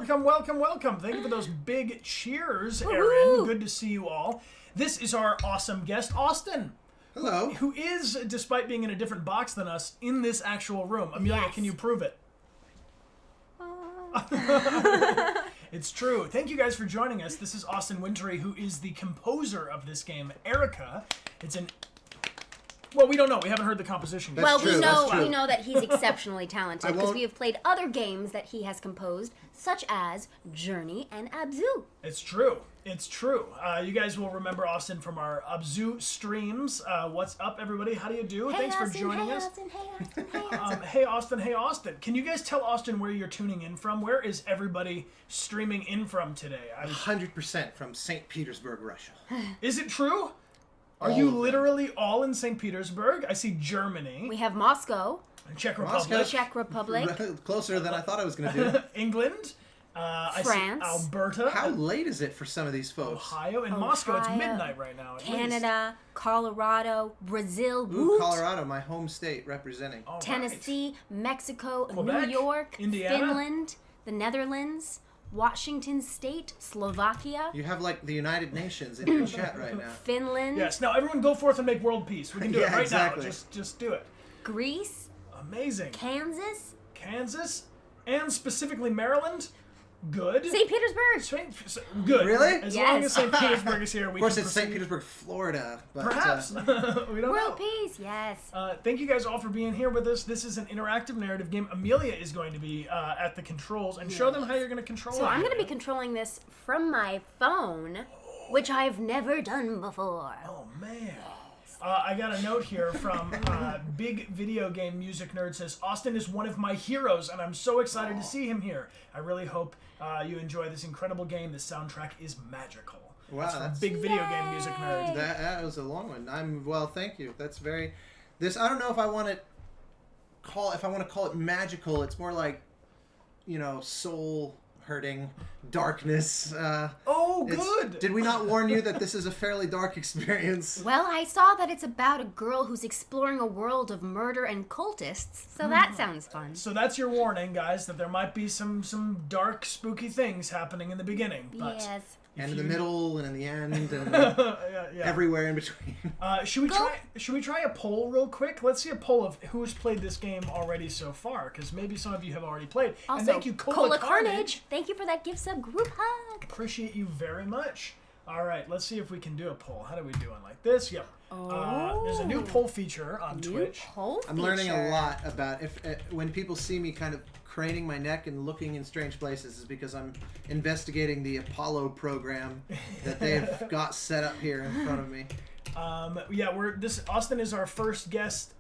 Welcome, welcome, welcome. Thank you for those big cheers, Aaron. Woo-hoo. Good to see you all. This is our awesome guest, Austin. Hello. Who is, despite being in a different box than us, in this actual room. Amelia, Yes. can you prove it? It's true. Thank you guys for joining us. This is Austin Wintory, who is the composer of this game, Erica. It's an... Well, we don't know. We haven't heard the composition yet. That's Well, true, that's true. we know that he's exceptionally talented because won't- we have played other games that he has composed, such as Journey and Abzu. It's true. It's true. You guys will remember Austin from our Abzu streams. What's up, everybody? How do you do? Thanks for joining us. Hey, Austin. Hey, Austin. Can you guys tell Austin where you're tuning in from? Where is everybody streaming in from today? 100% from St. Petersburg, Russia. Is it true? Are All you of them. literally all in St. Petersburg? I see Germany, We have Moscow, Czech Moscow. Republic, Czech Republic, Closer than I thought I was going to do. England, I see France. Alberta, How late is it for some of these folks? Ohio. In Moscow, it's Ohio, midnight right now. At least. Canada, Colorado, Brazil, Ooh, woot, Colorado, my home state, representing. All right. Tennessee, Mexico, Quebec, New York, Indiana. Finland, the Netherlands, Washington State, Slovakia, You have like the United Nations in your chat right now. Finland, Yes. Now everyone, go forth and make world peace. We can do it Yeah, right exactly. now. Just do it. Greece, Amazing. Kansas, Kansas, and specifically Maryland. Good. St. Petersburg. Good. Really? As Yes. long as St. Petersburg is here, we Of course, can it's St. proceed. Petersburg, Florida. But, Perhaps. we don't know. World peace, yes. Thank you guys all for being here with us. This is an interactive narrative game. Amelia is going to be at the controls and show them how you're going to control it. So I'm going to be controlling this from my phone, which I've never done before. Oh, man. I got a note here from Big Video Game Music Nerd says, Austin is one of my heroes, and I'm so excited to see him here. I really hope you enjoy this incredible game. The soundtrack is magical. Wow, That's from that's- Big Video Game Music Nerd. that was a long one. Well, thank you. That's very... I don't know if I want to call it magical. It's more like, soul hurting, darkness. Oh, It's- good. Did we not warn you that this is a fairly dark experience? Well, I saw that it's about a girl who's exploring a world of murder and cultists, so that sounds fun. So that's your warning, guys, that there might be some dark, spooky things happening in the beginning. But Yes. And in the middle, and in the end, and yeah. everywhere in between. Should we try a poll real quick? Let's see a poll of who's played this game already so far, because maybe some of you have already played. Also, And thank you, Cola Carnage. Thank you for that gift sub group hug. Appreciate you very much. All right, let's see if we can do a poll. How do we do one like this? Yep. There's a new poll feature on Twitch. Poll I'm learning a feature. lot about when people see me kind of craning my neck and looking in strange places is because I'm investigating the Apollo program that they've got set up here in front of me. Austin is our first guest.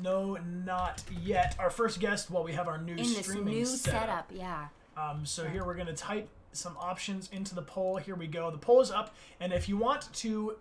No, not yet. Our first guest while we have our new In this streaming new setup, yeah. So here we're going to type some options into the poll. Here we go. The poll is up, and if you want to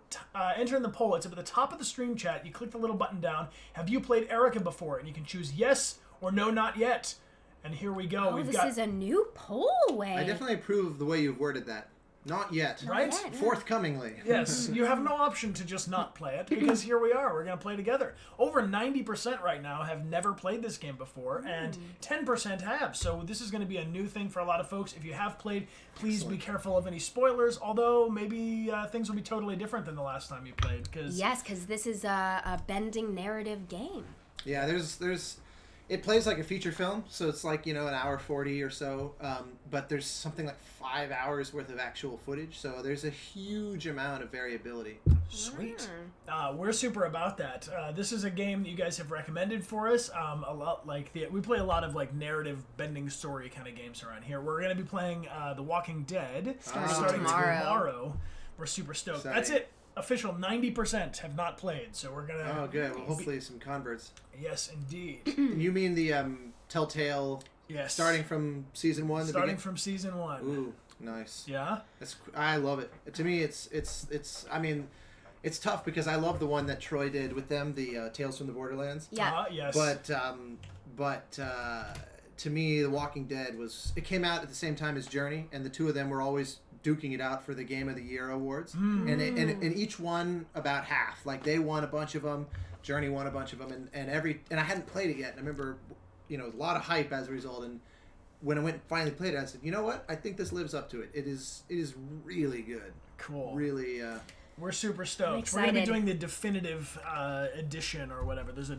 enter in the poll, it's up at the top of the stream chat. You click the little button down. Have you played Erica before? And you can choose yes or no, not yet. And here we go. Oh, this is a new poll way. I definitely approve of the way you've worded that. Not yet. Right? yet. Forthcomingly. Yes, you have no option to just not play it, because here we are. We're going to play together. Over 90% right now have never played this game before, and 10% have. So this is going to be a new thing for a lot of folks. If you have played, please be careful of any spoilers, although maybe things will be totally different than the last time you played. Yes, because this is a bending narrative game. Yeah, it plays like a feature film, so it's like, an hour 40 or so, but there's something like 5 hours worth of actual footage, so there's a huge amount of variability. Sweet. We're super about that. This is a game that you guys have recommended for us. A lot we play a lot of like narrative bending story kind of games around here. We're going to be playing The Walking Dead starting tomorrow. We're super stoked. Exciting. That's it. Official 90% have not played, so we're gonna. Oh, good. Well, hopefully some converts. Yes, indeed. You mean the Telltale? Yes. Starting from season 1. Starting from season 1. Ooh, nice. Yeah. I love it. To me, it's. I mean, it's tough because I love the one that Troy did with them, the Tales from the Borderlands. Yeah. Yes. But to me, The Walking Dead it came out at the same time as Journey, and the two of them were always duking it out for the Game of the Year awards, and each won about half. Like they won a bunch of them, Journey won a bunch of them, and I hadn't played it yet. And I remember, a lot of hype as a result, and when I went and finally played it, I said, you know what? I think this lives up to it. It is really good. Cool. Really. We're super stoked. We're going to be doing the definitive edition or whatever. There's a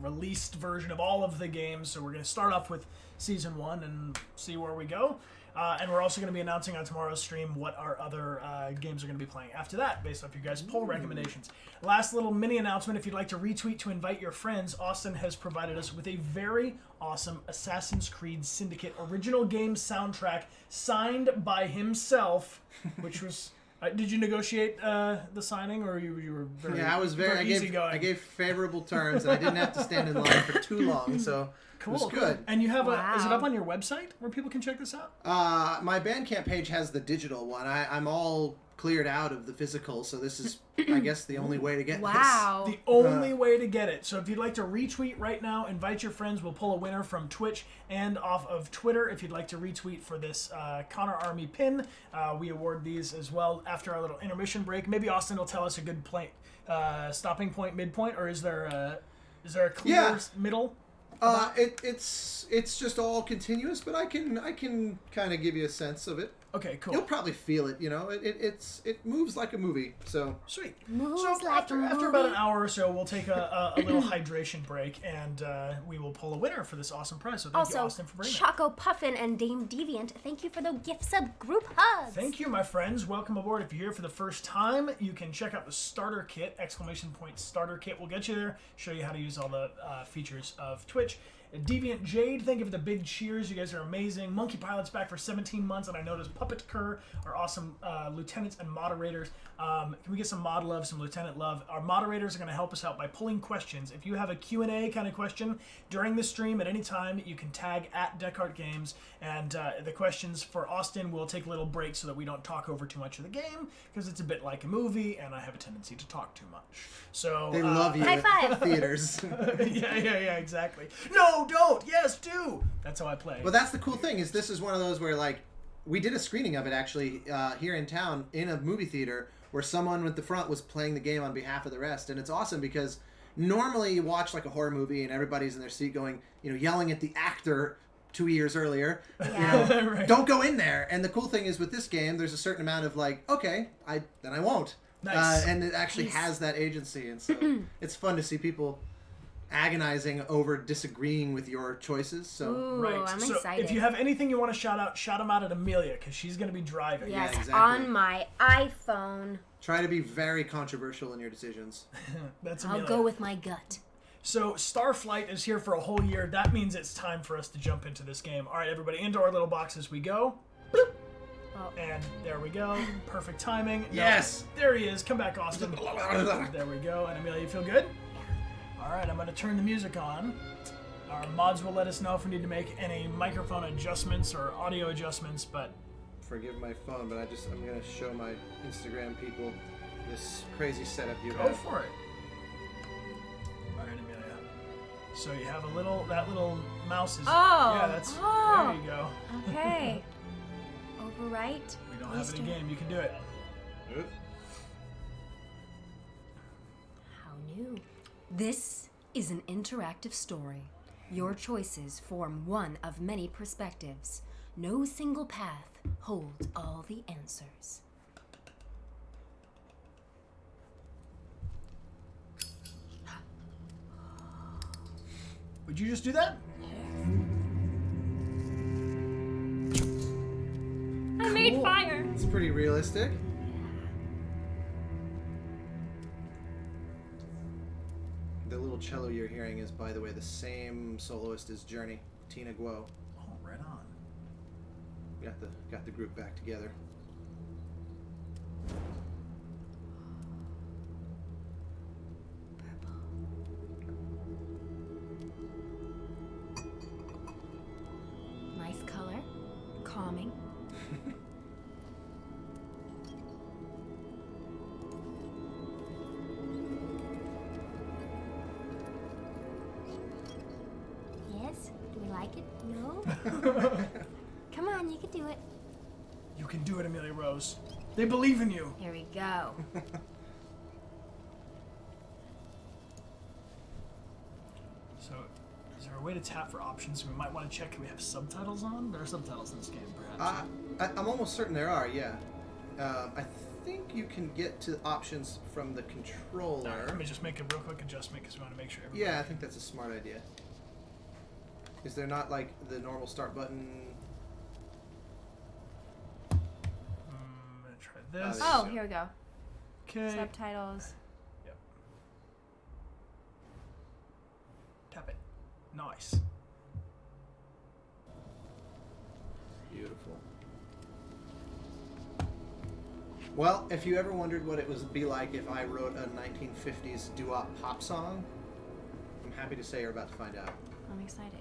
released version of all of the games, so we're going to start off with Season 1 and see where we go. And we're also going to be announcing on tomorrow's stream what our other games are going to be playing after that, based off your guys' poll recommendations. Last little mini announcement, if you'd like to retweet to invite your friends, Austin has provided us with a very awesome Assassin's Creed Syndicate original game soundtrack signed by himself, which was... did you negotiate the signing, or you were very I was very easygoing? I gave favorable terms, and I didn't have to stand in line for too long, so cool, it was good. And you have is it up on your website where people can check this out? My Bandcamp page has the digital one. I'm all cleared out of the physical, so this is, I guess, the only way to get this. The only way to get it. So if you'd like to retweet right now, invite your friends. We'll pull a winner from Twitch and off of Twitter. If you'd like to retweet for this Connor Army pin, we award these as well after our little intermission break. Maybe Austin will tell us a good stopping point, midpoint, or is there a clear middle? It's just all continuous, but I can kind of give you a sense of it. Okay, cool. You'll probably feel it, you know. It moves like a movie, so... Sweet. Moves so like after about an hour or so, we'll take a little hydration break, and we will pull a winner for this awesome prize. So thank you, Austin, for bringing it. Choco Puffin and Dame Deviant, thank you for the gift sub group hugs. Thank you, my friends. Welcome aboard. If you're here for the first time, you can check out the starter kit, ! Starter kit. We'll get you there, show you how to use all the features of Twitch. Deviant Jade, thank you for the big cheers. You guys are amazing. Monkey Pilot's back for 17 months, and I noticed Puppet Kerr, our awesome lieutenants and moderators. Can we get some mod love, some lieutenant love? Our moderators are going to help us out by pulling questions. If you have a Q&A kind of question during the stream at any time, you can tag at Dechart Games, and the questions for Austin will take a little break so that we don't talk over too much of the game, because it's a bit like a movie, and I have a tendency to talk too much. So they love you high five. at theaters. yeah, exactly. No, don't. Yes, do. That's how I play. Well, that's the cool thing, is this is one of those where, like, we did a screening of it, actually, here in town, in a movie theater, where someone at the front was playing the game on behalf of the rest. And it's awesome because normally you watch, like, a horror movie and everybody's in their seat going, yelling at the actor 2 years earlier, Right. Don't go in there. And the cool thing is with this game, there's a certain amount of, like, okay, then I won't. Nice. And it actually has that agency. And so it's fun to see people agonizing over disagreeing with your choices. So Ooh, right. I'm so excited. if you have anything you want to shout them out at Amelia, because she's going to be driving. Yes, Yeah, exactly. on my iPhone. Try to be very controversial in your decisions. That's Amelia. I'll go with my gut. So Starflight is here for a whole year. That means it's time for us to jump into this game. All right, everybody, into our little boxes we go. Bloop. Oh. And there we go. Perfect timing. No, Yes. there he is. Come back, Austin. There we go. And Amelia, you feel good? All right, I'm going to turn the music on. Our mods will let us know if we need to make any microphone adjustments or audio adjustments, but... Forgive my phone, but I'm going to show my Instagram people this crazy setup you Go have. for it. All right, Amelia. So you have that little mouse is... Oh. Yeah, that's... Oh. There you go. Okay. Overwrite. We don't have it in game. You can do it. How new. This is an interactive story. Your choices form one of many perspectives. No single path holds all the answers. Would you just do that? I made fire. It's pretty realistic. The little cello you're hearing is, by the way, the same soloist as Journey, Tina Guo. Oh, right on. Got the group back together. Nice color. Calming. Yes? Do we like it? No? Come on, you can do it. You can do it, Amelia Rose. They believe in you. Here we go. So, Is there a way to tap for options? We might want to check if we have subtitles on. There are subtitles in this game, perhaps. I'm almost certain there are, yeah. I think you can get to options from the controller. All right, let me just make a real quick adjustment because we want to make sure everybody... Yeah, I think that's a smart idea. Is there not, like, the normal start button? I'm going to try this. Oh, here we go. Okay. Subtitles. Yep. Tap it. Nice. Beautiful. Well, if you ever wondered what it would be like if I wrote a 1950s doo-wop pop song, I'm happy to say you're about to find out. I'm excited.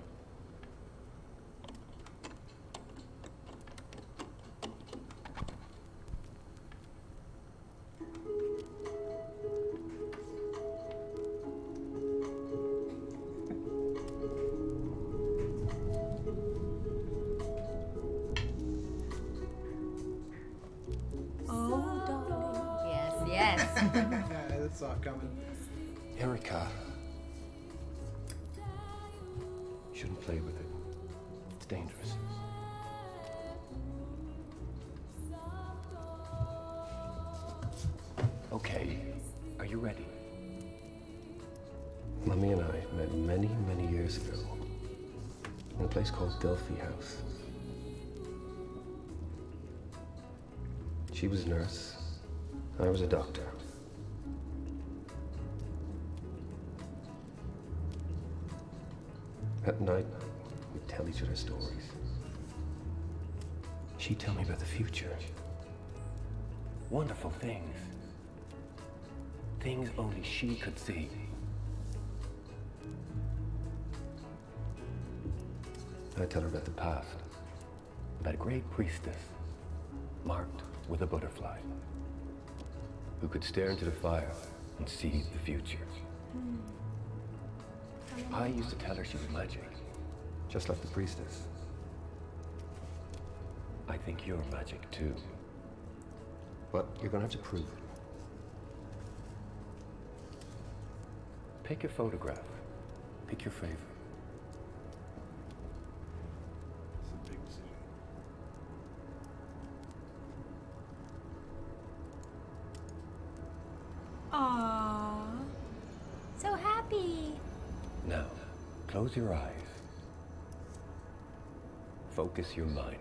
That's all coming. Erica. You shouldn't play with it. It's dangerous. Okay, are you ready? Mummy and I met many, many years ago in a place called Delphi House. She was a nurse. I was a doctor. At night, we'd tell each other stories. She'd tell me about the future. Wonderful things. Things only she could see. I'd tell her about the past. About a great priestess, marked with a butterfly, who could stare into the fire and see the future. I used to tell her she was magic, just like the priestess. I think you're magic too. But you're gonna have to prove it. Pick a photograph. Pick your favorite. It's a big decision. Aww. So happy. Now, close your eyes. Focus your mind.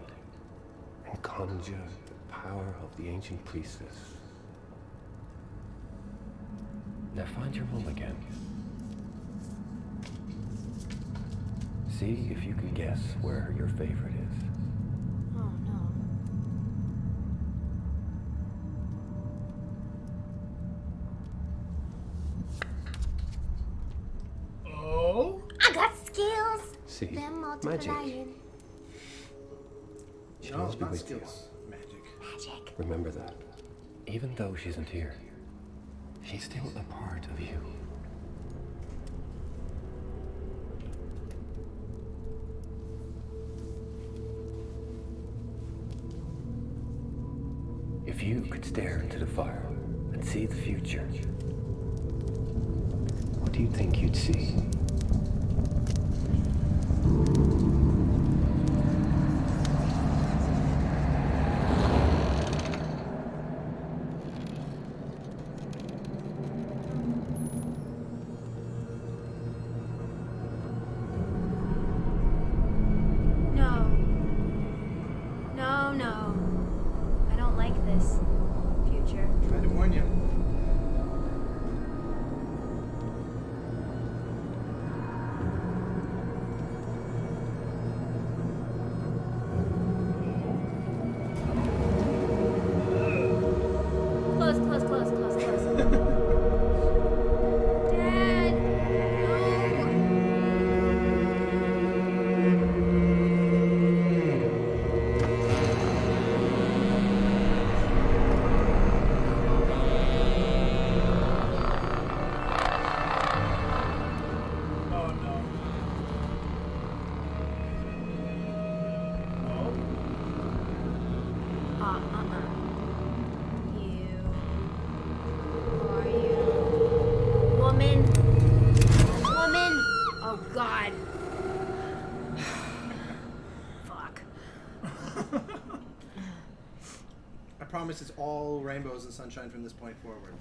And conjure the power of the ancient priestess. Now find your mom again. See if you can guess where your favorite is. Oh no. Oh? I got skills. See, Them magic. multiplying. She No, must be not with skills. Magic. Magic. you. Remember that. Even though she isn't here, she's still a part of you. If you could stare into the fire and see the future, what do you think you'd see? No. No, no. I don't like this future. Tried to warn you. promise it's all rainbows and sunshine from this point forward.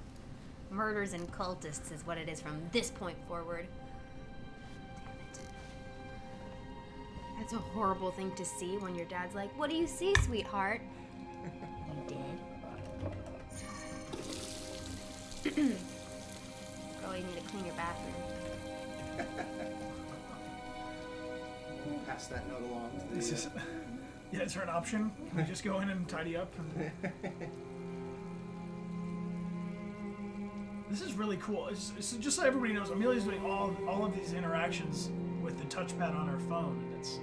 Murders and cultists is what it is from this point forward. Damn it. That's a horrible thing to see when your dad's like, "What do you see, sweetheart?" You did. Girl, you need to clean your bathroom. Pass that note along to the... This is, yeah, is there an option? Can we just go in and tidy up? This is really cool. It's just so everybody knows, Amelia's doing all of these interactions with the touchpad on her phone, and it's...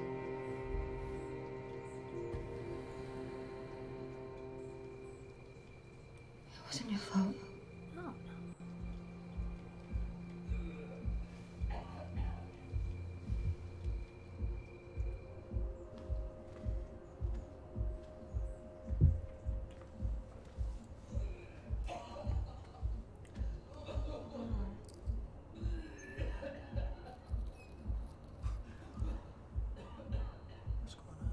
It wasn't your fault. Oh, no. What's going on?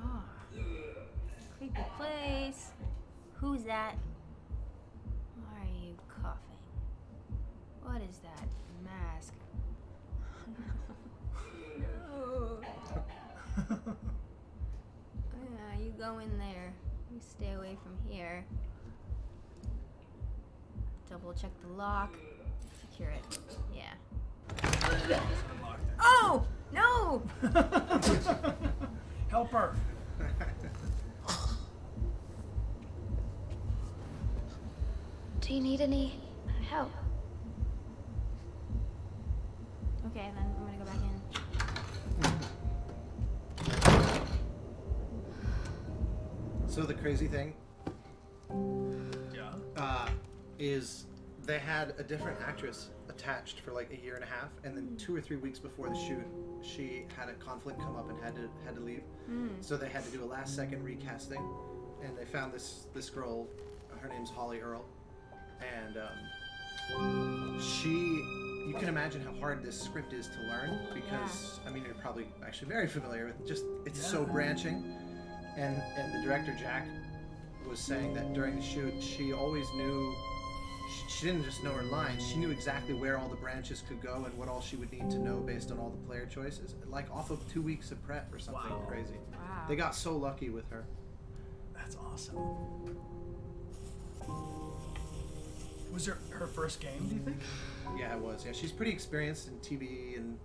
Oh. Creepy place. Who's that? Why are you coughing? What is that mask? No. Yeah, you go in there. You stay away from here. Double check the lock. Secure it. Yeah. Unlocked it. Oh! No! Help her! Do you need any help? Okay, then I'm gonna go back in. So the crazy thing Yeah. is they had a different actress attached for like a year and a half, and then 2 or 3 weeks before the shoot, she had a conflict come up and had to leave. So they had to do a last second recasting, and they found this girl. Her name's Holly Earl, and you can imagine how hard this script is to learn because I mean you're probably actually very familiar with it's so branching, and the director Jack was saying that during the shoot she always knew. She didn't just know her lines, she knew exactly where all the branches could go and what all she would need to know based on all the player choices. Like off of 2 weeks of prep or something crazy. Wow. They got so lucky with her. That's awesome. Was it her first game, do you think? Yeah, it was. Yeah, she's pretty experienced in TV and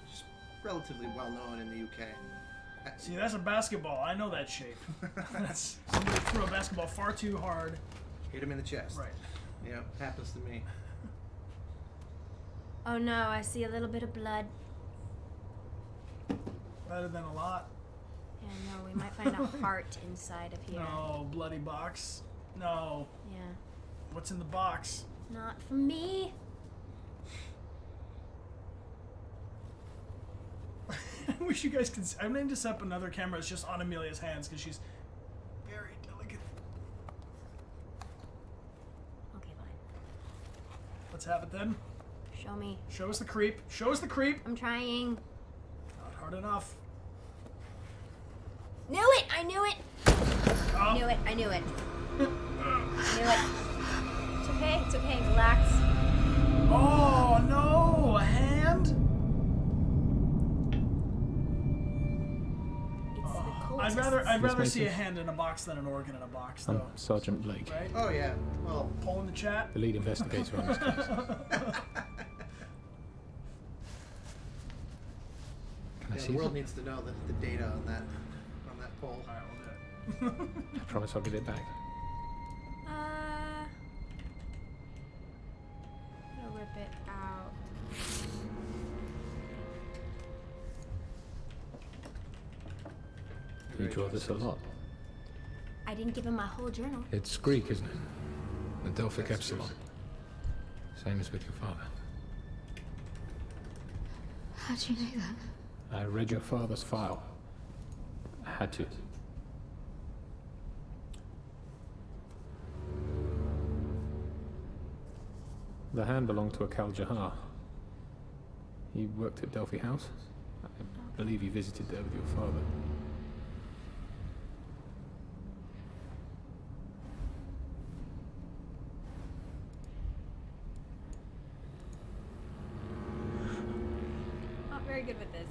she's relatively well known in the UK. See, that's a basketball. I know that shape. That's somebody threw a basketball far too hard. Hit him in the chest. Right. Yeah, happens to me. Oh no, I see a little bit of blood. Better than a lot. Yeah, no, we might find a heart inside of here. No, bloody box. No. Yeah. What's in the box? Not for me. I wish you guys could. I'm going to set up another camera. It's just on Amelia's hands because she's very delicate. Okay, fine. Let's have it then. Show me. Show us the creep. Show us the creep. I'm trying. Not hard enough. Knew it! I knew it! Oh. Knew it! I knew it. I knew it. It's okay. It's okay. Relax. Oh no! A hand? It's the cultists. I'd rather Yes, see a Mason. hand in a box than an organ in a box, I'm though. Sergeant Blake, Right? Oh yeah. Well, Poll in the chat. the lead investigator on this case. Can I yeah, see the world that? needs to know the data on that poll. Alright, we'll do it. I promise I'll give it back. Gonna rip it out. You draw this a lot. I didn't give him my whole journal. It's Greek, isn't it? The Delphic Epsilon. Same as with your father. How'd you know that? I read your father's file. I had to. The hand belonged to a Kal Jahar. He worked at Delphi House. I believe he visited there with your father. good with this.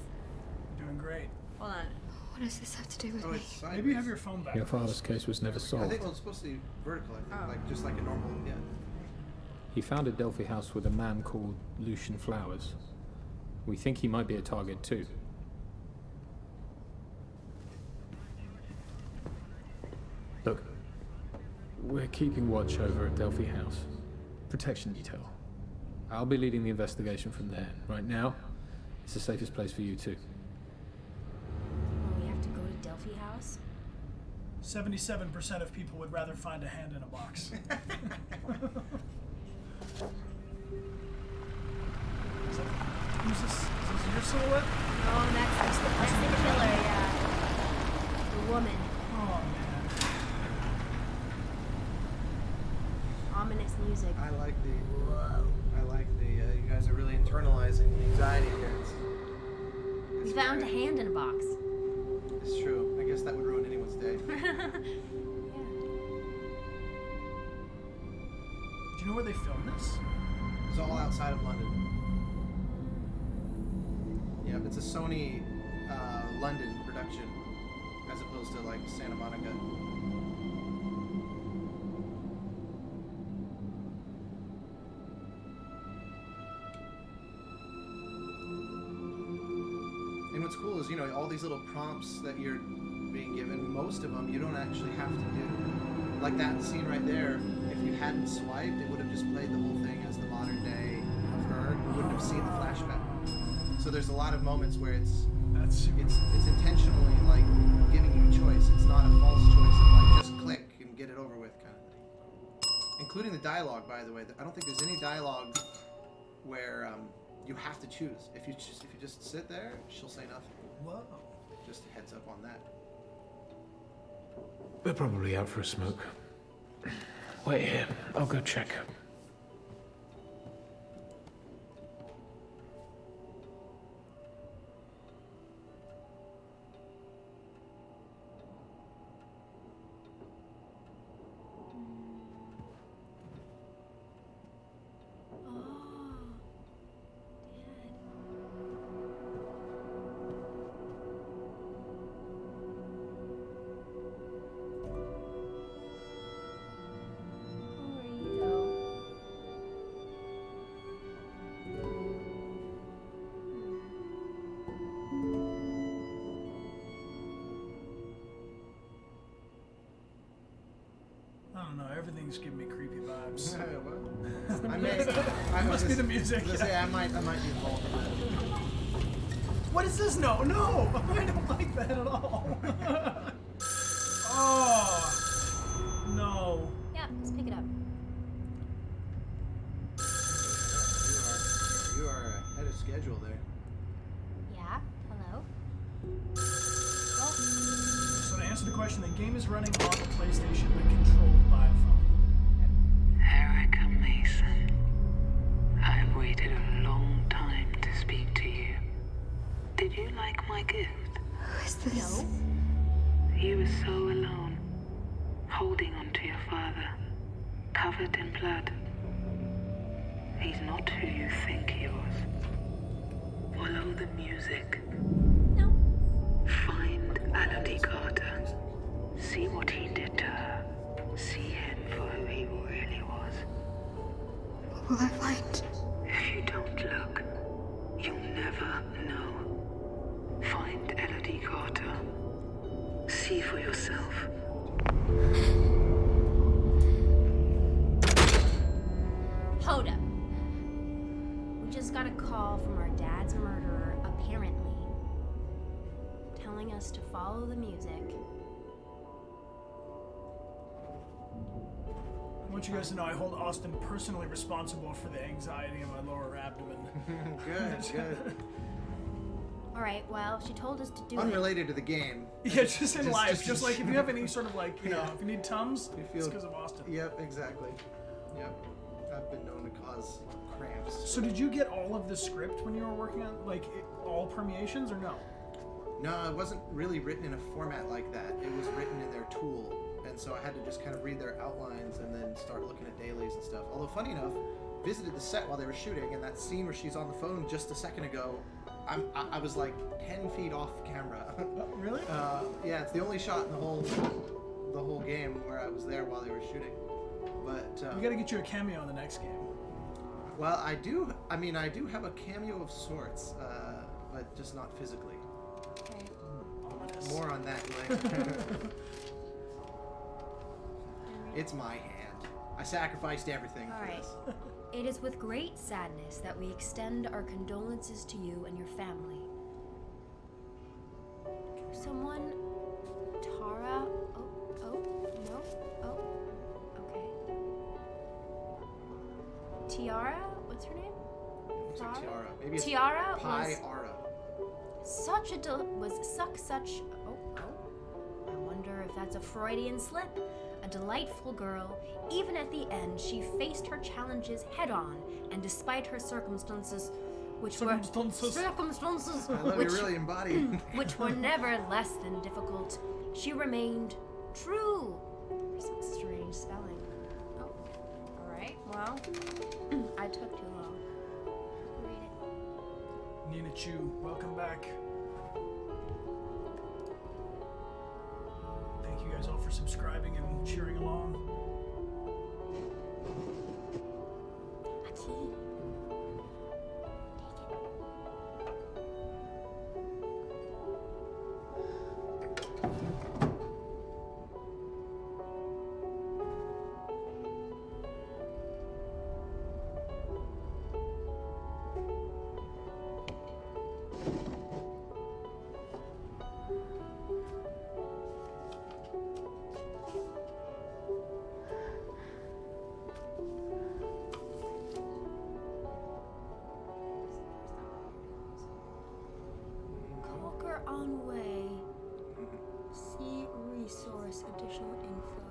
Doing great. Hold on. What does this have to do with Oh, me? it's sideways. Maybe you have your phone back. Your father's case was never I solved. think it's supposed to be vertical. I think, Oh. like just like a normal. Yeah. He founded Delphi House with a man called Lucian Flowers. We think he might be a target too. Look, we're keeping watch over at Delphi House. Protection detail. I'll be leading the investigation from there. Right now, it's the safest place for you too. We have to go to Delphi House? 77% of people would rather find a hand in a box. Who's this? Is this your silhouette? Oh, that's the killer, yeah. The woman. Oh, man. Ominous music. I like the. You guys are really internalizing the anxiety here. We found a hand in a box. It's true. I guess that would ruin anyone's day. Do you know where they filmed this? It's all outside of London. Yeah, it's a Sony London production, as opposed to like Santa Monica. And what's cool is, you know, all these little prompts that you're being given, most of them you don't actually have to do. Like that scene right there, if you hadn't swiped, it would have just played the whole thing as the modern day of her. You wouldn't have seen the flashback. So there's a lot of moments where it's intentionally like giving you a choice. It's not a false choice of like just click and get it over with kind of thing. Including the dialogue, by the way. I don't think there's any dialogue where you have to choose. If you just sit there, she'll say nothing. Whoa. Just a heads up on that. We're probably out for a smoke. Wait here. I'll go check. I don't know. Everything's giving me creepy vibes. I Must be the music. I might be involved in that. What is this? No, no! I don't like that at all. Oh, no. Yeah, let's pick it up. You are ahead of schedule there. Yeah, hello. Well, So to answer the question, the game is running on the PlayStation but controlled by a phone. Erica Mason, I've waited a long time to speak to you. Did you like my gift? Who is this? You were so alone, holding on to your father, covered in blood. He's not who you think he was. Follow the music. no. Find Elodie Carter. See what he did to her. See him for who he really was. What will I find? If you don't look, you'll never know. Find Elodie Carter. See for yourself. Hold up. We just got a call from our dad's murderer, apparently, telling us to follow the music. I want you guys to know I hold Austin personally responsible for the anxiety in my lower abdomen. Good. All right, well, she told us to do Unrelated to the game. Yeah, just in life. Just like if you have any sort of like, you know, Yeah. if you need Tums, You it's feel- because of Austin. Yep, exactly. Yep. I've been known to cause cramps. So did you get all of the script when you were working on, like, all permeations or no? No, it wasn't really written in a format like that. It was written in their tool. And so I had to just kind of read their outlines and then start looking at dailies and stuff. Although, funny enough, visited the set while they were shooting, and that scene where she's on the phone just a second ago, I was like 10 feet off camera. Oh, really? Yeah, it's the only shot in the whole game where I was there while they were shooting. But We gotta get you a cameo in the next game. well, I do have a cameo of sorts, but just not physically. Okay. Ominous. More on that later. It's my hand. I sacrificed everything All for right. this. It is with great sadness that we extend our condolences to you and your family. Someone, Tara. Oh, no. Oh, okay. Tiara? What's her name? It's like Tiara. Maybe it's Tiara Pi was Ara. such a such. Oh. I wonder if that's a Freudian slip. A delightful girl, even at the end, she faced her challenges head on, and despite her circumstances, which were circumstances, I love which, you really embodied. which were never less than difficult, she remained true. Some strange spelling. Oh. All right. Well, I took too long. Read it. Nina Chu, welcome back. Thank you guys all for subscribing and cheering along. Conquer on way. See resource additional info.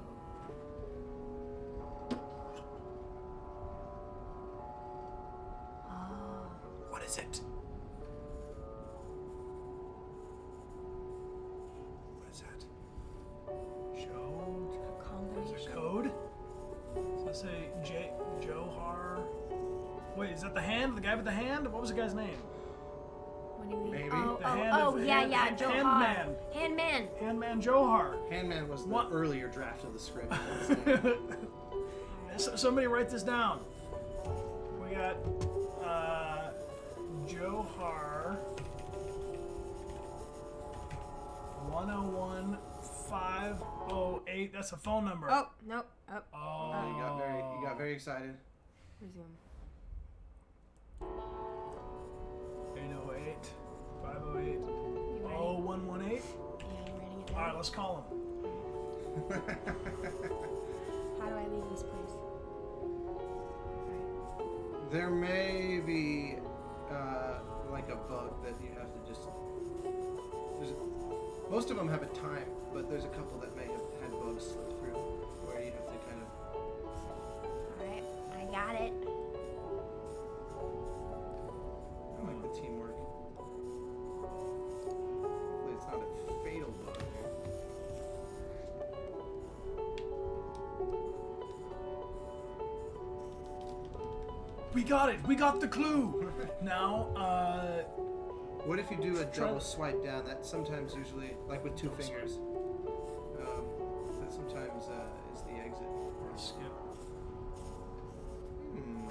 Oh. What is it? What is that? Joe? Is it Combination. code? Does that say Johar? Wait, is that the hand? The guy with the hand? What was the guy's name? What do you mean? Maybe. Oh, The hand of- yeah, hand- yeah, hand- Johar. Handman. Handman. Handman Johar. Handman was the What? earlier draft of the script. Somebody write this down. We got Johar 101-508. That's a phone number. Oh, nope. Oh. Oh. You got very excited. Resume. 808 508 You ready? 0118. Yeah, you writing it down? All right, let's call him. How do I leave this place? There may be like a bug that you have to just. Most of them have a time, but there's a couple that may have had bugs slip through where you have to kind of. Alright, I got it. I like the teamwork. Hopefully it's not a fatal bug here. We got it. We got the clue. Now, What if you do a Try- double swipe down? That sometimes usually, like with two fingers, that sometimes is the exit. skip.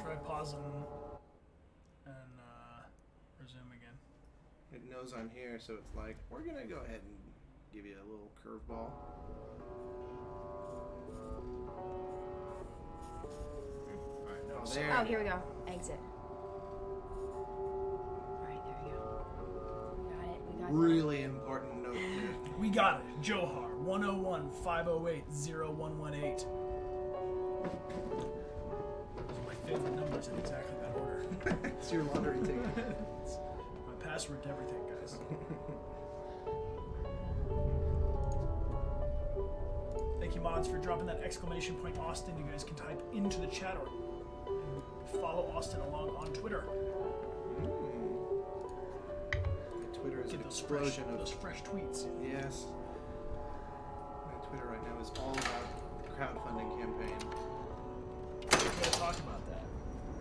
Try pausing and resume again. It knows I'm here, so it's like, we're gonna go ahead and give you a little curveball. Alright, no. Oh, so- there. Oh, here we go. Exit. Alright, there we go. We got it. We got Really important note here. We got it. Johar 101-508-0118. Those are my favorite numbers in exactly that order. It's your lottery ticket. It's my password to everything, guys. Thank you, mods, for dropping that exclamation point, Austin. You guys can type into the chat or and follow Austin along on Twitter. My Twitter is Get an those fresh, explosion of. those fresh tweets. Yes. My Twitter right now is all about the crowdfunding campaign. We gotta talk about that.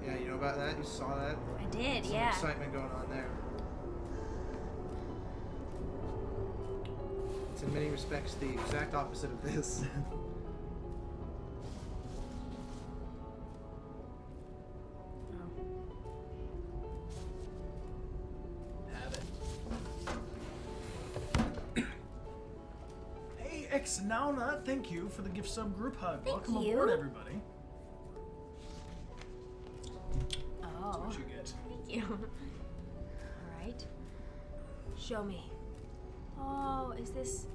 Yeah, you know about that? You saw that? I did, Some yeah. excitement going on there. It's in many respects the exact opposite of this. Hey, Xnauna, thank you for the gift sub group hug. Thank Welcome you. aboard, everybody. Oh. That's what you get. Thank you. All right. Show me. Oh, is this?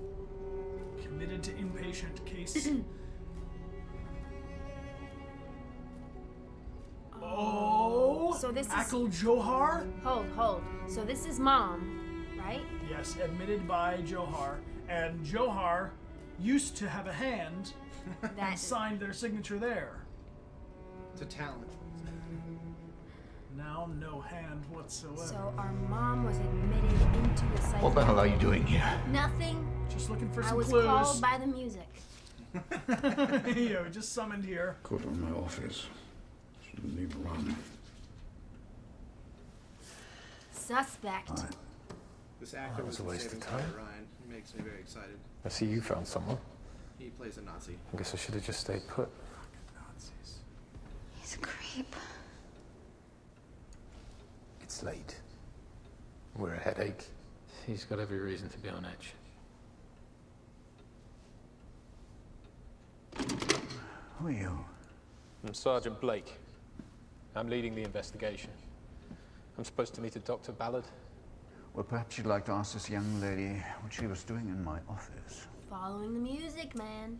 Committed to inpatient case. Oh. So this is. Akil Johar? Hold. So this is Mom, right? Yes, admitted by Johar. And Johar used to have a hand and That. signed their signature there. It's a talent. Now no hand whatsoever. So our mom was admitted into a psychiatric. What the hell are you doing here? Nothing. Just looking for I some was clues. called by the music. Yo, just summoned here. Go to my office. Shouldn't leave run. Suspect. Fine. This actor was was a waste of Saving time. Private Ryan. He makes me very excited. I see you found someone. He plays a Nazi. I guess I should have just stayed put. Nazis. He's a creep. It's late. We're a headache. He's got every reason to be on edge. Who are you? I'm Sergeant Blake. I'm leading the investigation. I'm supposed to meet a Dr. Ballard. Well, perhaps you'd like to ask this young lady what she was doing in my office. Following the music, man.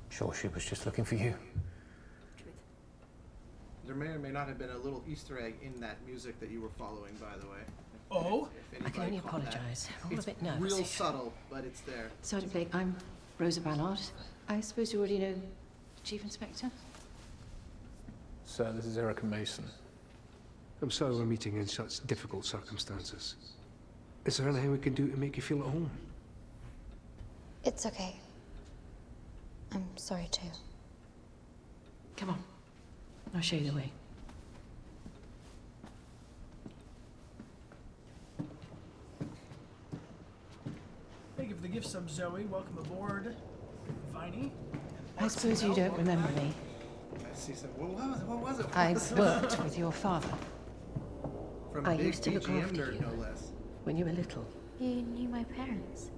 Sure, she was just looking for you. Truth. There may or may not have been a little Easter egg in that music that you were following, by the way. Oh? If I can only anybody caught that. apologise. I'm all a It's bit nervous. real subtle, but it's there. Sergeant Blake, I'm Rosa Ballard. I suppose you already know the Chief Inspector? Sir, this is Erica Mason. I'm sorry we're meeting in such difficult circumstances. Is there anything we can do to make you feel at home? It's okay. I'm sorry too. Come on. I'll show you the way. Thank you for the gift sub, Zoe. Welcome aboard, Viney. I suppose you don't remember me. I see some. What was it? I worked with your father From I big used to look BGM after nerd, you. no less. when you were little. You knew my parents.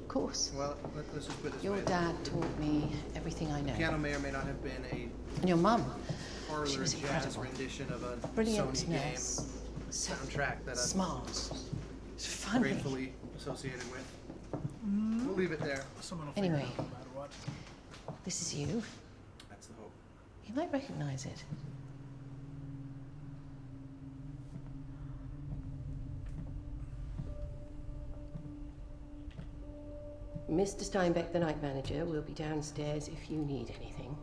Of course. Well, let's just put it this Your way. dad taught me everything I know. Piano may or may not have been a And your mum. parlor She was jazz incredible. rendition of a Brilliant Sony nurse. game So soundtrack that I'm smart. It's funny. gratefully associated with. We'll leave it there. Someone will figure Anyway. it out no matter what. This is you. That's the hope. You might recognize it. Mr. Steinbeck, the night manager, will be downstairs if you need anything.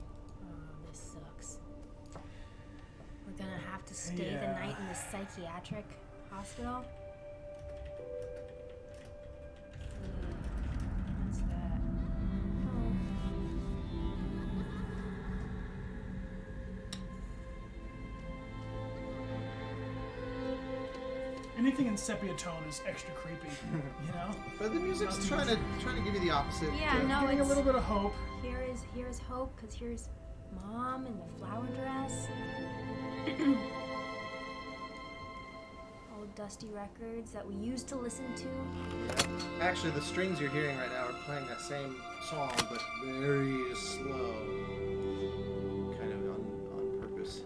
Oh, this sucks. We're gonna have to stay the Yeah. night in the psychiatric hospital. What's that? Oh. Anything in sepia tone is extra creepy, you know? But the music's trying to give you the opposite. Yeah, no, Giving a it's little bit of hope. here's hope, cause here's Mom in the flower dress. Old dusty records that we used to listen to. Actually, the strings you're hearing right now are playing that same song, but very slow. Kind of on purpose.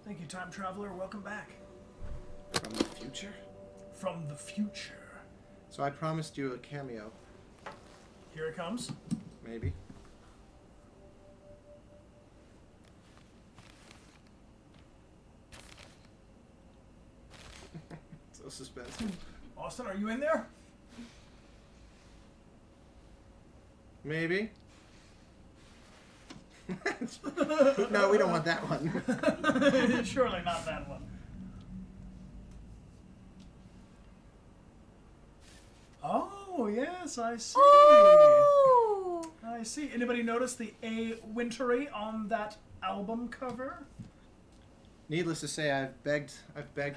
Thank you, time traveler. Welcome back From the future? from the future. So I promised you a cameo, Here it comes. maybe. So suspenseful. Austin, are you in there? Maybe. No, we don't want that one. Surely not that one. Oh, yes, I see. Oh! I see. Anybody notice the A. Wintory on that album cover? Needless to say, I've begged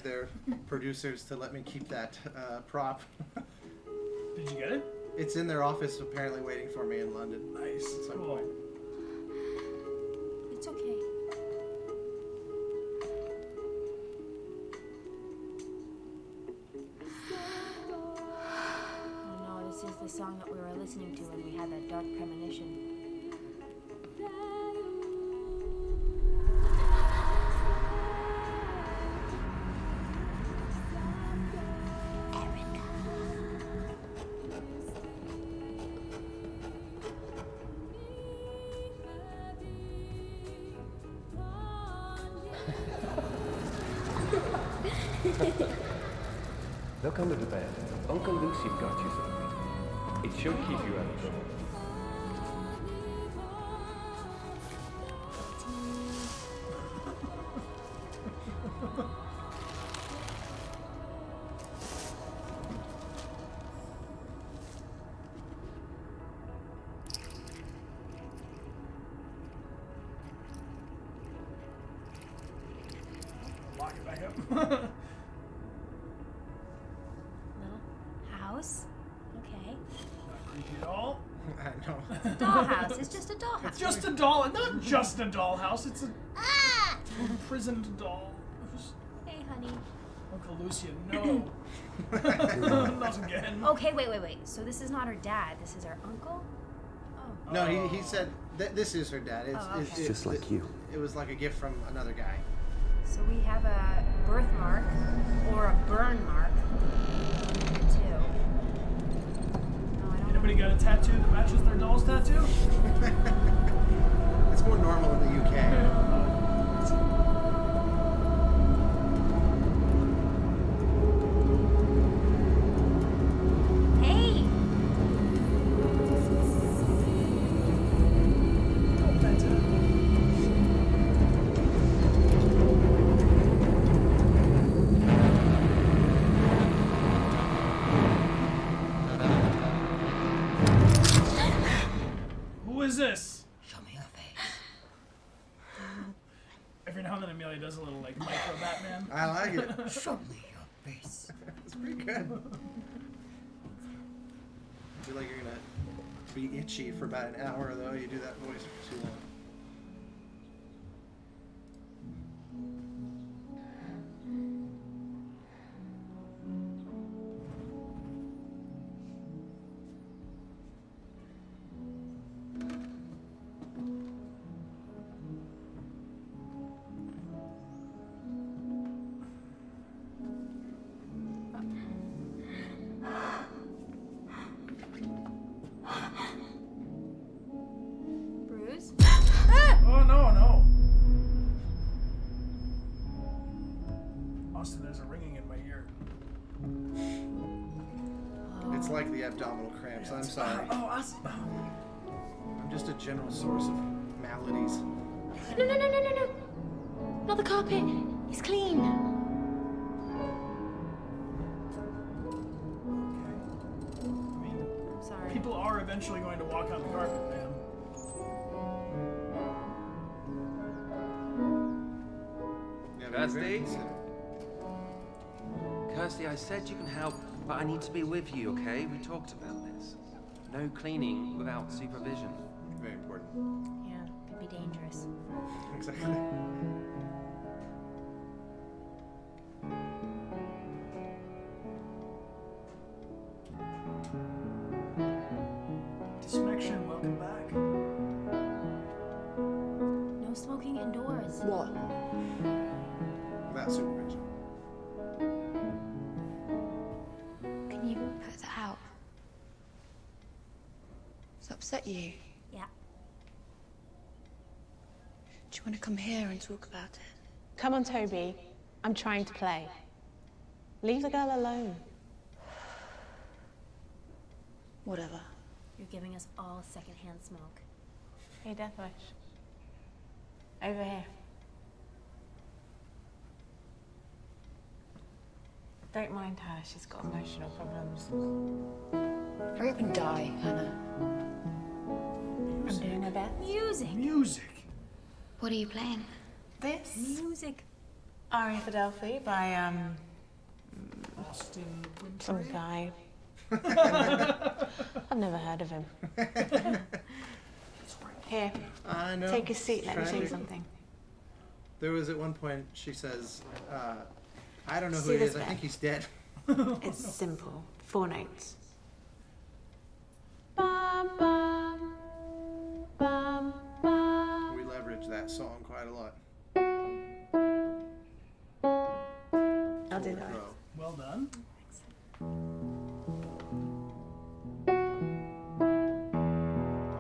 their producers to let me keep that prop. Did you get it? It's in their office, apparently waiting for me in London. Nice. At some Cool. point. It's okay. Oh no, this is the song that we were listening to when we had that dark premonition. Look under the bed. Uncle Lucy got you something. It should keep you out of trouble. Lock it back up. Little house. Okay. Not creepy at all. I know. Dollhouse. It's just a dollhouse. Just a doll. Not just a dollhouse. It's a Ah! imprisoned doll. Hey, honey. Uncle Lucia, no. Not again. Okay, wait. So this is not her dad. This is her uncle? Oh. No, he said this is her dad. It's just like you. It was like a gift from another guy. So we have a birthmark or a burn mark. Too. No, I don't Anybody got a tattoo that matches their doll's tattoo? It's more normal in the UK. Hey! Oh, that's it. Who is this? Show me your face. Every now and then Amelia does a little like micro Batman. I like it. Show me your face. It's pretty good. I feel like you're gonna be itchy for about an hour though. You do that voice for too long. Bruce? Oh no. Austin, there's a ringing in my ear. It's like the abdominal cramps. I'm sorry. Oh, Austin. I'm just a general source of maladies. No. Not the carpet. It's clean. I mean, I'm sorry. people are eventually going to walk on the carpet, man. Yeah, but you're very Kirsty? considerate. Kirsty, I said you can help, but I need to be with you, okay? We talked about this. No cleaning without supervision. Very important. Yeah, could be dangerous. Exactly. Dismection, welcome back. No smoking indoors. What? Without supervision. Can you put that out? Does that upset you? Yeah. Do you want to come here and talk about it? Come on, Toby. I'm trying to play. Leave the girl alone. Whatever. You're giving us all secondhand smoke. Hey, Deathwish. Over here. Don't mind her, she's got emotional problems. Hurry up and die, Hannah. I'm doing my best. Music. Music. What are you playing? This? Music. Aria for Delphi by, Austin Wintory. some guy. I've never heard of him. Here, I know. take a seat, let me show you Tragic. something. There was at one point she says, I don't know who See he this is. I bit? think he's dead. It's simple. 4 notes. Bum, bum, bum, bum. We leverage that song quite a lot. I'll do that. Well done.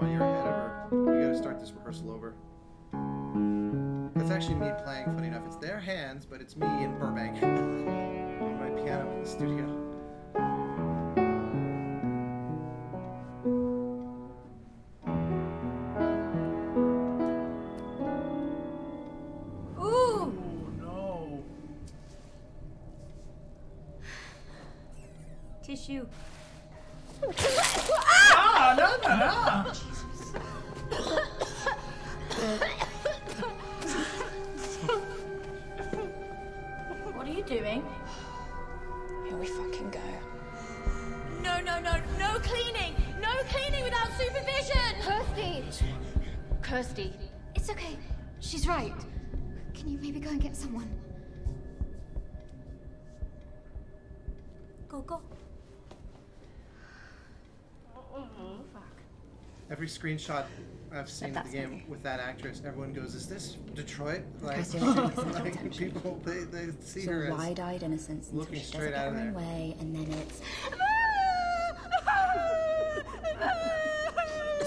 Oh, you're ahead of her. We gotta start this rehearsal over. That's actually me playing, funny enough. It's their hands, but it's me in Burbank. On my piano in the studio. Ooh! Oh no. Tissue. Ah, no, no, no. What are you doing? Here we fucking go. No, no, no, no cleaning! No cleaning without supervision! Kirsty! Kirsty, it's okay. She's right. Can you maybe go and get someone? Go, go. Every screenshot I've seen of That's the game okay. with that actress, everyone goes, "Is this Detroit?" Like, Kirsty, listen, listen, like attention. people, they see So her as wide-eyed innocence until looking she doesn't straight get out her of own there. way, and then it's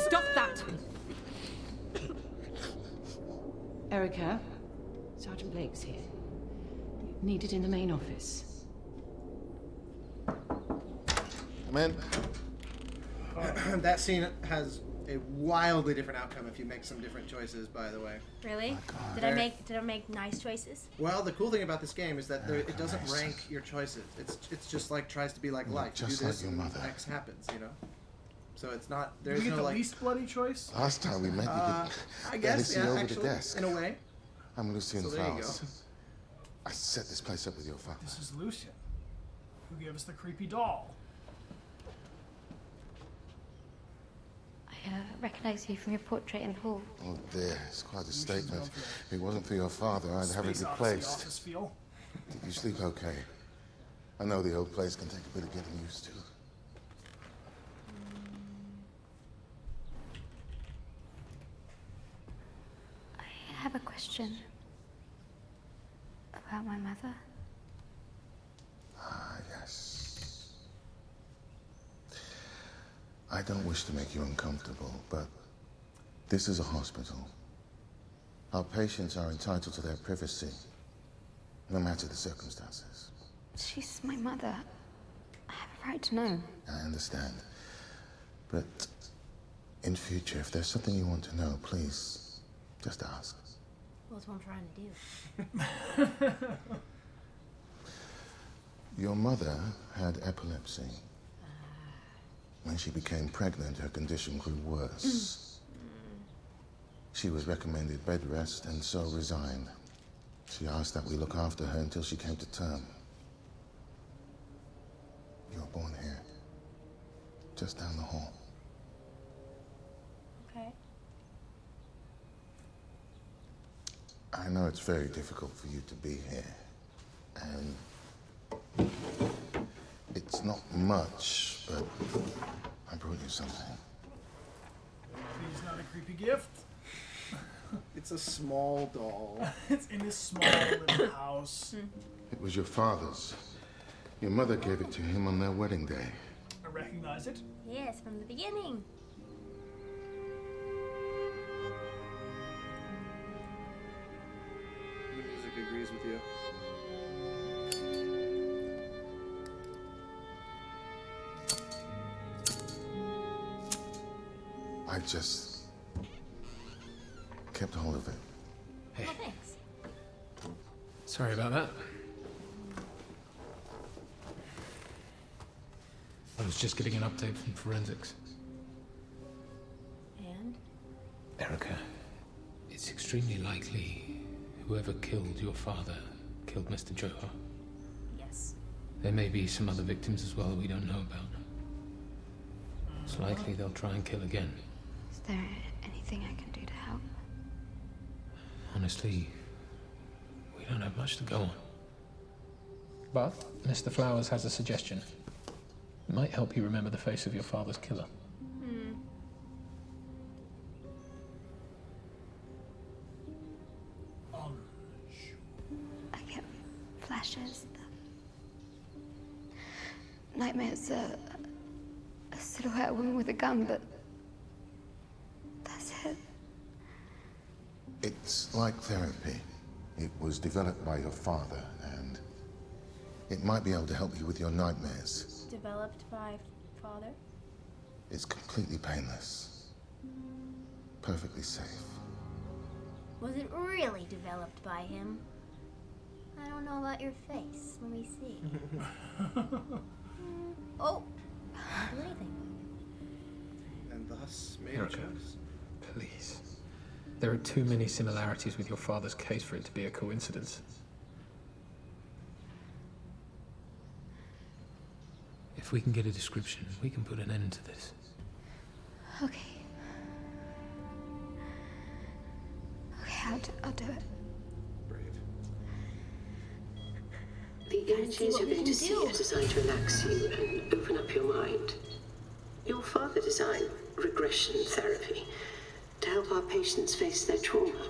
Stop that! Erica, Sergeant Blake's here. Needed in the main office. Come in. That scene has a wildly different outcome if you make some different choices, by the way. Really? God. Did I make nice choices? Well, the cool thing about this game is that it doesn't rank your choices. It's just like tries to be like life. You just do this like your and mother. X happens, you know. So it's not. Did we There's get no the like. least bloody choice? Last time we met, you I could guess, see yeah, over actually, the desk. in a way. I'm Lucien So there you Faust. go. I set this place up with your father. This is Lucian, who gave us the creepy doll. I recognize you from your portrait in the hall. Oh dear, it's quite a statement. If it wasn't for your father, I'd have it Space Odyssey replaced. office feel. Did you sleep okay? I know the old place can take a bit of getting used to. I have a question about my mother. Ah, yes. I don't wish to make you uncomfortable, but this is a hospital. Our patients are entitled to their privacy, no matter the circumstances. She's my mother. I have a right to know. I understand. But in future, if there's something you want to know, please, just ask. Well, that's what I'm trying to do. Your mother had epilepsy. When she became pregnant, her condition grew worse. She was recommended bed rest and so resigned. She asked that we look after her until she came to term. You were born here, just down the hall. Okay. I know it's very difficult for you to be here, and it's not much, but I brought you something. Please, not a creepy gift. It's a small doll. It's in this small little house. It was your father's. Your mother gave it to him on their wedding day. I recognize it. Yes, from the beginning. The music agrees with you. I just kept hold of it. Hey, Oh, thanks. sorry about that. I was just getting an update from forensics. And? Erica, it's extremely likely whoever killed your father killed Mr. Johar. Yes. There may be some other victims as well that we don't know about. It's likely they'll try and kill again. Is there anything I can do to help? Honestly, we don't have much to go on. But Mr. Flowers has a suggestion. It might help you remember the face of your father's killer. I get flashes. Nightmares, a silhouette woman with a gun, but that's it. It's like therapy. It was developed by your father, and it might be able to help you with your nightmares. Developed by father? It's completely painless. Perfectly safe. Was it really developed by him? I don't know about your face. Let me see. Oh! I don't do anything. And thus made a Erica, choice. please. There are too many similarities with your father's case for it to be a coincidence. If we can get a description, we can put an end to this. Okay. Okay, I'll do it. The images you're going to see are designed to relax you and open up your mind. Your father designed regression therapy to help our patients face their trauma.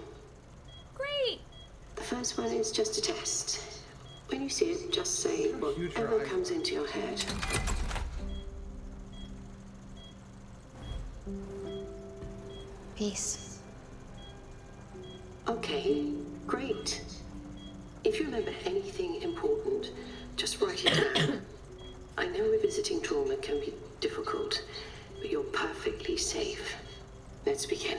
Great! The first one is just a test. When you see it, just say whatever comes into your head. Peace. Okay, great. If you remember anything important, just write it down. I know revisiting trauma can be difficult, but you're perfectly safe. Let's begin.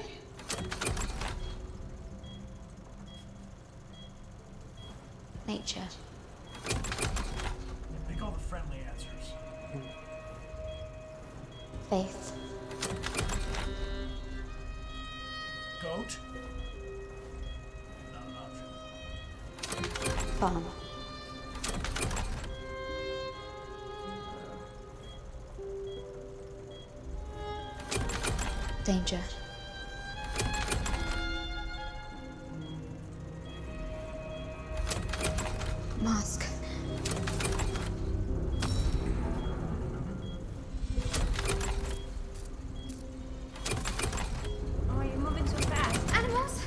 Nature. Make all the friendly answers. Faith. Goat. Not an option. Farm. Danger. Mask. Oh, you're moving so fast. Animals.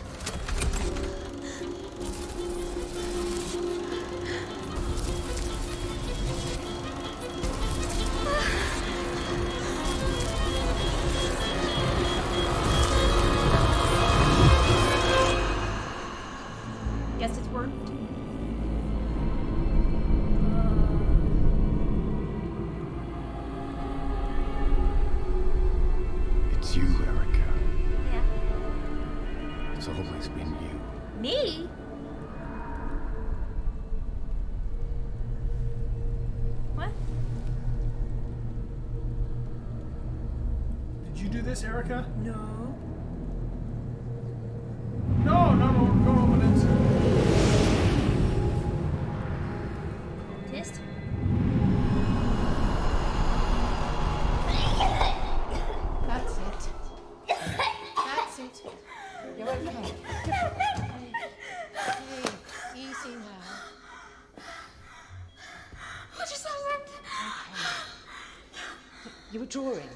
Guess it's worked. It's you, Erica. Yeah. It's always been you. Me? What? Did you do this, Erica? No. No, don't open it. Test? That's it. That's it. You're okay. Hey, easy now. What just happened? You were drawing.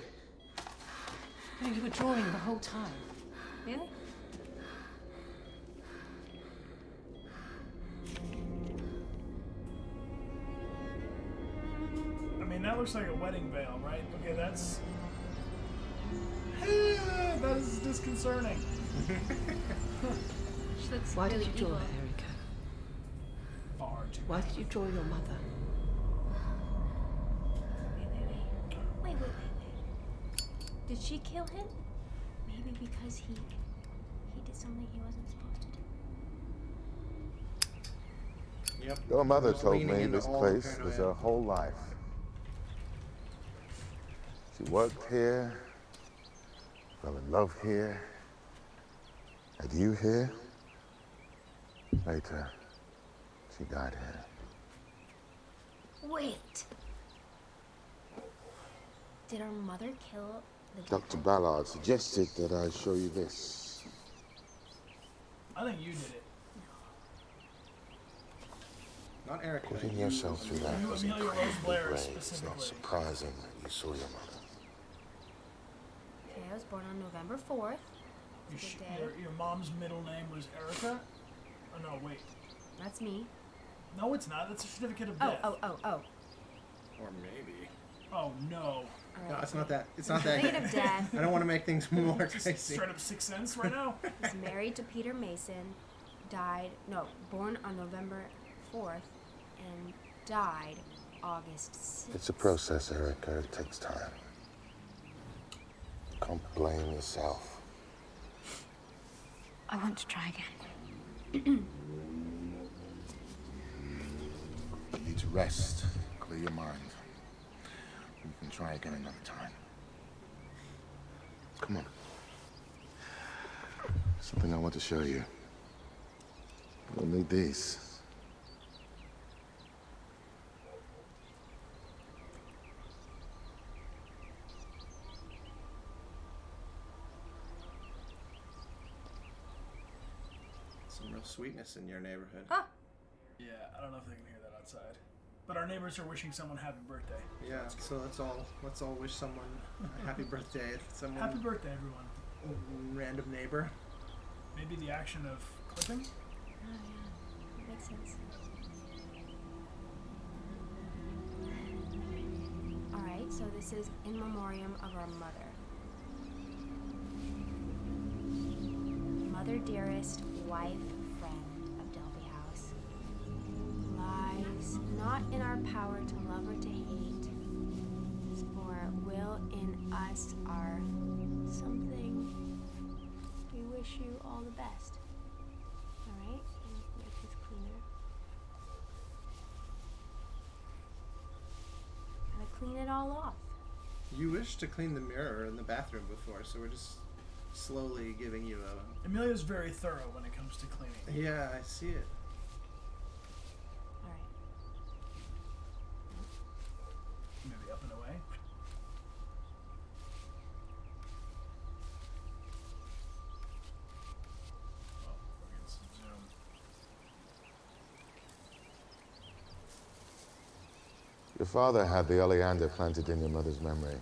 No, you were drawing the whole time. Really? I mean, that looks like a wedding veil, right? Okay, that's... that is disconcerting. She looks Why really did you draw evil. her, Erica? Far too. Why did you draw your mother? Wait. Did she kill him? Maybe because he did something he wasn't supposed to do. Yep. Your mother Just told leaning me into this all the place was paranoia. her whole life. She worked here, fell in love here, had you here. Later, she died here. Wait. Did our mother kill the Dr. Ballard suggested that I show you this. I think you did it. Not Eric. Putting yourself through that was Amelia Rose incredibly Blair brave. It's specifically. not surprising that you saw your mother. Okay, I was born on November 4th. Your mom's middle name was Erica? Oh, no, wait. That's me. No, it's not. That's a certificate of death. Oh. Or maybe. Oh, no. No, it's not that. It's not that. Certificate of death. I don't want to make things more crazy. Straight up Sixth Sense right now. Was married to Peter Mason, born on November 4th, and died August 6th. It's a process, Erica. It takes time. Can't blame yourself. I want to try again. You need to rest, clear your mind. You can try again another time. Come on. Something I want to show you. You'll need these. Some real sweetness in your neighborhood. Huh. Yeah, I don't know if they can hear that outside. But our neighbors are wishing someone happy birthday. Yeah, so let's all wish someone a happy birthday. Someone, Happy birthday, everyone. Random neighbor. Maybe the action of clipping? Oh, yeah. Makes sense. Alright, so this is in memoriam of our mother. Mother dearest, wife, friend of Delphi House. Lies not in our power to love or to hate, for will in us are something. We wish you all the best. Alright, make this cleaner. Gotta clean it all off. You wish to clean the mirror in the bathroom before, so we're just slowly giving you a... Amelia's very thorough when it comes to cleaning. Yeah, I see it. Alright. Maybe up and away. Oh, we're getting some zoom. Your father had the oleander planted in your mother's memory.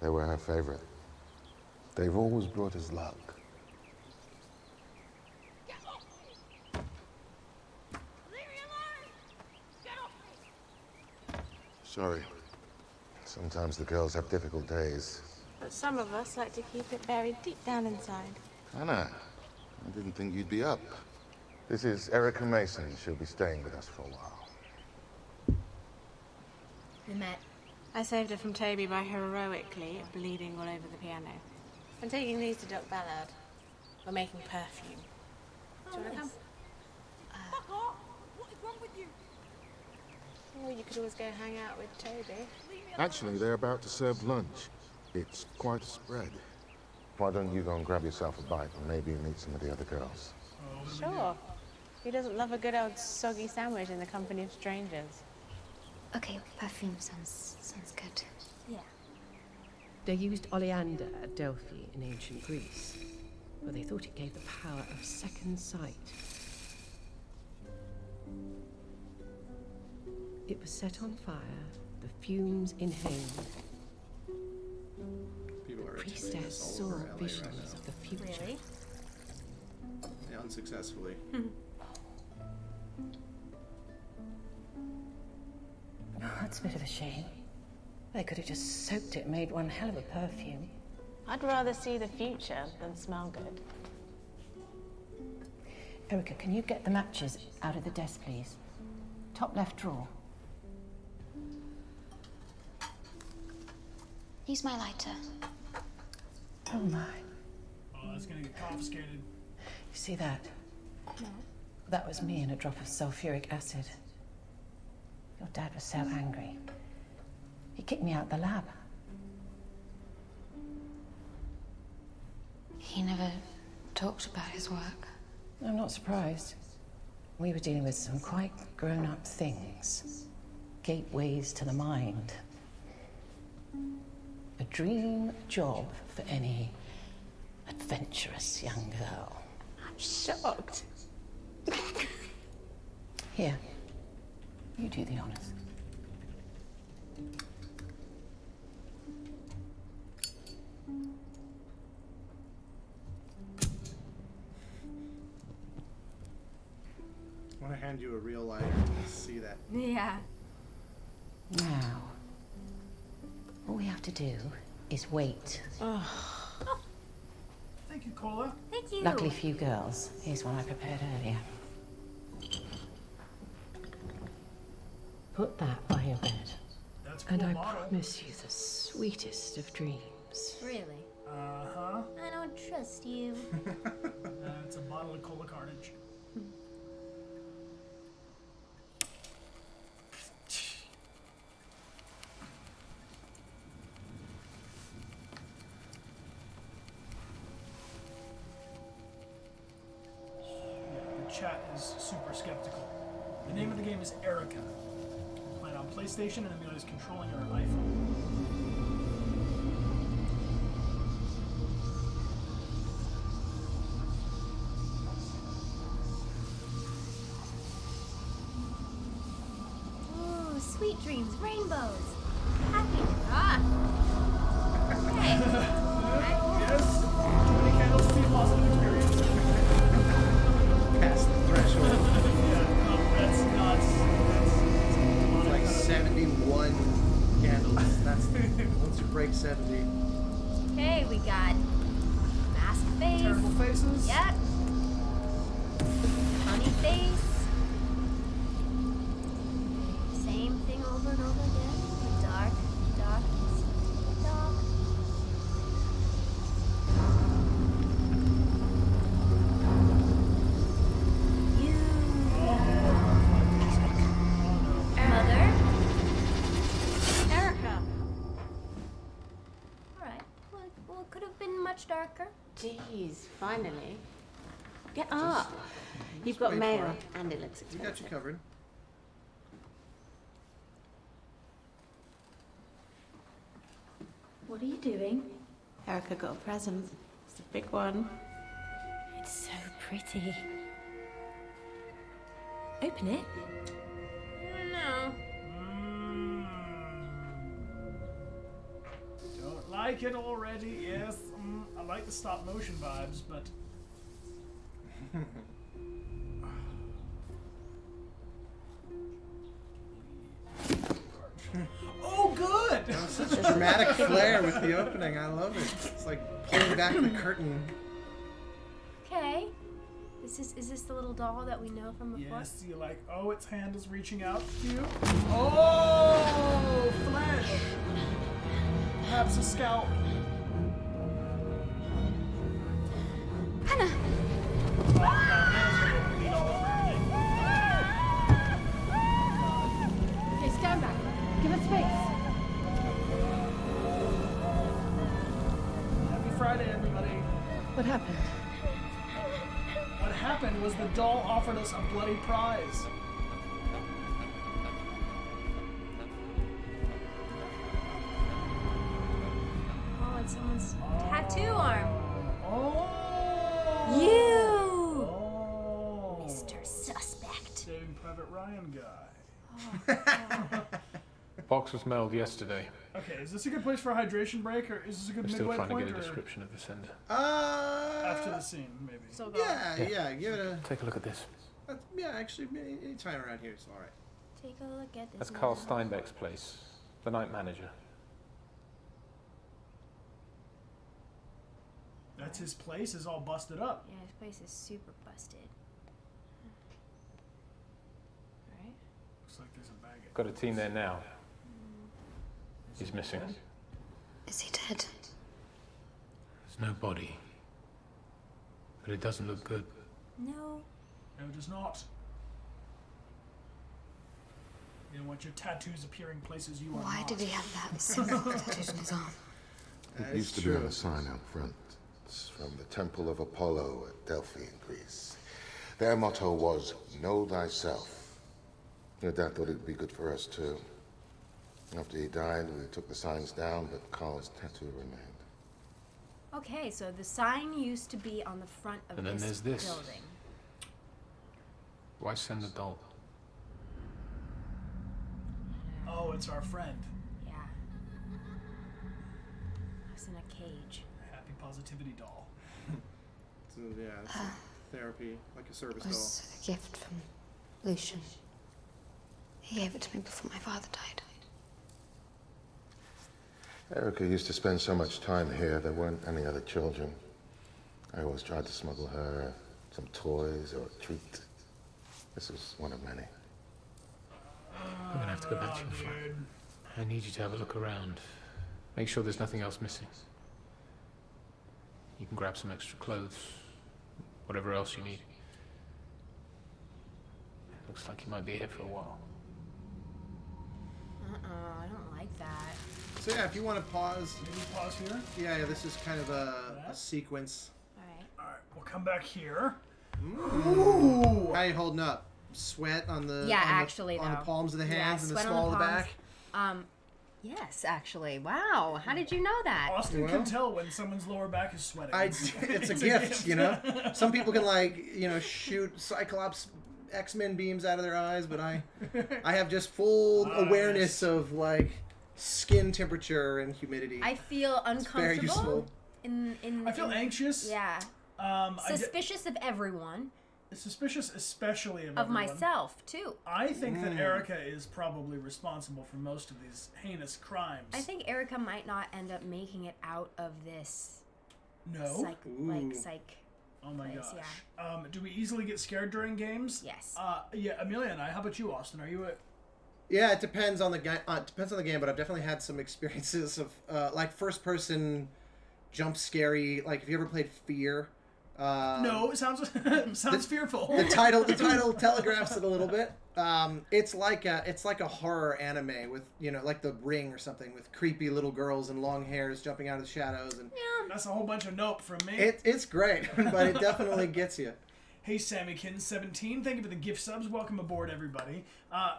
They were her favorite. They've always brought us luck. Sorry. Sometimes the girls have difficult days. But some of us like to keep it buried deep down inside. Anna, I didn't think you'd be up. This is Erica Mason. She'll be staying with us for a while. We met. I saved her from Toby by heroically bleeding all over the piano. I'm taking these to Doc Ballard. We're making perfume. Do you want to come? Fuck off! What is wrong with you? Or you could always go hang out with Toby. Actually, they're about to serve lunch. It's quite a spread. Why don't you go and grab yourself a bite and maybe meet some of the other girls? Sure. Who doesn't love a good old soggy sandwich in the company of strangers? Okay, perfume sounds good. Yeah. They used oleander at Delphi in ancient Greece, where they thought it gave the power of second sight. It was set on fire, the fumes inhaled. People are Priestess saw all over LA visions right now. of the future. Really? Yeah, unsuccessfully. Oh, that's a bit of a shame. They could have just soaked it and made one hell of a perfume. I'd rather see the future than smell good. Erica, can you get the matches out of the desk, please? Top left drawer. Use my lighter. Oh my. Oh, that's gonna get confiscated. You see that? No. That was me in a drop of sulfuric acid. Your dad was so angry. He kicked me out the lab. He never talked about his work. I'm not surprised. We were dealing with some quite grown-up things. Gateways to the mind. A dream job for any adventurous young girl. I'm shocked. Here, you do the honors. I want to hand you a real lighter to see that. Yeah. Now, all we have to do is wait. Thank you, Cola. Thank you. Luckily for you girls, here's one I prepared earlier. Put that by your bed. That's a cool And I model. promise you the sweetest of dreams. Really? Uh-huh. I don't trust you. It's a bottle of Cola Carnage. The chat is super skeptical. The name of the game is Erica. Playing on PlayStation, and Amelia's controlling her iPhone. Ooh, sweet dreams, rainbows, happiness. Okay. Yes. Too many candles to see a positive experience. Past the threshold. Yeah, no, that's nuts. It's like 71 candles. That's once you break 70. Okay, we got mask face. Terrible faces. Yep. Funny face. Same thing over and over again. Dark, dark, dark. Mother. Erica. Alright. Well, it could have been much darker. Jeez, finally. Get up. You've got wait mail, for it. and it looks We expensive. got you covered. What are you doing? Erica got a present. It's a big one. It's so pretty. Open it. No. Don't like it already. Yes, I like the stop motion vibes, but oh, good. That was such a dramatic flair with the opening. I love it. It's like pulling back the curtain. Okay. Is this the little doll that we know from before? Yes, you like. Oh, its hand is reaching out to you. Oh, flesh. Perhaps a scalp. Hannah! Oh, no, Hannah's gonna bleed all over everything. Okay, stand back. Give us space. Happy Friday, everybody. What happened? What happened was the doll offered us a bloody prize. Oh, it's someone's tattoo arm. Oh. You! Oh. Mr. Suspect. Saving Private Ryan guy. Box was mailed yesterday. Okay, is this a good place for a hydration break, or is this a good I'm still midway trying to point? get a Or description of this end. after the scene, maybe. Yeah, give it a. Take a look at this. Yeah, actually, any time around here is all right. Take a look at this. That's Carl man. Steinbeck's place, the night manager. That's his place. Is all busted up. Yeah, his place is super busted. Right? Looks like there's a bag. Got a team there now. He's missing. Is he dead? There's no body. But it doesn't look good. No. No, it does not. You don't want your tattoos appearing places you are Why not. did he have that symbol tattooed on his arm? It used to be on a sign out front. It's from the Temple of Apollo at Delphi in Greece. Their motto was, know thyself. Your dad thought it would be good for us too. After he died, we took the signs down, but Carl's tattoo remained. Okay, so the sign used to be on the front of And then this there's this. building. Why send a doll? Oh, it's our friend. Yeah. It's in a cage. Happy positivity doll. So, yeah, it's therapy, like a service It was a gift from Lucian. He gave it to me before my father died. Erica used to spend so much time here, there weren't any other children. I always tried to smuggle her some toys or a treat. This was one of many. I'm gonna have to go back to your flat. I need you to have a look around. Make sure there's nothing else missing. You can grab some extra clothes, whatever else you need. Looks like you might be here for a while. I don't like that. So yeah, if you want to pause. Maybe pause here? Yeah, this is kind of a sequence. Alright, we'll come back here. Ooh. How you holding up? Sweat on the on the palms of the hands and the small of the back? Yes, actually. Wow. How did you know that? Austin can tell when someone's lower back is sweating. It's a gift, you know? Some people can shoot Cyclops X-Men beams out of their eyes, but I have just full awareness of skin temperature and humidity. I feel uncomfortable. Very useful. I feel anxious. Yeah. Suspicious of everyone. Suspicious especially of Of everyone. myself, too. I think that Erica is probably responsible for most of these heinous crimes. I think Erica might not end up making it out of this. No? Psych. Oh my place, gosh. yeah. Do we easily get scared during games? Yes. Yeah, Amelia and I. How about you, Austin? Are you a... Yeah, it depends on the game. Depends on the game, but I've definitely had some experiences of first person jump scary. Like, have you ever played Fear? No, it sounds fearful. The title telegraphs it a little bit. It's like a horror anime with like The Ring or something with creepy little girls and long hairs jumping out of the shadows and that's a whole bunch of nope from me. It's great, but it definitely gets you. Hey, Sammykin17, thank you for the gift subs. Welcome aboard, everybody.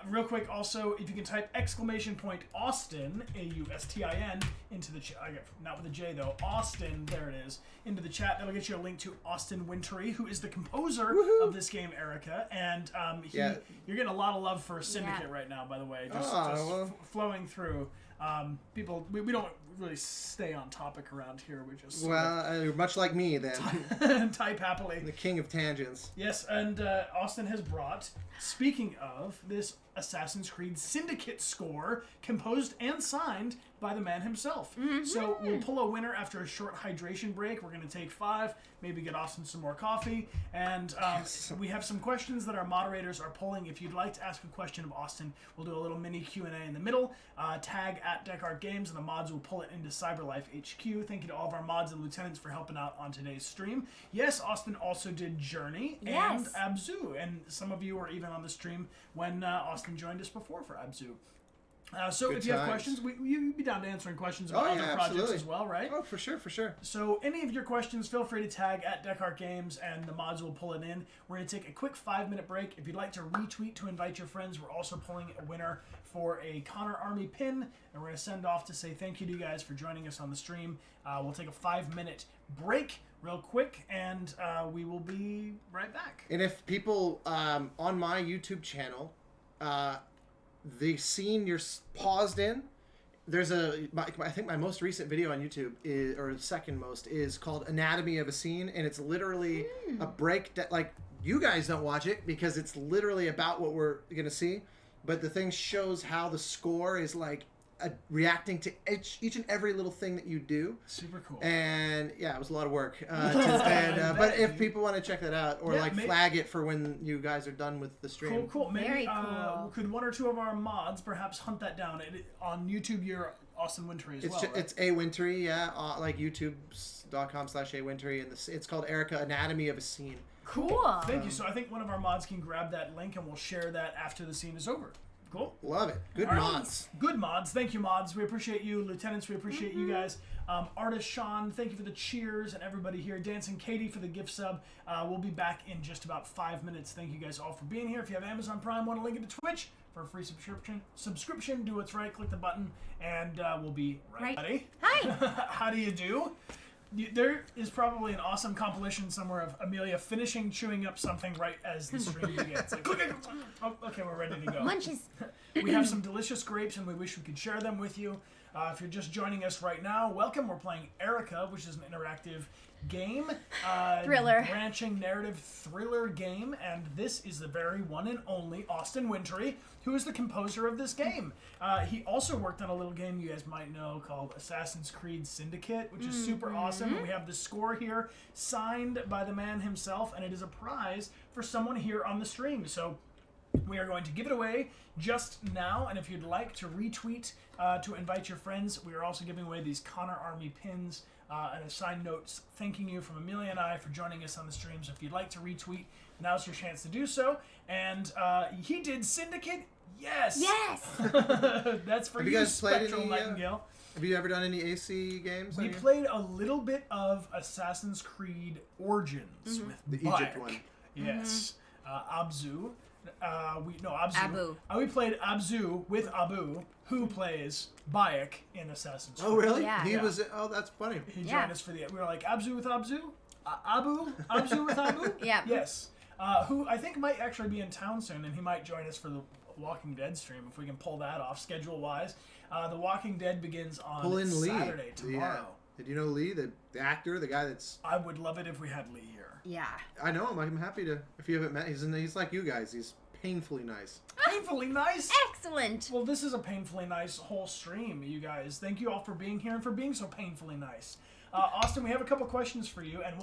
Real quick, also, if you can type !Austin, A-U-S-T-I-N, into the chat. Not with a J, though. Austin, there it is, into the chat. That'll get you a link to Austin Wintory, who is the composer of this game, Erica. And you're getting a lot of love for Syndicate right now, by the way. Just flowing through. People, we don't really stay on topic around here. We just much like me then. Type happily. The king of tangents. Yes, and Austin has brought, speaking of, this Assassin's Creed Syndicate score, composed and signed by the man himself. So we'll pull a winner after a short hydration break. We're going to take 5, maybe get Austin some more coffee, and we have some questions that our moderators are pulling. If you'd like to ask a question of Austin, we'll do a little mini Q&A in the middle. Tag at Dechart Games, and the mods will pull it into CyberLife HQ. Thank you to all of our mods and lieutenants for helping out on today's stream. Yes, Austin also did Journey and Abzu, and some of you were even on the stream when Austin joined us before for Abzu. So if you have questions, you'd be down to answering questions about other projects as well, right? Oh, for sure. So any of your questions, feel free to tag at Dechart Games, and the mods will pull it in. We're going to take a quick 5-minute break. If you'd like to retweet to invite your friends, we're also pulling a winner for a Connor Army pin, and we're going to send off to say thank you to you guys for joining us on the stream. We'll take a 5-minute break real quick, and we will be right back. And if people on my YouTube channel... the scene you're paused in, there's I think my most recent video on YouTube or second most is called Anatomy of a Scene, and it's literally a break that you guys don't watch it because it's literally about what we're gonna see, but the thing shows how the score is reacting to each and every little thing that you do. Super cool. And yeah, it was a lot of work. But if people want to check that out or flag it for when you guys are done with the stream. Cool. Maybe could one or two of our mods perhaps hunt that down on YouTube? You're Austin Wintory as well. It's A Wintory, youtube.com/A-Wintory, and it's called Erica Anatomy of a Scene. Cool. Thank you. So I think one of our mods can grab that link and we'll share that after the scene is over. Cool. Love it. Good All right. mods. Good mods. Thank you, mods. We appreciate you. Lieutenants, we appreciate you guys. Artist Sean, thank you for the cheers, and everybody here. Dancing Katie for the gift sub. We'll be back in just about 5 minutes. Thank you guys all for being here. If you have Amazon Prime, want to link it to Twitch for a free subscription, do what's right, click the button, and we'll be right ready. Hi. How do you do? There is probably an awesome compilation somewhere of Amelia finishing chewing up something right as the stream begins. Like, oh, okay, we're ready to go. Munches. We have some delicious grapes, and we wish we could share them with you. If you're just joining us right now, welcome. We're playing Erica, which is an interactive game. Thriller. Branching narrative thriller game, and this is the very one and only Austin Wintory, who is the composer of this game. He also worked on a little game you guys might know called Assassin's Creed Syndicate, which is super awesome. And we have the score here signed by the man himself, and it is a prize for someone here on the stream. So we are going to give it away just now, and if you'd like to retweet to invite your friends, we are also giving away these Connor Army pins and a signed note thanking you from Amelia and I for joining us on the stream. So if you'd like to retweet, now's your chance to do so. And he did Syndicate. Yes. Yes. That's for Have you, you guys played Spectral any, Nightingale. Have you ever done any AC games? We played a little bit of Assassin's Creed Origins with the Bayek. Egypt one. Yes. Abzu. Abzu. Abu. We played Abzu with Abu, who plays Bayek in Assassin's Creed. Oh, really? Yeah. He Yeah. was. Oh, that's funny. He joined us for the. We were like Abzu with Abzu, Abzu with Abu. Yeah. Yes. Who I think might actually be in town soon, and he might join us for the Walking Dead stream if we can pull that off schedule wise. The Walking Dead begins on Pull in Lee. Saturday tomorrow. Did you know Lee, the actor, the guy that's? I would love it if we had Lee here. Yeah. I know him. I'm happy to. If you haven't met, he's like you guys. He's painfully nice. Painfully nice. Excellent. Well, this is a painfully nice whole stream, you guys. Thank you all for being here and for being so painfully nice. Austin, we have a couple questions for you, and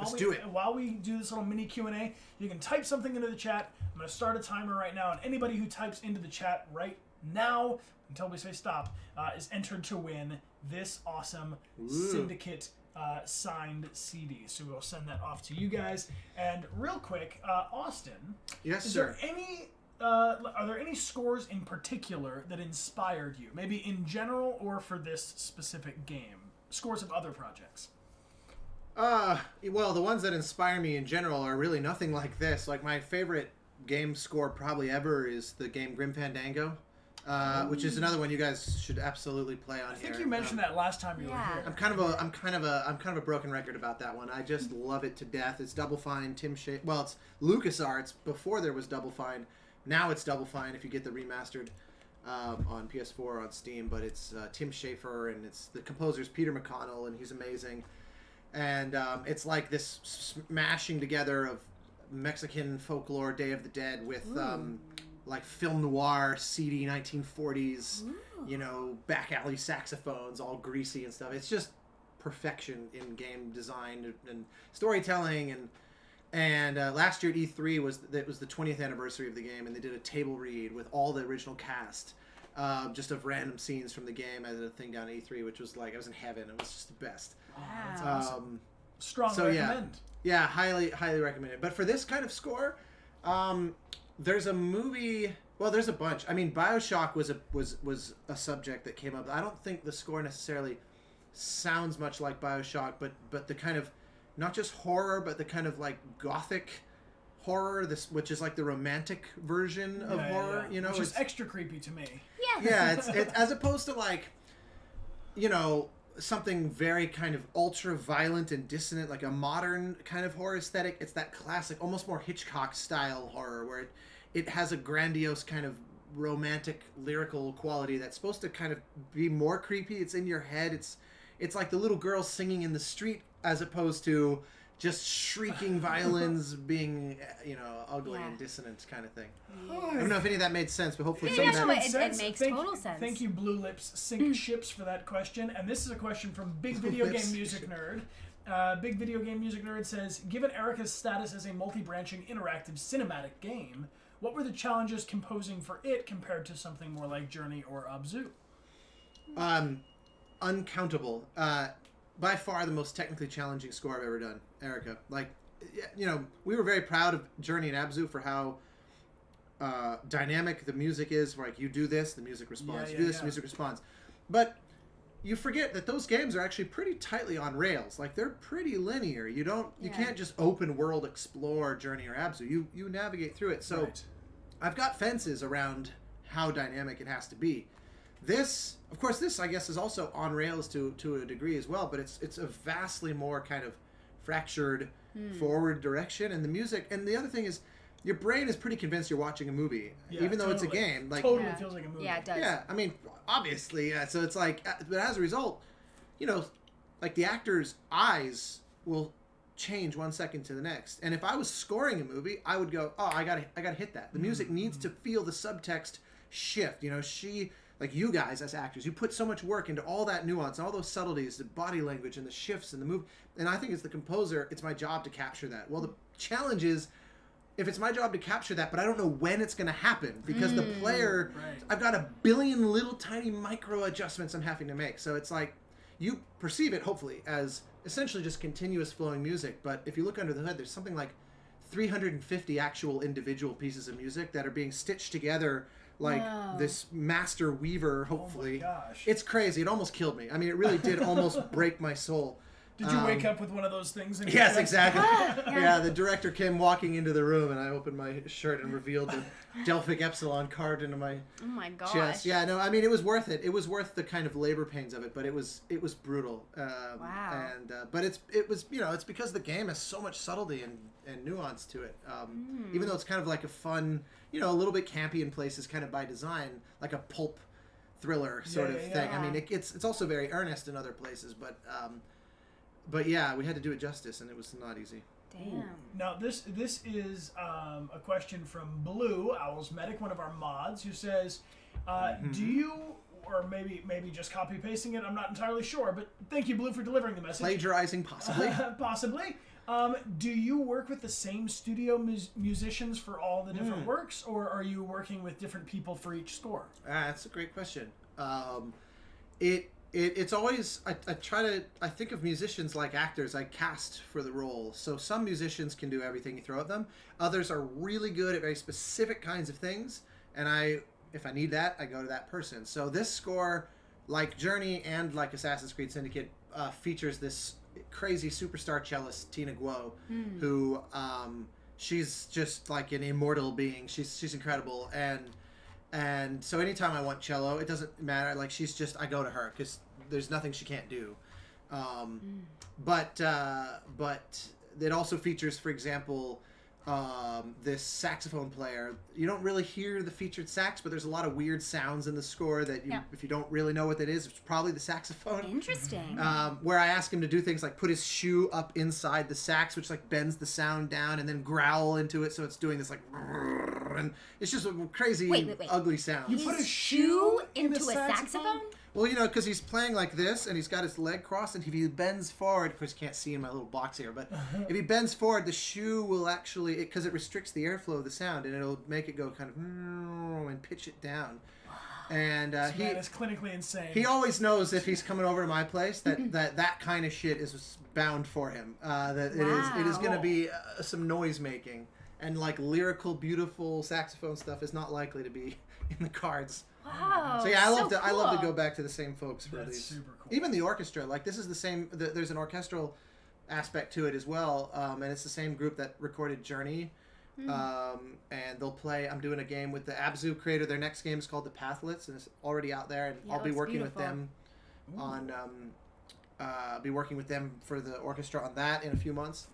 while we do this little mini Q&A, you can type something into the chat. I'm going to start a timer right now, and anybody who types into the chat right now, until we say stop, is entered to win this awesome Syndicate signed CD. So we'll send that off to you guys. And real quick, Austin, Yes, is sir. there any are there any scores in particular that inspired you, maybe in general or for this specific game? Scores of other projects. Well, the ones that inspire me in general are really nothing like this. Like, my favorite game score probably ever is the game Grim Fandango, which is another one you guys should absolutely play on here. I think you mentioned that last time you were here. I'm kind of a broken record about that one. I just love it to death. It's Double Fine, Tim Schafer. Well, it's LucasArts before there was Double Fine. Now it's Double Fine if you get the remastered on PS4 or on Steam. But it's Tim Schafer, and it's the composer's Peter McConnell, and he's amazing. And it's like this smashing together of Mexican folklore, Day of the Dead, with like film noir, seedy 1940s, back alley saxophones, all greasy and stuff. It's just perfection in game design and storytelling. And last year at E3 was the 20th anniversary of the game, and they did a table read with all the original cast, just of random scenes from the game. I did a thing down at E3, which was like I was in heaven. It was just the best. Wow. That's awesome. Strong recommend. Yeah, highly recommend it. But for this kind of score, there's a movie. Well, there's a bunch. I mean, BioShock was a subject that came up. I don't think the score necessarily sounds much like BioShock, but the kind of not just horror, but the kind of like gothic horror, which is like the romantic version of horror. Yeah. Which is extra creepy to me. Yeah, it's as opposed to like, something very kind of ultra violent and dissonant, like a modern kind of horror aesthetic. It's that classic, almost more Hitchcock style horror where it has a grandiose kind of romantic lyrical quality that's supposed to kind of be more creepy. It's in your head. It's like the little girl singing in the street as opposed to just shrieking violins being, ugly and dissonant kind of thing. I don't know if any of that made sense, but hopefully some of that it makes total sense. Thank you, Blue Lips Sink Ships, for that question. And this is a question from Big Video Game Music Nerd. Big Video Game Music Nerd says, given Erica's status as a multi-branching interactive cinematic game, what were the challenges composing for it compared to something more like Journey or Abzu? Uncountable. By far the most technically challenging score I've ever done, Erica. Like, we were very proud of Journey and Abzu for how dynamic the music is. Like, you do this, the music responds. Yeah, You do this, the music responds. But you forget that those games are actually pretty tightly on rails. Like, they're pretty linear. You can't just open world explore Journey or Abzu. You navigate through it. So I've got fences around how dynamic it has to be. This, of course, I guess is also on rails to a degree as well, but it's a vastly more kind of fractured forward direction. And the music, and the other thing is, your brain is pretty convinced you're watching a movie, even though it's a game. Like, totally feels like a movie. Yeah, it does. Yeah, I mean, obviously, yeah. So it's like, but as a result, like the actor's eyes will change 1 second to the next. And if I was scoring a movie, I would go, oh, I gotta hit that. The music needs to feel the subtext shift. Like you guys as actors, you put so much work into all that nuance, all those subtleties, the body language and the shifts and the move. And I think as the composer, it's my job to capture that. Well, the challenge is, if it's my job to capture that, but I don't know when it's going to happen, because the player, I've got a billion little tiny micro adjustments I'm having to make. So it's like, you perceive it, hopefully, as essentially just continuous flowing music. But if you look under the hood, there's something like 350 actual individual pieces of music that are being stitched together like this master weaver, hopefully. Oh my gosh. It's crazy. It almost killed me. I mean, it really did almost break my soul. Did you wake up with one of those things? In your Yes, chest? exactly. Yeah, the director came walking into the room, and I opened my shirt and revealed the Delphic Epsilon carved into my chest. Yeah, no, I mean, it was worth it. It was worth the kind of labor pains of it, but it was brutal. Wow. And but it was it's because the game has so much subtlety and nuance to it. Even though it's kind of like a fun, a little bit campy in places, kind of by design, like a pulp thriller sort of thing. I mean, it's also very earnest in other places, but yeah, we had to do it justice, and it was not easy. Damn. Now, this is a question from Blue, Owl's Medic, one of our mods, who says, do you, or maybe just copy-pasting it, I'm not entirely sure, but thank you, Blue, for delivering the message. Plagiarizing, possibly. Possibly. Do you work with the same studio musicians for all the different works, or are you working with different people for each score? That's a great question. It's always, I think of musicians like actors. I cast for the role. So some musicians can do everything you throw at them. Others are really good at very specific kinds of things. And if I need that, I go to that person. So this score, like Journey and like Assassin's Creed Syndicate, features this crazy superstar cellist, Tina Guo, who, she's just like an immortal being. She's incredible. And so anytime I want cello, it doesn't matter. Like, I go to her because there's nothing she can't do. But it also features, for example, this saxophone player. You don't really hear the featured sax, but there's a lot of weird sounds in the score that if you don't really know what that is, it's probably the saxophone. Interesting. Where I ask him to do things like put his shoe up inside the sax, which like bends the sound down, and then growl into it, so it's doing this like, and it's just a crazy, ugly sound. You put a shoe into a saxophone? Well, because he's playing like this, and he's got his leg crossed, and if he bends forward, of course you can't see in my little box here, but if he bends forward, the shoe will actually, because it restricts the airflow of the sound, and it'll make it go kind of, and pitch it down. And this man is clinically insane. He always knows if he's coming over to my place that kind of shit is bound for him. That it is going to be some noise making, and like lyrical, beautiful saxophone stuff is not likely to be in the cards. Wow. So yeah, I love cool. to go back to the same folks for That's these. super cool. Even the orchestra, like this is the same. There's an orchestral aspect to it as well, and it's the same group that recorded Journey. And they'll play. I'm doing a game with the Abzu creator. Their next game is called The Pathlets, and it's already out there. And I'll be working with them on. Be working with them for the orchestra on that in a few months,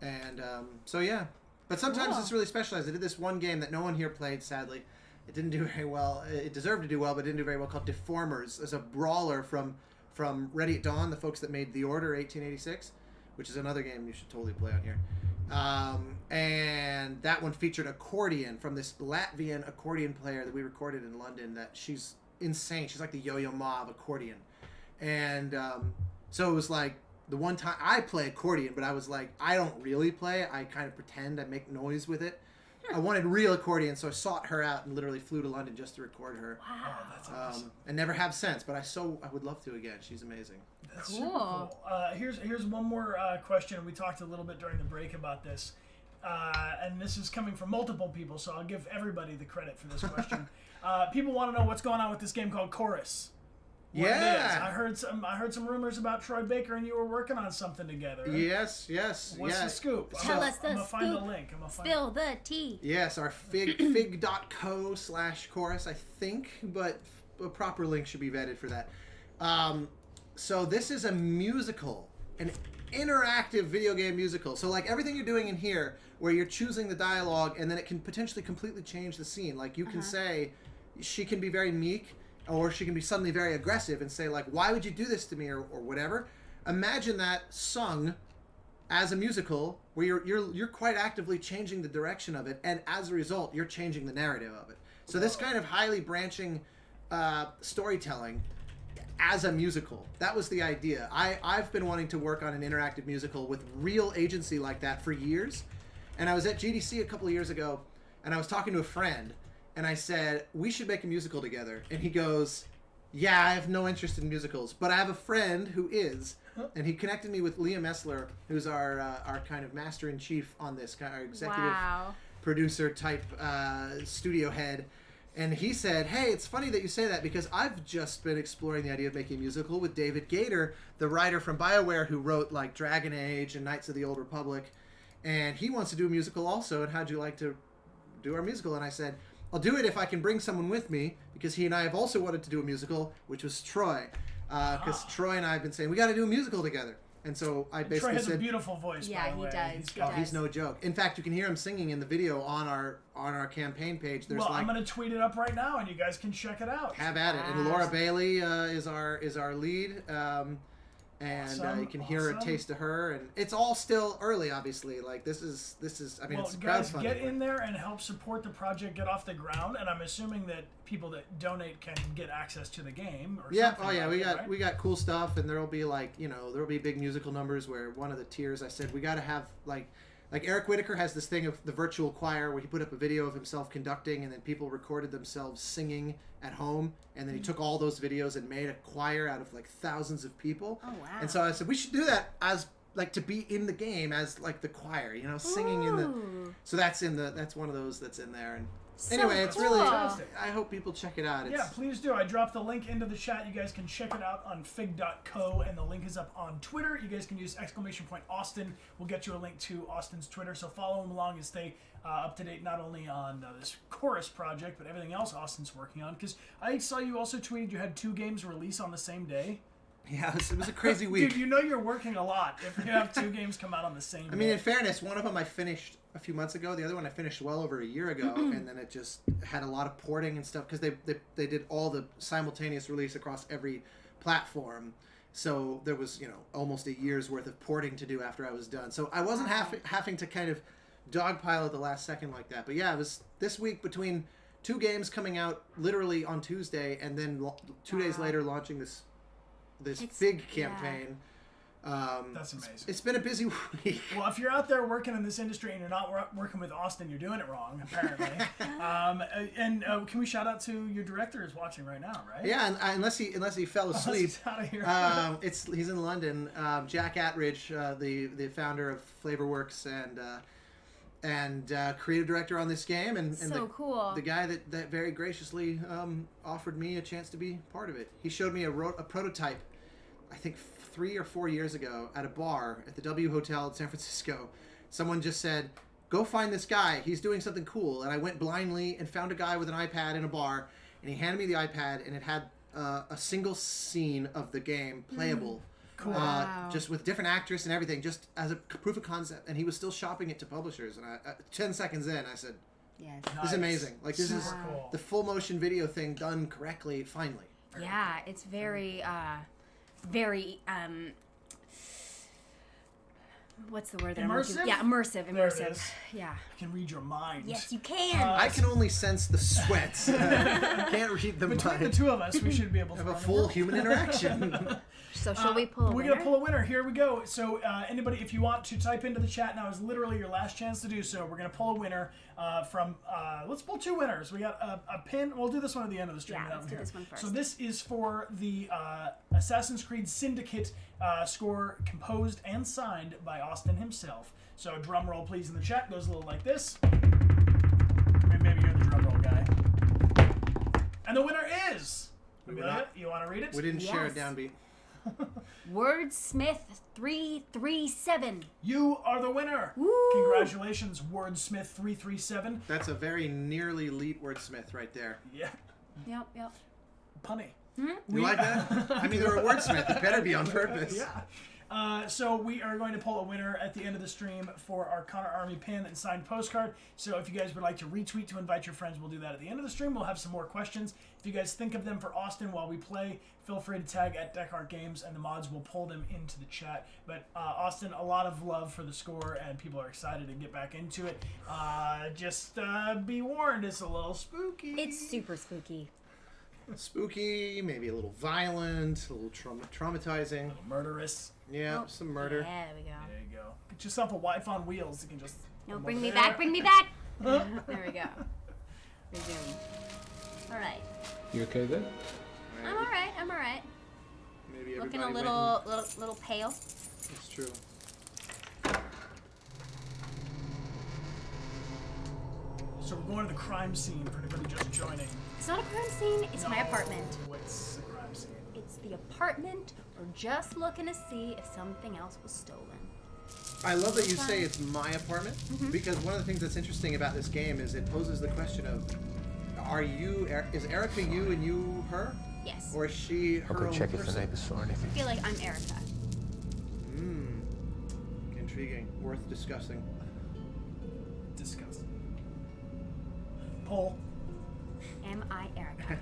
and so yeah. But sometimes it's really specialized. I did this one game that no one here played, sadly. It didn't do very well. It deserved to do well, but it didn't do very well, called Deformers. It's a brawler from Ready at Dawn, the folks that made The Order 1886, which is another game you should totally play on here. And that one featured accordion from this Latvian accordion player that we recorded in London. That she's insane. She's like the Yo-Yo Ma of accordion. And so it was like the one time I play accordion, but I was like, I don't really play. I kind of pretend. I make noise with it. I wanted real accordion, so I sought her out and literally flew to London just to record her. Wow, that's awesome. And never have since, but I would love to again. She's amazing. That's super cool. Here's one more question. We talked a little bit during the break about this. and this is coming from multiple people, so I'll give everybody the credit for this question. People want to know what's going on with this game called Chorus. What it is. I heard some rumors about Troy Baker and you were working on something together. Yes. What's the scoop? Tell us the I'm gonna scoop. find the link. Spill the tea. Yes, our fig.co/chorus, I think, but a proper link should be vetted for that. So this is a musical, an interactive video game musical. So like everything you're doing in here, where you're choosing the dialogue, and then it can potentially completely change the scene. Like you can say, she can be very meek, or she can be suddenly very aggressive and say like, why would you do this to me, or whatever. Imagine that sung as a musical, where you're quite actively changing the direction of it, and as a result, you're changing the narrative of it. So this kind of highly branching storytelling as a musical, that was the idea. I've been wanting to work on an interactive musical with real agency like that for years, and I was at GDC a couple of years ago, and I was talking to a friend, and I said, we should make a musical together. And he goes, yeah, I have no interest in musicals, but I have a friend who is. And he connected me with Liam Essler, who's our kind of master-in-chief on this, our executive producer type studio head. And he said, hey, it's funny that you say that, because I've just been exploring the idea of making a musical with David Gator, the writer from BioWare who wrote like Dragon Age and Knights of the Old Republic. And he wants to do a musical also, and how'd you like to do our musical? And I said, I'll do it if I can bring someone with me, because he and I have also wanted to do a musical, which was Troy. Because Troy and I have been saying, we got to do a musical together. And so I basically Troy has said, a beautiful voice, by the way. He's no joke. In fact, you can hear him singing in the video on our campaign page. There's I'm going to tweet it up right now, and you guys can check it out. Have at it. And Laura Bailey is our lead. You can hear a taste of her, and it's all still early, obviously. Like this is. I mean, it's guys, crowdfunding. get in there and help support the project get off the ground. And I'm assuming that people that donate can get access to the game. Or something. Oh yeah. Right? We got cool stuff, and there'll be there'll be big musical numbers where one of the tiers I said we got to have like Eric Whitaker has this thing of the virtual choir where he put up a video of himself conducting, and then people recorded themselves singing at home, and then he took all those videos and made a choir out of like thousands of people. Oh wow. And so I said we should do that as like to be in the game as like the choir, singing in the. So that's one of those that's in there. And anyway, it's really fantastic. I hope people check it out. Yeah, please do. I dropped the link into the chat. You guys can check it out on fig.co, and the link is up on Twitter. You guys can use !Austin. We'll get you a link to Austin's Twitter, so follow him along and stay up to date not only on this Chorus project, but everything else Austin's working on. Because I saw you also tweeted you had 2 games release on the same day. Yeah, it was a crazy week. Dude, you know you're working a lot if you have 2 games come out on the same day. I mean, in fairness, one of them I finished a few months ago. The other one I finished well over a year ago, and then it just had a lot of porting and stuff because they did all the simultaneous release across every platform. So there was almost a year's worth of porting to do after I was done. So I wasn't having to kind of dogpile at the last second like that. But yeah, it was this week between 2 games coming out literally on Tuesday, and then 2 days later launching this big campaign. That's amazing. It's been a busy week. Well, if you're out there working in this industry and you're not working with Austin, you're doing it wrong, apparently. Can we shout out to your director who's watching right now, right? Yeah, and unless he fell asleep. He's out of here. He's in London. Jack Attridge, the founder of Flavorworks and creative director on this game, and cool. The guy that very graciously offered me a chance to be part of it. He showed me a prototype, I think 3 or 4 years ago at a bar at the W Hotel in San Francisco. Someone just said, go find this guy. He's doing something cool. And I went blindly and found a guy with an iPad in a bar, and he handed me the iPad, and it had a single scene of the game playable. Cool. Just with different actors and everything, just as a proof of concept. And he was still shopping it to publishers. And 10 seconds in, I said, yes. This is amazing. Like, this is cool. The full motion video thing done correctly, finally. Yeah, it's very, what's the word? Immersive? Yeah, immersive. There it is. Yeah. can read your mind. Yes, you can. I can only sense the sweat. Can't read the Between mind. the two of us, we should be able to have a run the full world. human interaction. So shall we pull a We're winner? going to pull a winner. Here we go. So anybody, if you want to type into the chat now, is literally your last chance to do so. We're going to pull a winner from, let's pull 2 winners. We got a pin. We'll do this one at the end of the stream. Yeah, let's do this one first. So this is for the Assassin's Creed Syndicate score composed and signed by Austin himself. So drum roll, please, in the chat. Goes a little like this. Maybe you're the drum roll guy. And the winner is... Amelia, you want to read it? We didn't share a downbeat. Wordsmith 337. You are the winner. Woo! Congratulations, Wordsmith 337. That's a very nearly elite wordsmith right there. Yeah. Yep. Punny. You like that? I mean, they're a wordsmith. It better be on purpose. Yeah. So we are going to pull a winner at the end of the stream for our Connor Army pin and signed postcard. So if you guys would like to retweet to invite your friends, we'll do that at the end of the stream. We'll have some more questions. If you guys think of them for Austin while we play, feel free to tag at Dechart Games, and the mods will pull them into the chat. But Austin, a lot of love for the score, and people are excited to get back into it. Just be warned, it's a little spooky. It's super spooky. Spooky, maybe a little violent, a little traumatizing. A little murderous. Yeah, some murder. Yeah, there we go. There you go. Get yourself a wife on wheels. You can just... No, bring me back, bring me back! There we go. Resume. Alright. You okay there? I'm alright. Maybe looking a everybody little pale. That's true. So we're going to the crime scene for anybody just joining. It's not a crime scene, it's my apartment. What's the crime scene? It's the apartment. We're just looking to see if something else was stolen. I love that you say it's my apartment, because one of the things that's interesting about this game is it poses the question of, is Erica you and you her? Yes. Or is she her I'll go own check if the person? neighbors saw anything. I feel like I'm Erica. Intriguing. Worth discussing. Disgusting. Poll. Am I Erica?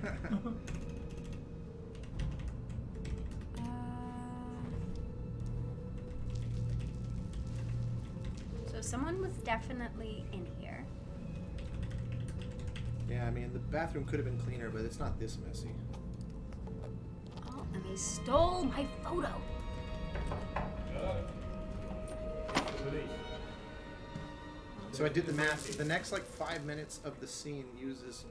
So someone was definitely in here. Yeah, I mean, the bathroom could have been cleaner, but it's not this messy. Oh, and they stole my photo. So I did the math. The next, 5 minutes of the scene uses,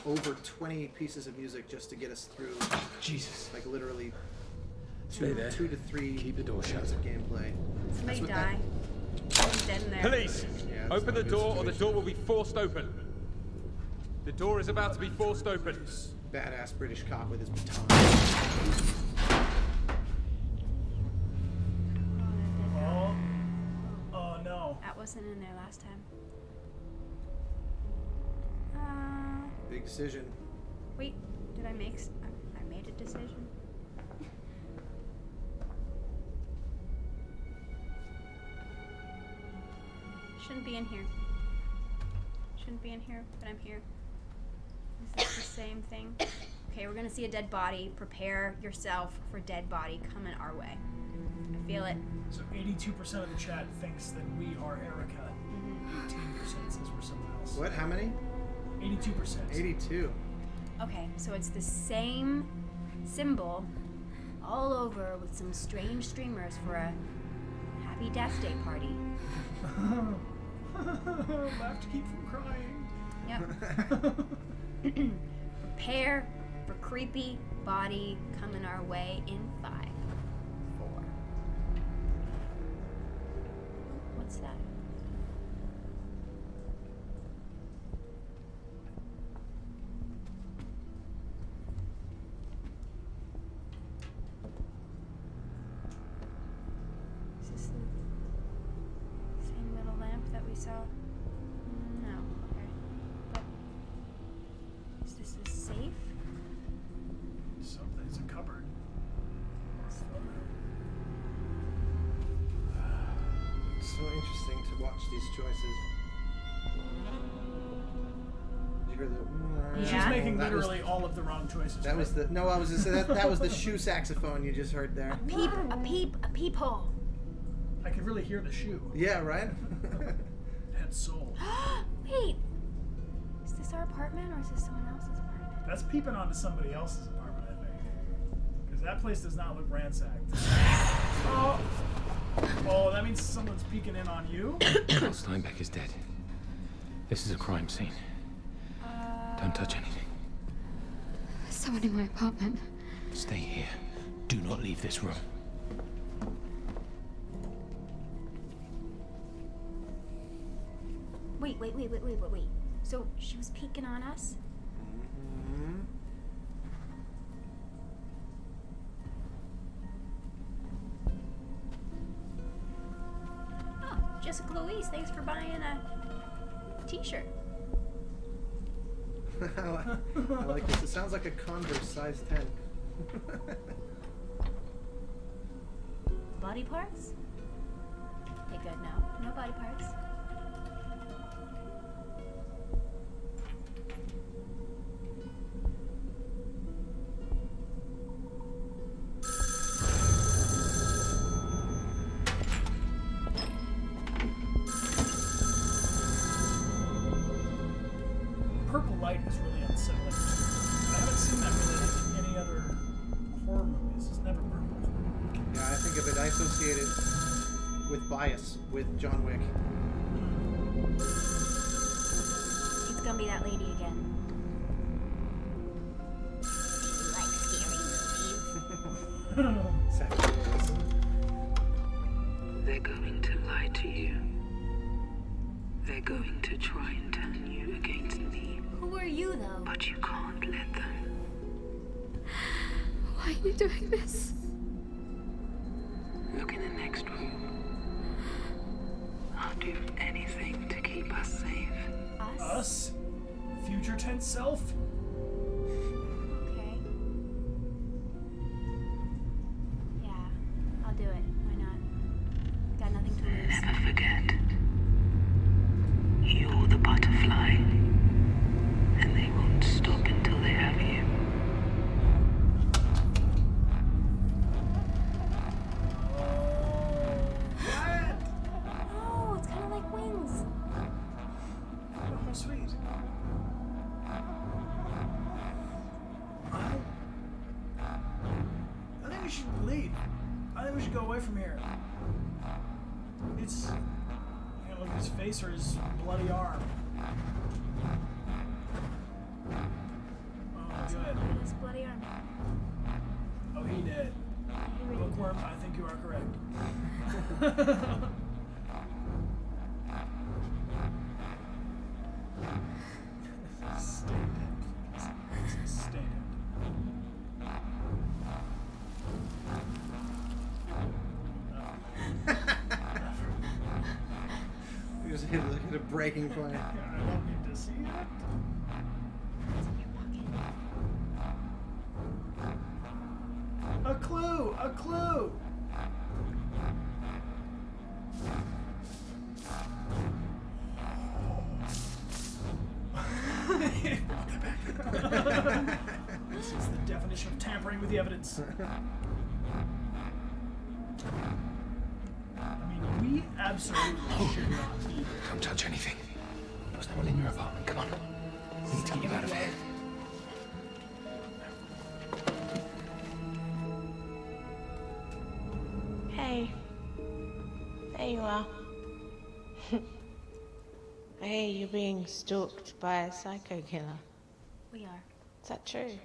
over 20 pieces of music just to get us through. Jesus. Literally Stay there. 2 to 3 Keep the door shut. minutes of gameplay. Somebody die. Someone's dead in there. Police! Yeah, that's Open not the a good door or the situation. door will be forced open. The door is about to be forced open. Badass British cop with his baton. Oh no. That wasn't in there last time. Big decision. Wait, did I make? I made a decision. Shouldn't be in here. Shouldn't be in here, but I'm here. Is this the same thing? Okay, we're gonna see a dead body. Prepare yourself for dead body coming our way. I feel it. So 82% of the chat thinks that we are Erica. 18% says we're someone else. What? How many? 82%. 82. Okay, so it's the same symbol all over with some strange streamers for a happy death day party. Laugh to keep from crying. Yep. Prepare for creepy body coming our way in 5, 4. What's that? Is this the same little lamp that we saw? No. Okay. But is this a safe? Something's a cupboard. It's so interesting to watch these choices. Did you hear the? She's making literally all of the wrong choices. That was the no. I was just that was the shoe saxophone you just heard there. A peephole. I could really hear the shoe. Yeah, right. Had dead soul. Wait! Is this our apartment or is this someone else's apartment? That's peeping onto somebody else's apartment, I think. Because that place does not look ransacked. Oh! Oh, that means someone's peeking in on you? Carl Steinbeck is dead. This is a crime scene. Don't touch anything. There's someone in my apartment. Stay here. Do not leave this room. Wait. So she was peeking on us? Oh, Jessica Louise, thanks for buying a t-shirt. I like this. It sounds like a Converse size 10. Body parts? Okay, good. No body parts. Purple light is really unsettling too. I haven't seen that really in any other horror movies. It's never purple. Yeah, I think of it, I associate it with bias with John Wick. It's gonna be that lady again. Do you like scary movies? They're going to lie to you. They're going to try and turn you against me. Who are you, though? But you can't let them. Why are you doing this? Look in the next room. I'll do anything to keep us safe. Us? Future tense self? Okay. Yeah, I'll do it. Why not? Got nothing to lose. Never forget. You're the butterfly. And they won't stop until they have you. Oh, it's kind of like wings. Oh, how sweet. I think we should leave. I think we should go away from here. It's... You know, look at his face or his bloody arm. Oh, good. Look at his bloody arm. Oh, he did. Bookworm, I think you are correct. Stay dead, please. Stay dead. We just hit look at a breaking point. I don't need to see it. A clue! A clue! This is the definition of tampering with the evidence. I mean, we absolutely should not be. Don't touch anything. There's no one in your apartment. Come on. We need to get you out of here. Hey. There you are. I hear you're being stalked by a psycho killer. We are. Is that true?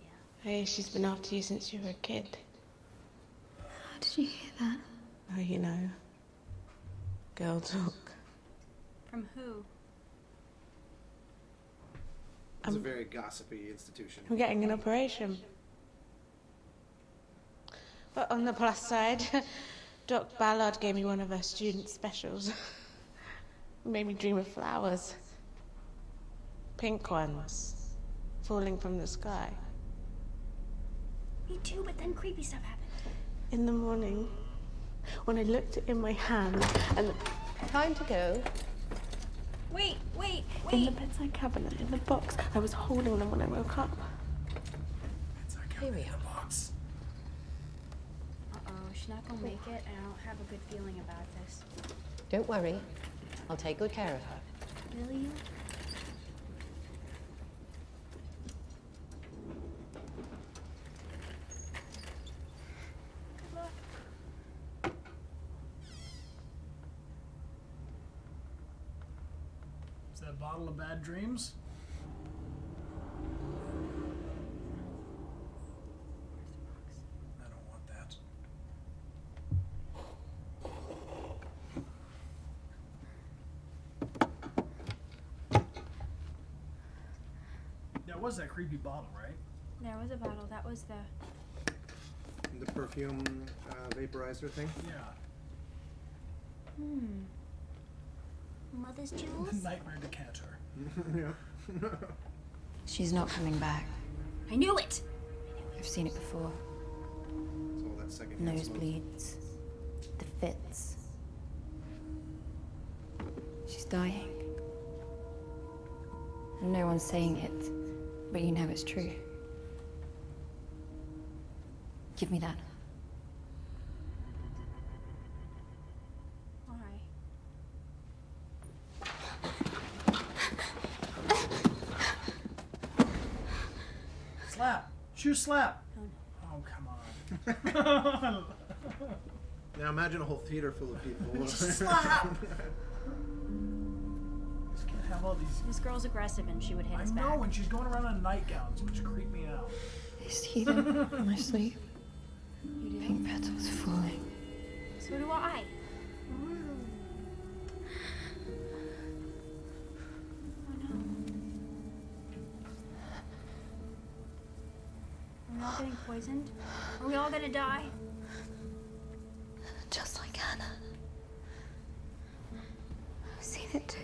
Yeah. I hear she's been after you since you were a kid. How did you hear that? Oh, you know. Girl talk. From who? It's a very gossipy institution. I'm getting an operation. But on the plus side, Doc Ballard gave me one of her student specials. Made me dream of flowers. Pink ones. Falling from the sky. Me too, but then creepy stuff happened. In the morning, when I looked it in my hand, and the... Time to go. Wait. In the bedside cabinet, in the box, I was holding them when I woke up. Here we are. Box. Uh-oh, she's not gonna make it, and I don't have a good feeling about this. Don't worry. I'll take good care of her. Will you? Good luck. Is that a bottle of bad dreams? I don't want that. That was that creepy bottle, right? There was a bottle. That was the... The perfume vaporizer thing? Yeah. Mother's jewels? Nightmare decanter. Yeah. She's not coming back. I knew it! I've seen it before. It's all that second-hand smoke. Nosebleeds. The fits. She's dying. And no one's saying it, but you know it's true. Give me that. Why? Slap! Shoe slap! Oh, come on. Now imagine a whole theater full of people. Slap! Just can't have all these. This girl's aggressive and she would hit I us know, back. and she's going around in nightgowns, which creep me out. I see them in my sleep. Pink petals falling. So do I. Oh no. Are we all getting poisoned? Are we all gonna die? Just like Hannah. I've seen it too.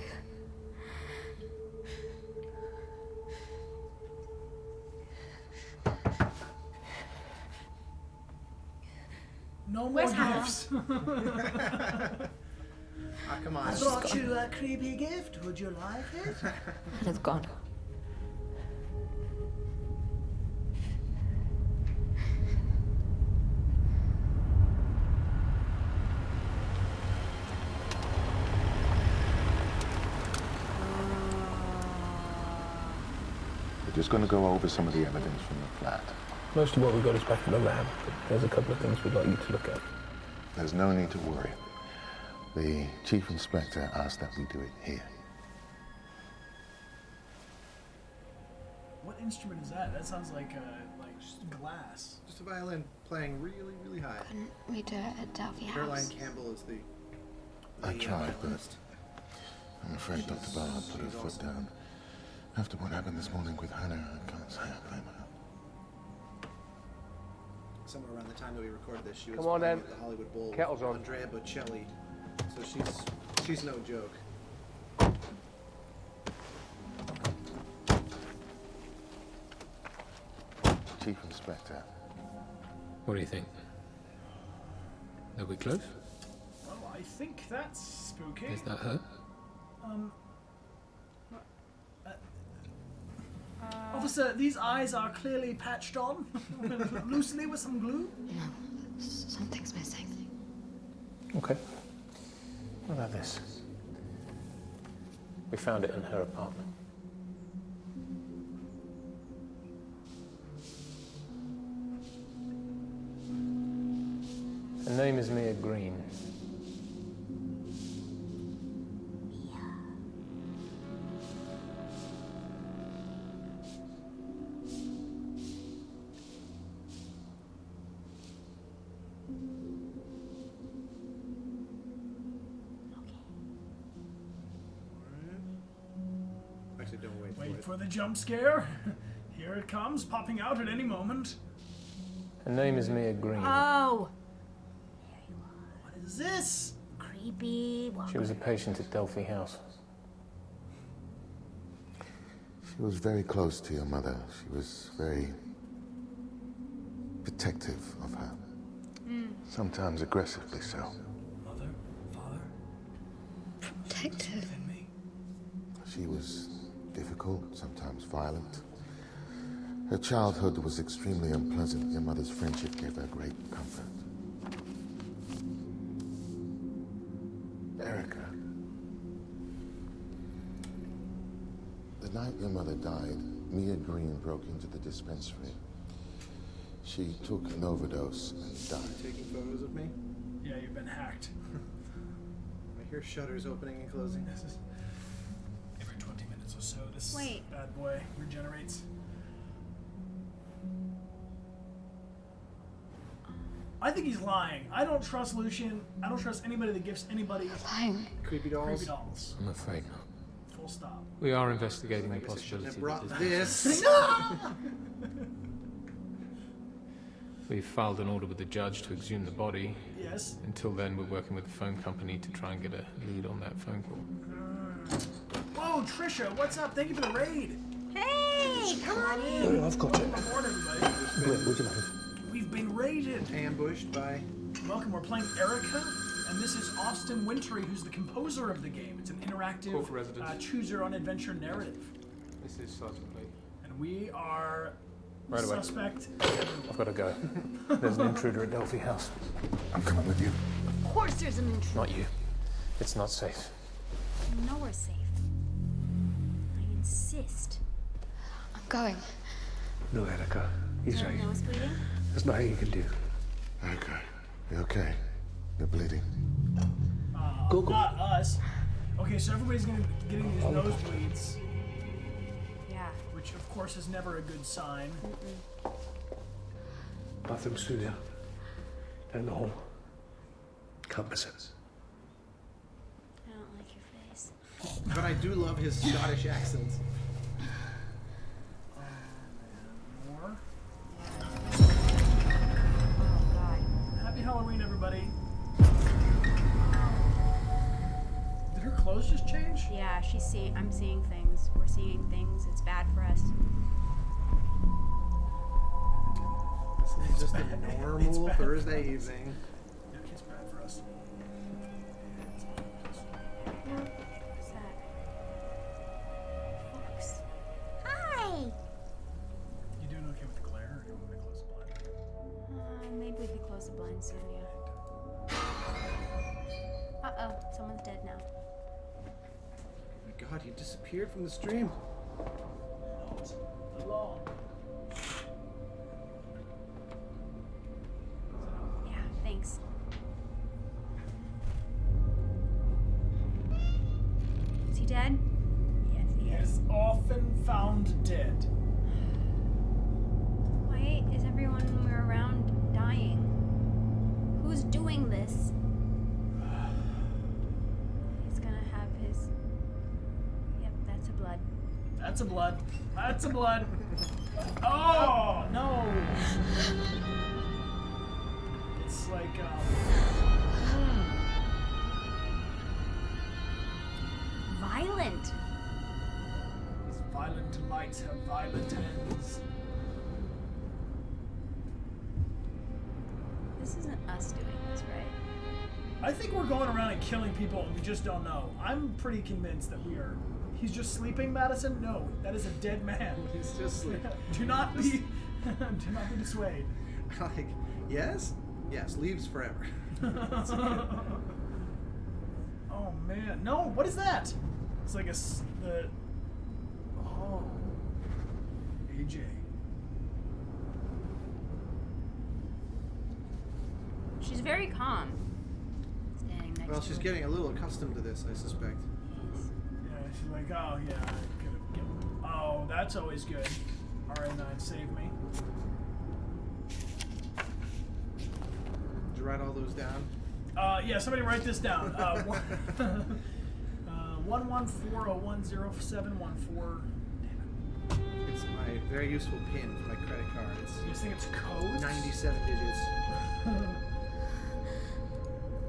No more Where's Hannah? gifts. Come on. I brought you a creepy gift. Would you like it? Hannah's gone. We're just going to go over some of the evidence from the flat. Most of what we got is back in the lab, but there's a couple of things we'd like you to look at. There's no need to worry. The chief inspector asked that we do it here. What instrument is that? That sounds like just glass. Just a violin playing really, really high. Couldn't we do it at Delphi House? Caroline Campbell is the I tried, but violinist. I'm afraid Dr. Ballard put her foot down. After what happened this morning with Hannah, I can't say I blame her. Somewhere around the time that we recorded this, she was Come on, playing then. at the Hollywood Bowl Kettle's with on. Andrea Bocelli. So she's no joke. Chief Inspector. What do you think? Are we close? Well, I think that's spooky. Is that her? Officer, these eyes are clearly patched on, loosely with some glue. No, something's missing. Okay. What about this? We found it in her apartment. Her name is Mia Green. Actually, don't wait, Wait for the jump scare. Here it comes, popping out at any moment. Her name is Mia Green. Oh! What is this? Creepy. She was a patient at Delphi House. She was very close to your mother. She was very protective of her. Sometimes aggressively so. Mother, father, Protective. She was difficult, sometimes violent. Her childhood was extremely unpleasant. Your mother's friendship gave her great comfort. your mother died, Mia Green broke into the dispensary. She took an overdose and died. Taking photos of me? Yeah, you've been hacked. I hear shutters opening and closing. This is every 20 minutes or so. This Wait. bad boy regenerates. I think he's lying. I don't trust Lucian. I don't trust anybody that gives anybody creepy dolls. Creepy dolls. I'm afraid not. Full stop. We are investigating the possibility Have brought that this. We've filed an order with the judge to exhume the body. Yes. Until then, we're working with the phone company to try and get a lead on that phone call. Whoa, Trisha, what's up? Thank you for the raid. Hey, come on in. I've got it. Welcome aboard, everybody. Would you mind? We've been raided. Ambushed by... Welcome, we're playing Erica, and this is Austin Wintory, who's the composer of the game. It's an interactive, choose-your-own-adventure narrative. This is Sergeant Lee. And we are Right away. suspect. I've got to go. There's an intruder at Delphi House. I'm coming with you. Of course there's an intruder. Not you. It's not safe. You know we're safe. I insist. I'm going. No, Erica. He's right. Nose bleeding? There's nothing you can do. Erica, you okay? You're bleeding. Go. Not us. Okay, so everybody's getting these nosebleeds. Yeah. Which, of course, is never a good sign. Bathroom's through there. Down the hall. Can't miss it. I don't like your face. But I do love his Scottish accent. More. Oh, God. Happy Halloween, everybody. Did her clothes just change? Yeah, I'm seeing things. We're seeing things. It's bad for us. This is just a normal Thursday evening. Yeah, it's bad for us. What's that? Fox. Hi! You doing okay with the glare, or do you want me to close the blind? Maybe we could close the blind soon, yeah. Uh-oh, someone's dead now. Oh my God, he disappeared from the stream. Not long. Yeah, thanks. Is he dead? Yes, he is. Is often found dead. Why is everyone we're around dying? Who's doing this? He's gonna have his... Yep, that's a blood. That's a blood. That's a blood. Oh, no. It's like, Violent. These violent lights have violent ends. This isn't us doing this, right? I think we're going around and killing people and we just don't know. I'm pretty convinced that we are. He's just sleeping, Madison? No, that is a dead man. He's just sleeping. Do not be dissuaded. Like, yes? Yes, leaves forever. Oh man, no! What is that? It's like oh, AJ. She's very calm. Standing next Well, to she's him. getting a little accustomed to this, I suspect. Yeah, she's like, oh yeah, I could have. Oh, that's always good. RA9, save me. Did you write all those down? Yeah, somebody write this down. 114010714. It's my very useful pin for my credit card. You just think it's code? 97 digits.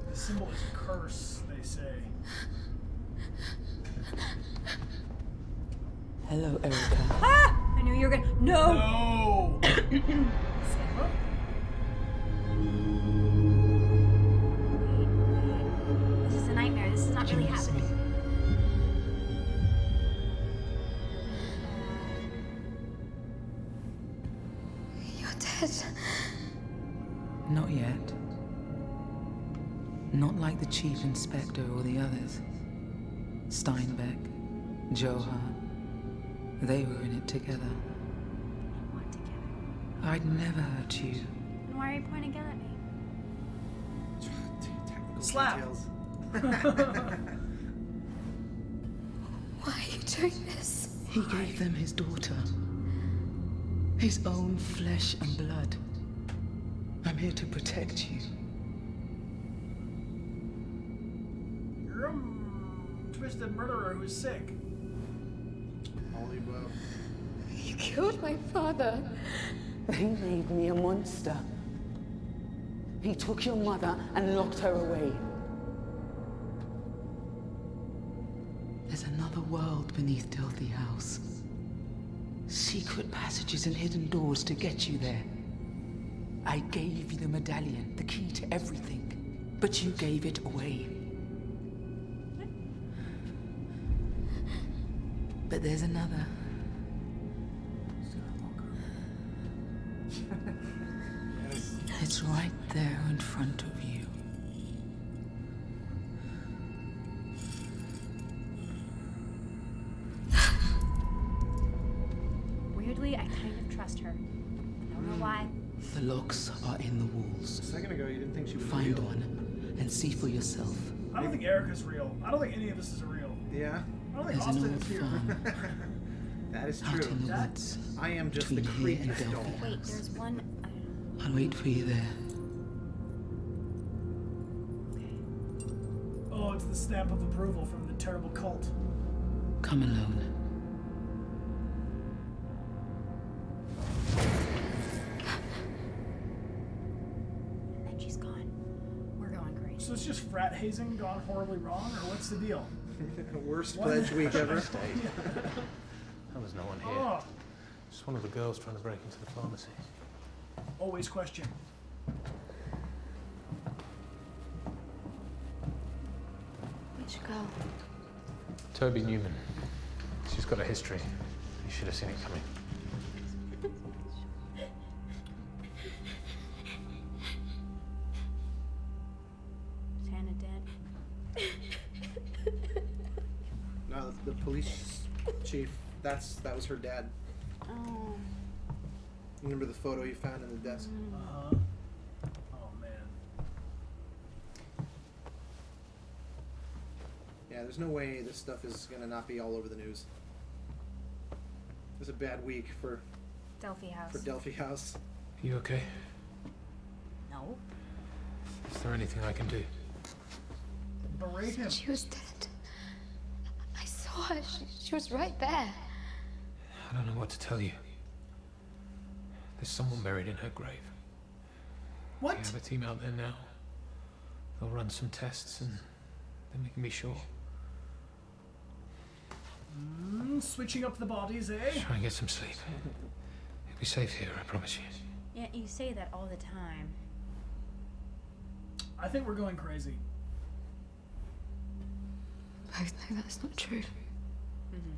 The symbol is curse, they say. Hello, Erica. Ah! I knew you were gonna. No! No! Sarah? This is a nightmare. This is not really happening. You're dead. Not yet. Not like the Chief Inspector or the others. Steinbeck, Johar. They were in it together. What together? I'd never hurt you. And why are you pointing a gun at me? Slap. Why are you doing this? He gave them his daughter. His own flesh and blood. I'm here to protect you. You're a twisted murderer who's sick. All the above. You killed my father. He made me a monster. He took your mother and locked her away. There's another world beneath Delphi House. Secret passages and hidden doors to get you there. I gave you the medallion, the key to everything, but you gave it away. But there's another. It's right there in front of you. Weirdly, I kind of trust her. I don't know why. The locks are in the walls. A second ago, you didn't think she was Find real. one and see for yourself. I don't think Erica's real. I don't think any of this is real. Yeah. I don't think There's an Austin old is here. farm That is out true. in the woods. I am just the between here and creepiest doll. Delphi. Wait, there's one. I'll wait for you there. Oh, it's the stamp of approval from the terrible cult. Come alone. And then she's gone. We're going crazy. So it's just frat hazing gone horribly wrong, or what's the deal? Worst What? pledge week ever. There was no one here. Oh, Just one of the girls trying to break into the pharmacy. always question. Which girl? Toby Newman. She's got a history. You should have seen it coming. Is Hannah dead? No, the police chief. That was her dad. Oh. Remember the photo you found in the desk? Uh-huh. Oh, man. Yeah, there's no way this stuff is gonna not be all over the news. It was a bad week for Delphi House. Delphi House. You okay? No. Is there anything I can do? Berate him. She was dead. I saw her. She was right there. I don't know what to tell you. There's someone buried in her grave. What? We have a team out there now. They'll run some tests and then we can be sure. Switching up the bodies, eh? Try and get some sleep. You'll be safe here, I promise you. Yeah, you say that all the time. I think we're going crazy. Both know that's not true. Mm-hmm.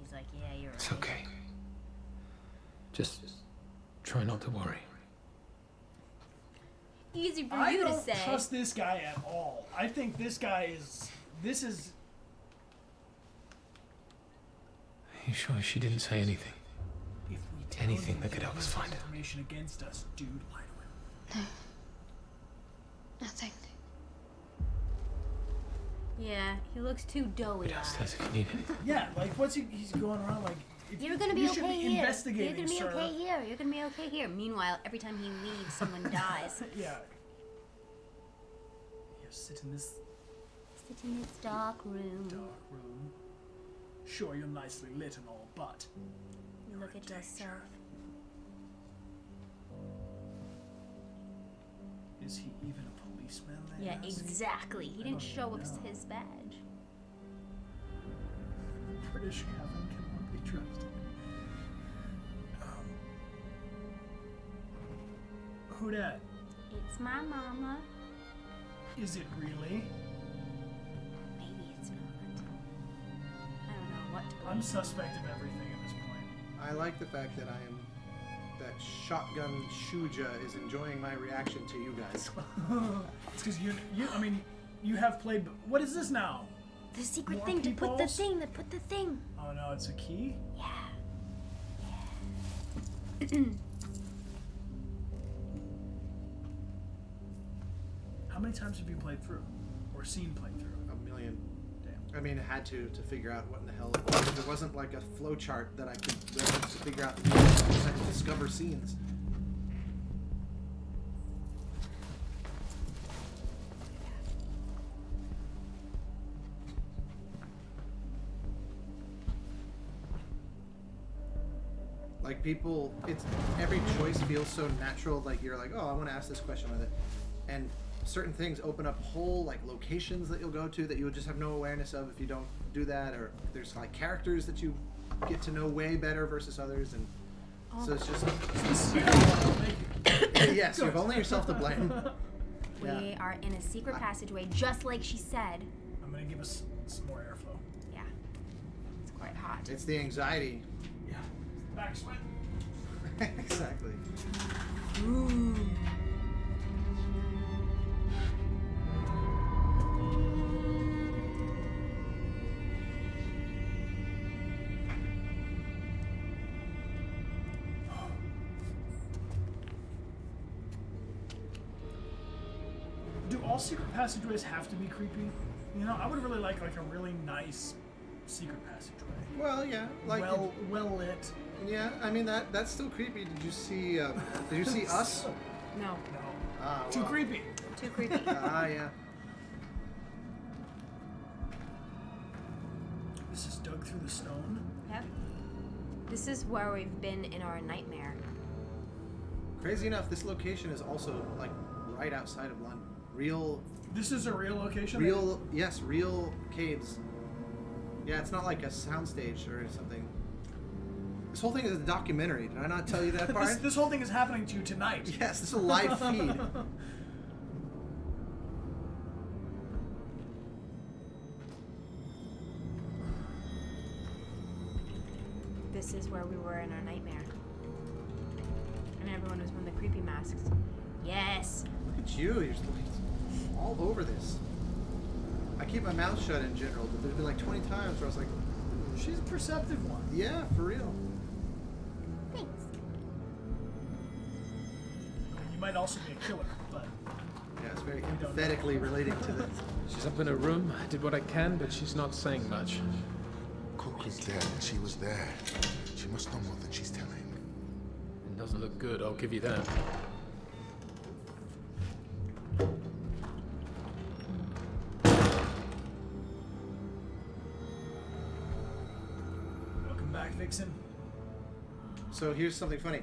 He's like, yeah, you're It's right. okay. Just try not to worry. Easy for I you to don't say. trust this guy at all. I think this guy is... This is... Are you sure she didn't say anything? If we tell Anything him that could help us find her. information against us, dude, lie to him. No. Nothing. Yeah, he looks too doughy. Downstairs if you need it. Yeah, like, what's he's going around like... If You're gonna be you okay should be here. investigating, You're gonna be sir. okay here. You're gonna be okay here. Meanwhile, every time he leaves, someone dies. Yeah. You sit in this Sit in this dark room. dark room. Sure, you're nicely lit and all, but... You look at yourself. Is he even a policeman? They Yeah, ask? exactly. He didn't show us his badge. British Kevin cannot be trusted. Who dat? It's my mama. Is it really? Maybe it's not. I don't know what to believe. I'm suspect of everything at this point. I like the fact that that shotgun Shuja is enjoying my reaction to you guys. It's because I mean, you have played. What is this now? The secret More thing to put the peepholes? thing. That put the thing. Oh no, it's a key? How many times have you played through? Or seen played through? A million. Damn. I mean, I had to figure out what in the hell it was. There wasn't like a flow chart that I could reference to figure out the game. I just had to discover scenes. Like people, it's every choice feels so natural. Like you're like, oh, I want to ask this question with it, and certain things open up whole like locations that you'll go to that you would just have no awareness of if you don't do that. Or there's like characters that you get to know way better versus others, and so it's just yes, you have only yourself to blame. We are in a secret passageway, just like she said. I'm gonna give us some more airflow. Yeah, it's quite hot. It's the anxiety. Yeah. Back sweat. Exactly. Ooh. Do all secret passageways have to be creepy? You know, I would really like a really nice secret passageway. Well, yeah, like well lit. Yeah, I mean that's still creepy. Did you see? Did you see Us? No. No. Ah, Too well. creepy. Too creepy. Yeah. This is dug through the stone. Yep. This is where we've been in our nightmare. Crazy enough, this location is also like right outside of London. Real. This is a real location. Real, yes, real caves. Yeah, it's not like a soundstage or something. This whole thing is a documentary. Did I not tell you that part? this whole thing is happening to you tonight. Yes, this is a live feed. This is where we were in our nightmare. And everyone was wearing the creepy masks. Yes. Look at you. You're all over this. I keep my mouth shut in general, but there's been like 20 times where I was like, she's a perceptive one. Yeah, for real. Thanks. You might also be a killer, but yeah, it's very empathetically relating to this. She's up in her room. I did what I can, but she's not saying much. Cook is dead, and she was there. She must know more than she's telling. It doesn't look good, I'll give you that. Welcome back, Vixen. So here's something funny.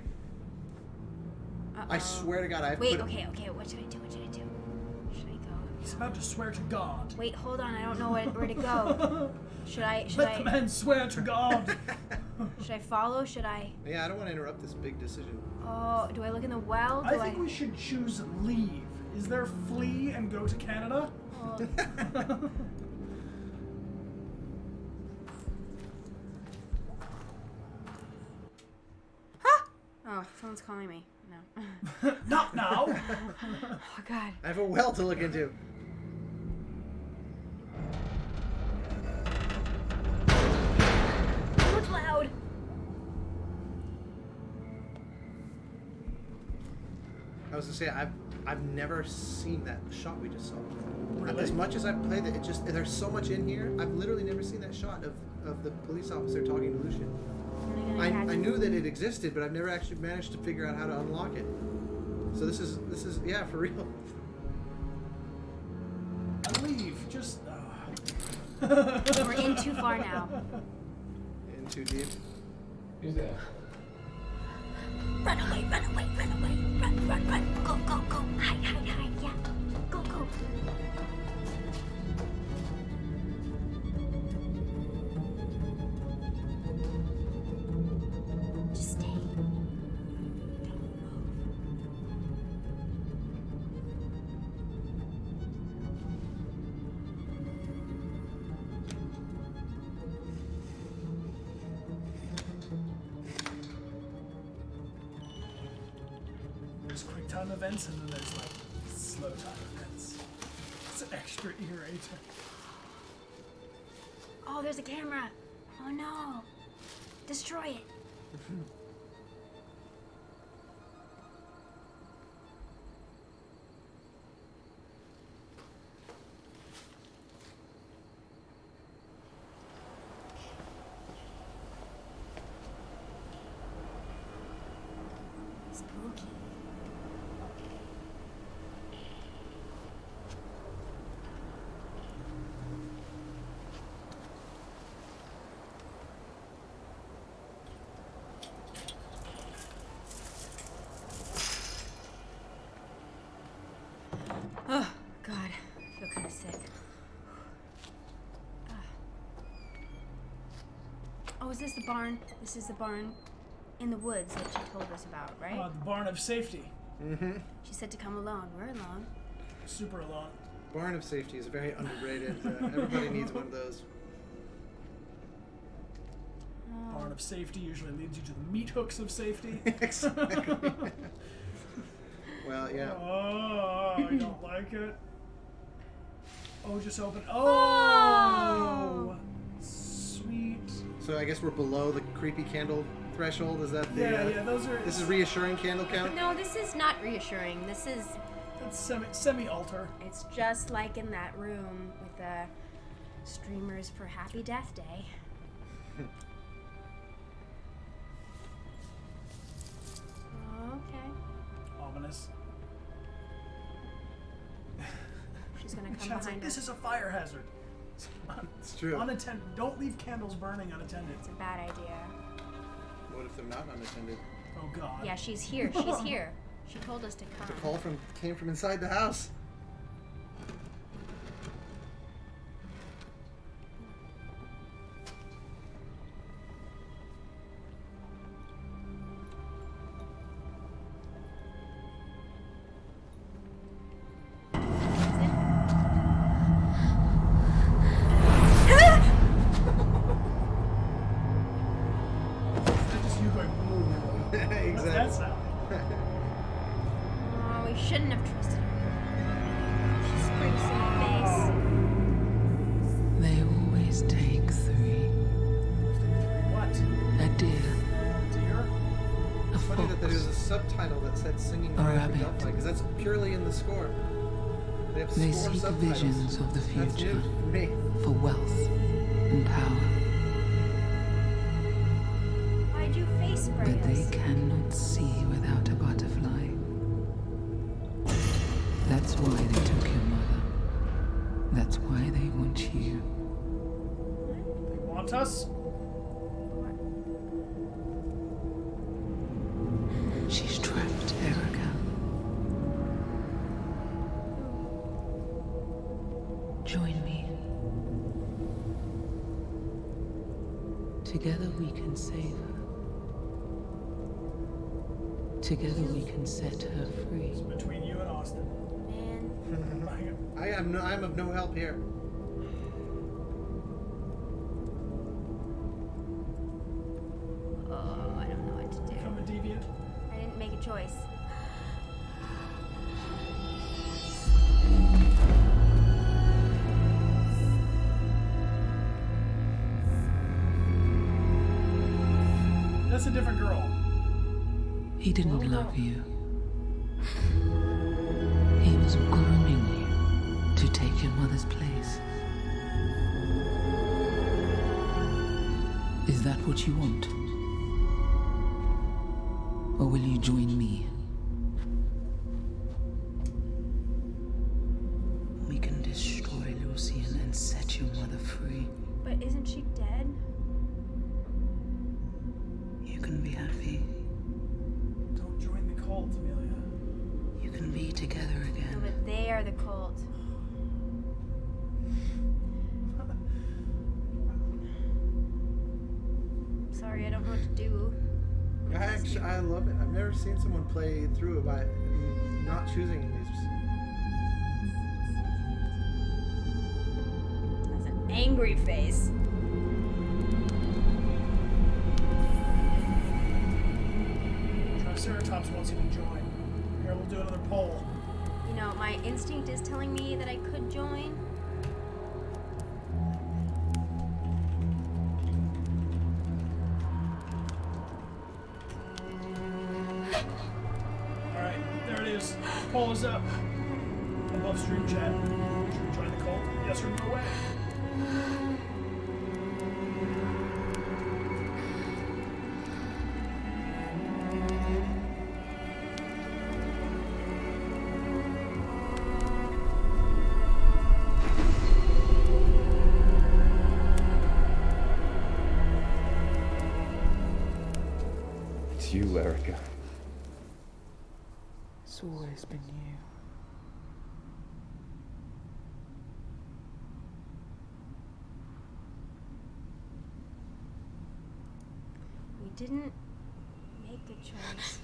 I swear to God, I've Wait, put okay. What should I do? Should I go? He's about to swear to God. Wait, hold on. I don't know where to go. Should I? Let the man swear to God. Should I follow? Should I? Yeah, I don't want to interrupt this big decision. Oh, do I look in the well? I think we should choose leave. Is there flee and go to Canada? Oh, someone's calling me. No. Not now. Oh God. I have a well to look into. Who's loud? I was gonna say I've never seen that shot we just saw. Really? As much as I've played it, there's so much in here. I've literally never seen that shot of the police officer talking to Lucian. I knew that it existed, but I've never actually managed to figure out how to unlock it. So this is yeah, for real. I leave. Just. We're in too far now. In too deep. Who's there? Run away! Run! Go! Hide! Yeah, go! Just stay. There's quick time events and then there's like slow time events. It's an extra iterator. Oh, there's a camera. Oh no. Destroy it. Spooky. Oh, God. I feel kind of sick. Oh, is this the barn? This is the barn in the woods that she told us about, right? The barn of safety. Mm-hmm. She said to come alone. We're alone. Super alone. Barn of safety is very underrated. Everybody needs one of those. Barn of safety usually leads you to the meat hooks of safety. Exactly. Well, yeah. Oh, I don't like it. Oh, just open. Oh! Sweet. So I guess we're below the creepy candle threshold. Is that the? Yeah, those are. This is reassuring candle count. No, this is not reassuring. This is. That's semi-altar. It's just like in that room with the streamers for Happy Death Day. Okay. Ominous. She's gonna come Chad's behind like, this us. is a fire hazard. It's true. Unattended. Don't leave candles burning unattended. It's a bad idea. What if they're not unattended? Oh God. Yeah, she's here. She's here. She told us to come. The call came from inside the house. Oh, we shouldn't have trusted her. She springs in the face. They always take 3. What? A deer. Deer? A It's funny fox. that there was a subtitle that said "Singing A Fire for rabbit. Delphi" because that's purely in the score. They have They score seek subtitles. visions of the That's future new for me. for wealth and power. Why'd you face spray But they us? cannot see without a butterfly. That's why they took your mother. That's why they want you. They want us? She's trapped, Erica. Join me. Together we can save her. Together we can set her free. It's between you and Austin. Man. I'm of no help here. Oh, I don't know what to do. Become a deviant. I didn't make a choice. That's a different girl. He didn't love you. He was grooming you to take your mother's place. Is that what you want? Or will you join me? We can destroy Lucian and set your mother free. But isn't she dead? You can be happy. Don't join the cult, Amelia. You can be together No, again. but they are the cult. Sorry, I don't know what to do. I love it. I've never seen someone play through it by not choosing these. That's an angry face. Triceratops wants you to join. Here, we'll do another poll. You know, my instinct is telling me that I could join. Call us up. Above stream chat. Should we join the cult? Yes or no way? It's you, Erica. It's always been you. We didn't make a choice.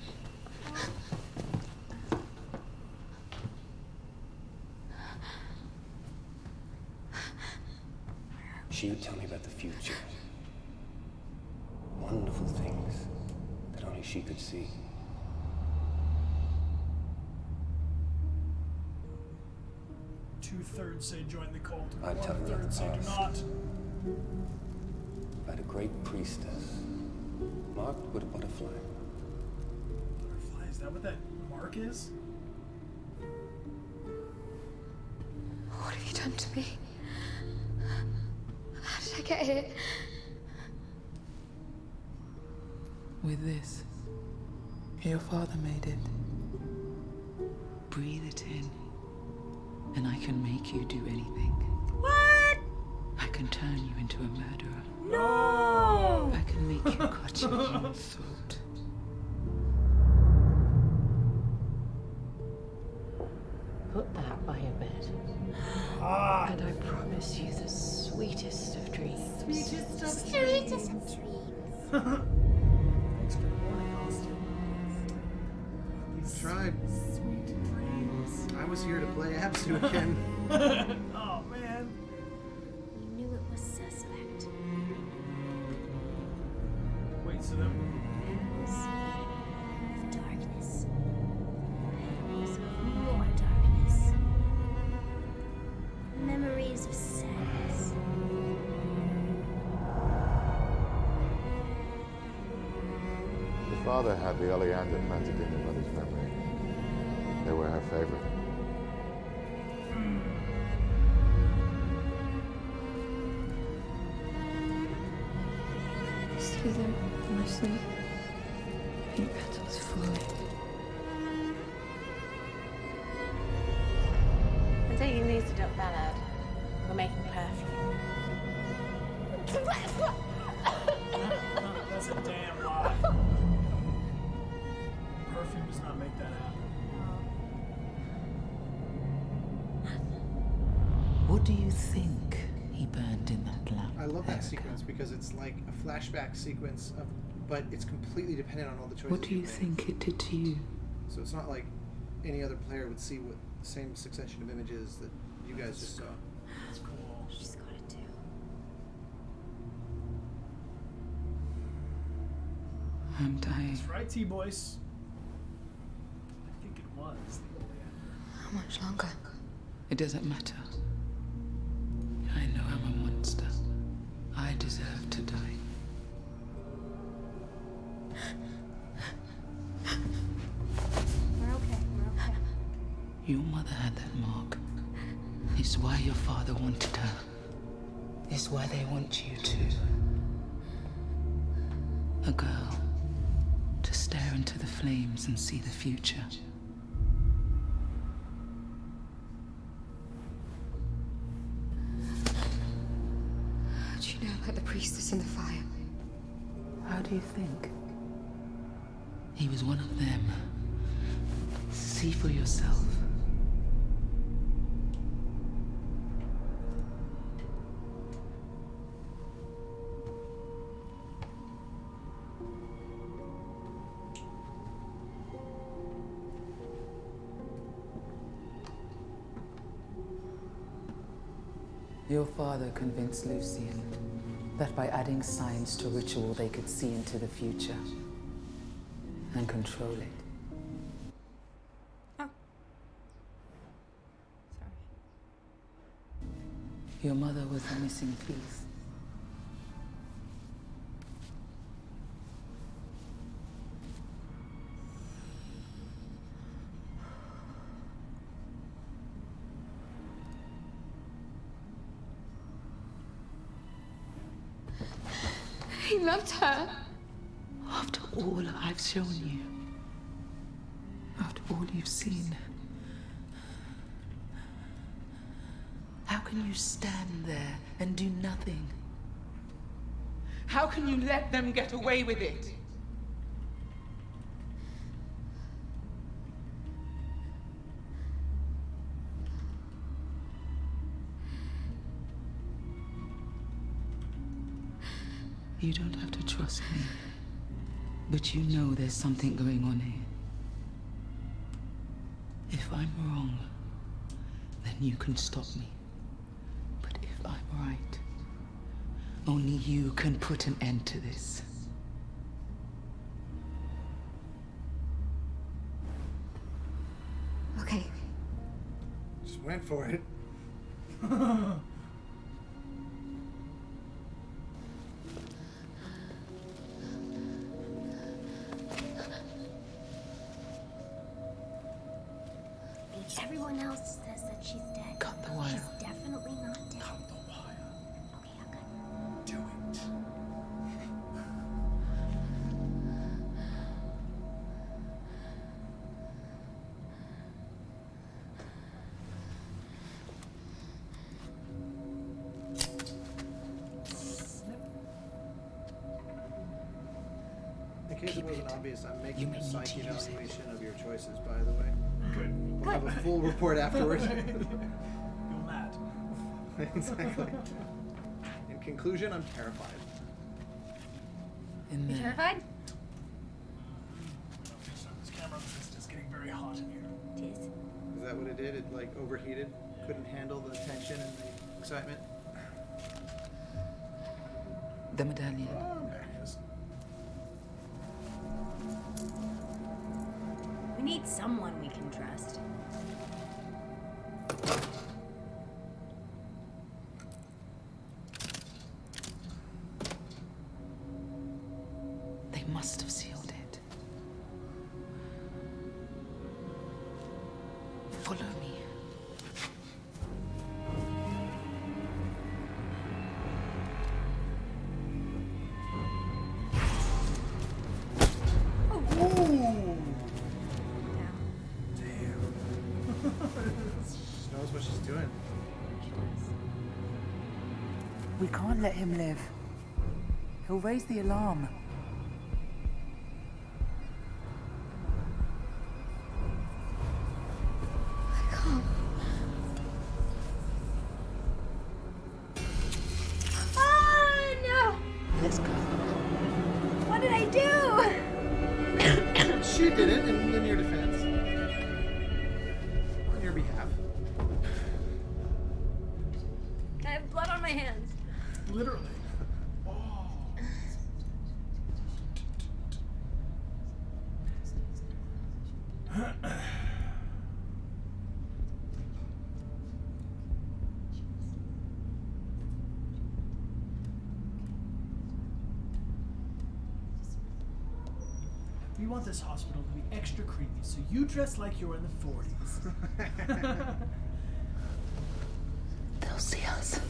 She would tell me about the future. Wonderful things that only she could see. Two-thirds say join the cult. I'd tell her about One-third the say do past. not. About a great priestess, marked with a butterfly. Butterfly, is that what that mark is? What have you done to me? How did I get here? With this, your father made it. Breathe it in, and I can make you do anything. What? I can turn you into a murderer. No! I can make you cut your own throat. Put that by your bed. And I promise you the sweetest of dreams. Sweetest of dreams. Thanks for the warning, Austin. Tried. Sweet dreams. I was here to play Absu again. Oh, man. We knew it was suspect. Wait, so then... Of darkness. Memories of more darkness. Memories of sadness. The father had the oleander planted in your mother's memory. They were her favorite. I see them in my sleep. Pink petals falling. I'm taking these to Dr. Ballard. We're making perfume. That's a damn lie. Perfume does not make that happen. What do you think he burned in that lamp? I love that sequence because it's like a flashback sequence of, but it's completely dependent on all the choices. What do you made. think it did to you? So it's not like any other player would see what the same succession of images that you guys just saw. That's cool. She's got it too. I'm dying. That's right, T-Boys. I think it was the oleander. How much longer? It doesn't matter. I know I'm a monster. I deserve to die. We're okay. We're okay. Your mother had that mark. It's why your father wanted her. It's why they want you to. A girl to stare into the flames and see the future. How do you know about the priestess in the fire? How do you think? He was one of them. See for yourself. Your father convinced Lucian that by adding science to ritual they could see into the future and control it. Oh. Sorry. Your mother was the missing piece. loved her. After all I've shown you, after all you've seen, how can you stand there and do nothing? How can you let them get away with it? You don't have to trust me, but you know there's something going on here. If I'm wrong, then you can stop me. But if I'm right, only you can put an end to this. Okay. Just went for it. Everyone else says that she's dead. Cut the wire. She's definitely not dead. Cut the wire. Okay, okay. Do it. In case it wasn't obvious, I'm making a psych evaluation of your choices, by the way. Good. We'll have a full report afterwards. You're mad. Exactly. In conclusion, I'm terrified. You terrified? This camera is just getting very hot in here. It is. Is that what it did? It like overheated? Couldn't handle the tension and the excitement? The medallion. We need someone we can trust. They must have sealed it. Follow me. She knows what she's doing. We can't let him live. He'll raise the alarm. I can't. Oh, no! Let's go. What did I do? She did it in your defense. On your behalf. I have blood on my hands. Literally. We want this hospital to be extra creepy, so you dress like you're in the 40s. They'll see us.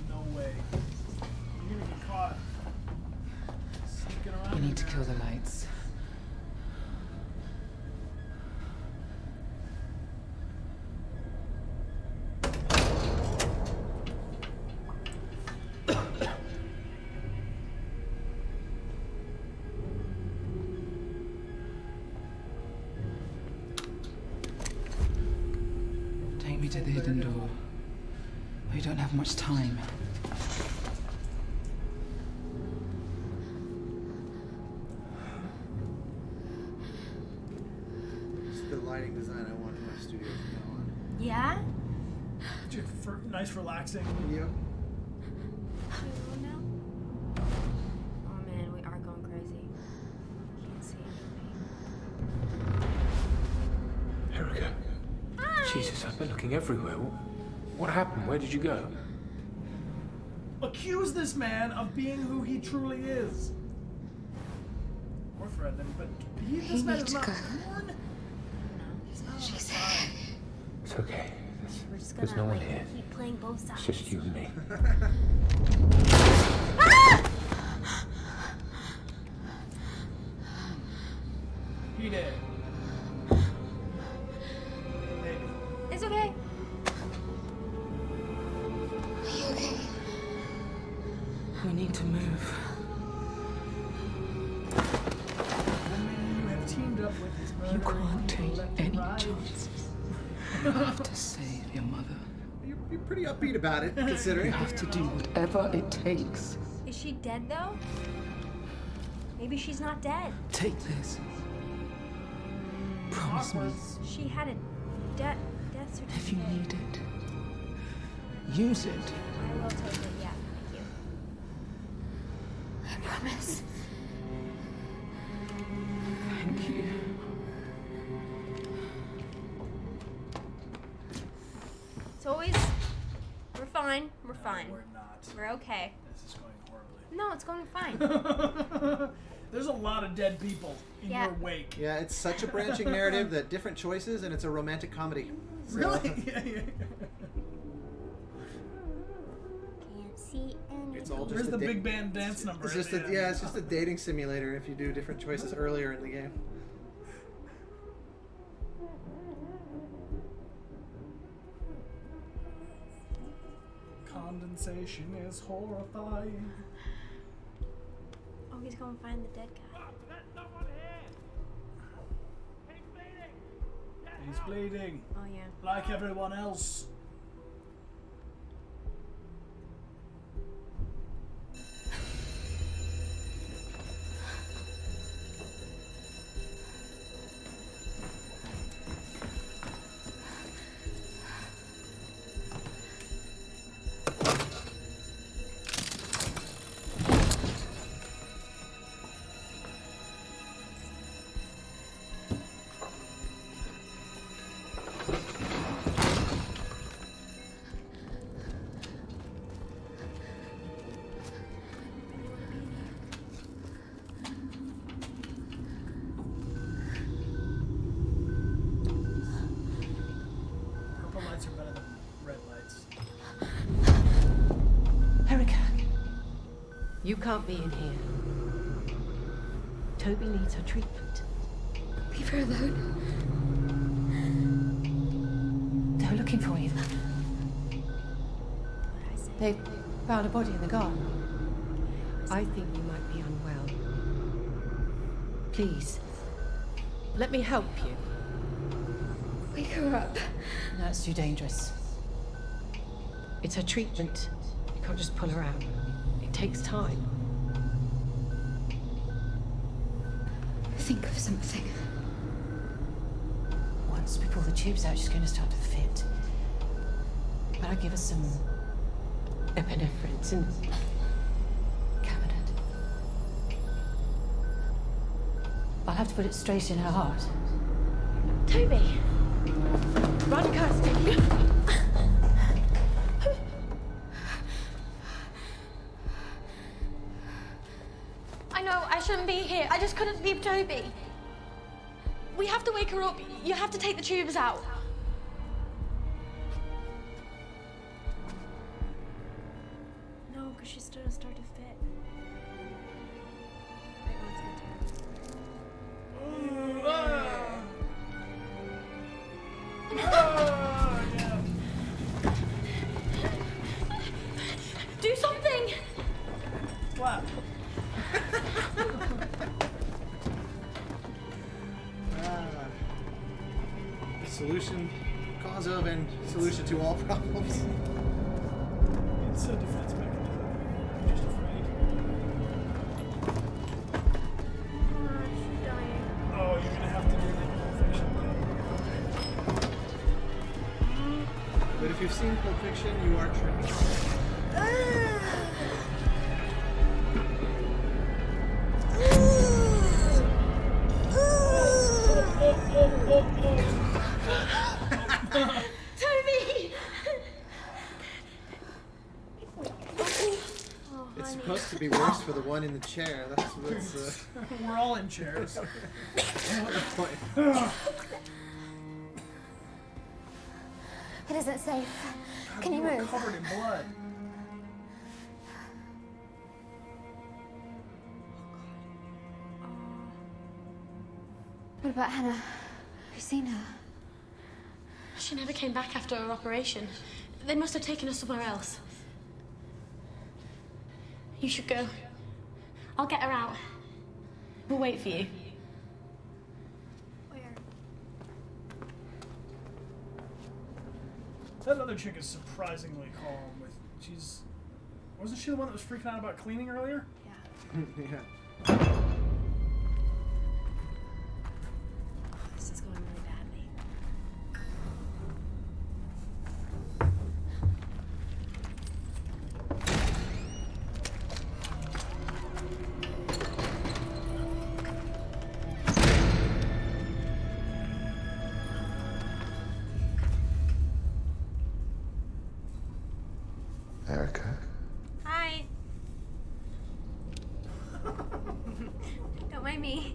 No way. You're gonna get caught. Sneaking around. We in need to there. kill the lights. Take me to the hidden door. We don't have much time. It's the lighting design I want in my studio from now on. Yeah? Nice, relaxing. Yep. Oh man, we are going crazy. Can't see anything. Erica. Jesus, I've been looking everywhere. What happened? Where did you go? Accuse this man of being who he truly is. Or threaten him, but this man is not born. She said. It's okay. We're just There's gonna no one like here. keep playing both sides. It's just you and me. He did. Maybe. It's okay. Are you okay? We need to move. You have teamed up with his You murderer. can't take Left any and right. chances. You have to save your mother. You're pretty upbeat about it, considering. You have to do whatever it takes. Is she dead though? Maybe she's not dead. Take this. Promise me. She had a death certificate. If you need it, use it. I will take it, yeah. Thank you. I promise. Thank you. It's always... We're fine. We're fine. We're not. We're okay. This is going horribly. No, it's going fine. There's a lot of dead people in Yeah. your wake. Yeah, it's such a branching narrative that different choices, and it's a romantic comedy. So- Really? Yeah. Can't see anything. It's all just Where's a the da- big band dance number? It's just at the a, end? it's just a dating simulator if you do different choices earlier in the game. Condensation is horrifying. Oh, he's going to find the dead guy. He's bleeding. Oh, yeah. Like everyone else. Purple lights are better than red lights. Erica, you can't be in here. Toby needs her treatment. Leave her alone. They're looking for you. They found a body in the garden. I think you might be unwell. Please, let me help you. Wake her up. That's too dangerous. It's her treatment. You can't just pull her out. It takes time. Think of something. Once we pull the tubes out, she's going to start to fit. But I'll give her some epinephrine. It's in the cabinet. I'll have to put it straight in her heart. Toby! Run, Kirsty! I know, I shouldn't be here. I just couldn't leave Toby. We have to wake her up. You have to take the tubes out. No, because she's still start to fit. Do something! What? Solution, cause of, and solution to all problems. It's a defense mechanism. I'm just afraid. Oh, you're gonna have to do the Pulp Fiction. But if you've seen Pulp Fiction, you are trained. Toby! It's supposed to be worse for the one in the chair. That's what's. We're all in chairs. It isn't safe. God, Can you were move? covered in blood. What about Hannah? Have you seen her? She never came back after her operation. They must have taken her somewhere else. You should go. I'll get her out. We'll wait for you. Where? That other chick is surprisingly calm. Wasn't she the one that was freaking out about cleaning earlier? Yeah. Yeah. This is going really badly. Erica? Hi. Don't mind me.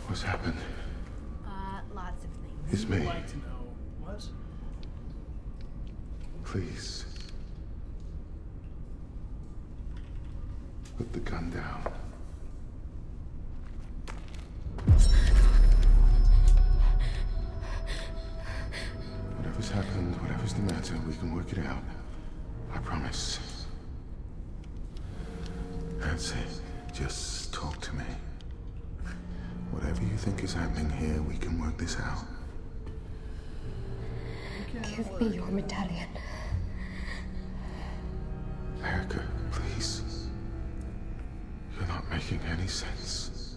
What's happened? Lots of things. It's me. I'd like to know. What? Please. Put the gun down. Whatever's happened, whatever's the matter, we can work it out. I promise. That's it. Just talk to me. Whatever you think is happening here, we can work this out. Give me your medallion. Erica, please. You're not making any sense.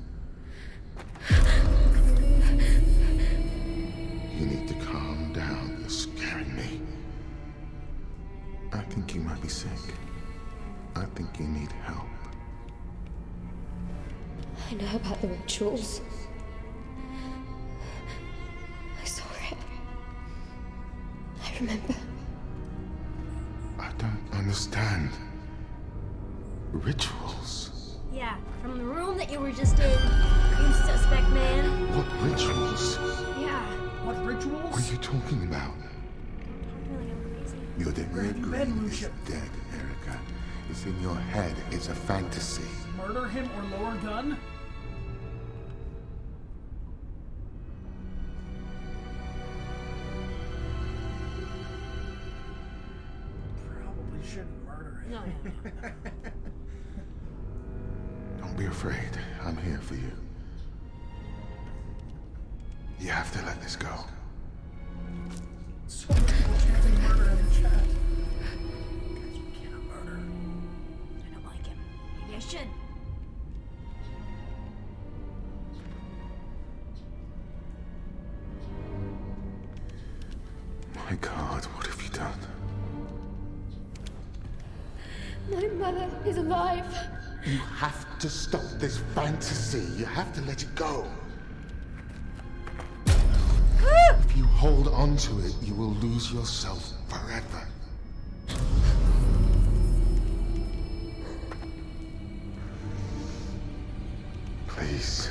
You need to calm down. You're scaring me. I think you might be sick. I think you need help. I know about the rituals. I saw it. I remember. I don't understand. Rituals? Yeah, from the room that you were just in, you suspect man. What rituals? Yeah. What rituals? What are you talking about? Your degree is dead, Erica. It's in your head. It's a fantasy. Murder him or lower gun? Probably shouldn't murder him. No. Don't be afraid. I'm here for you. You have to let this go. So many people chanting murder in the chat. Guys, we can't murder. I don't like him. Maybe I should. My God, what have you done? My mother is alive. You have to stop this fantasy. You have to let it go. If you hold on to it, you will lose yourself forever. Please,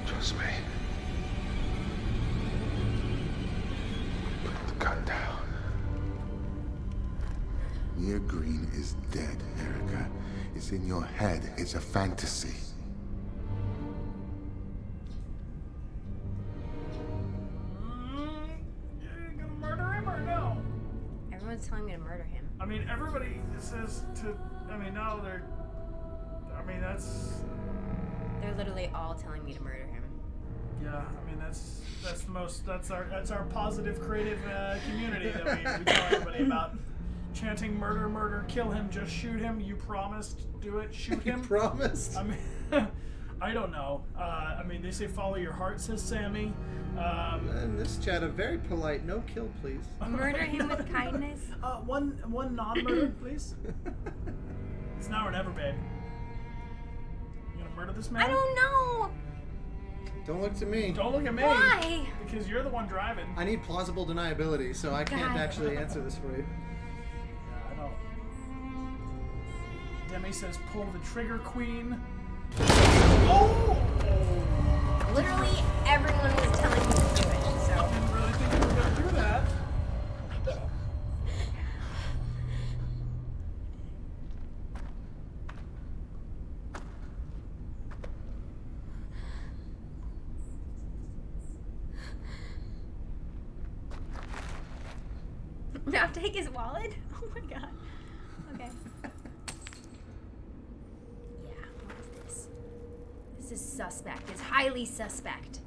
trust me. Put the gun down. Mia Green is dead, Erica. It's in your head. It's a fantasy. Everyone's telling me to murder him. I mean, everybody says to. I mean, now they're. I mean, that's. They're literally all telling me to murder him. Yeah, I mean that's the most. That's our positive, creative community that we tell everybody about. Chanting murder, murder, kill him, just shoot him. You promised, do it, shoot him. You promised? I mean, I don't know. I mean, they say follow your heart, says Sammy. In this chat, a very polite no kill, please. Murder him with kindness. One non-murder, please. It's now or never, babe. You gonna murder this man? I don't know. Don't look to me. Don't look at me. Why? Because you're the one driving. I need plausible deniability, so I can't God. actually answer this for you. I know. Demi says pull the trigger, queen. Literally everyone was telling me to do it. Now take his wallet? Oh my god. Okay. Yeah, what is this? This is suspect. It's highly suspect.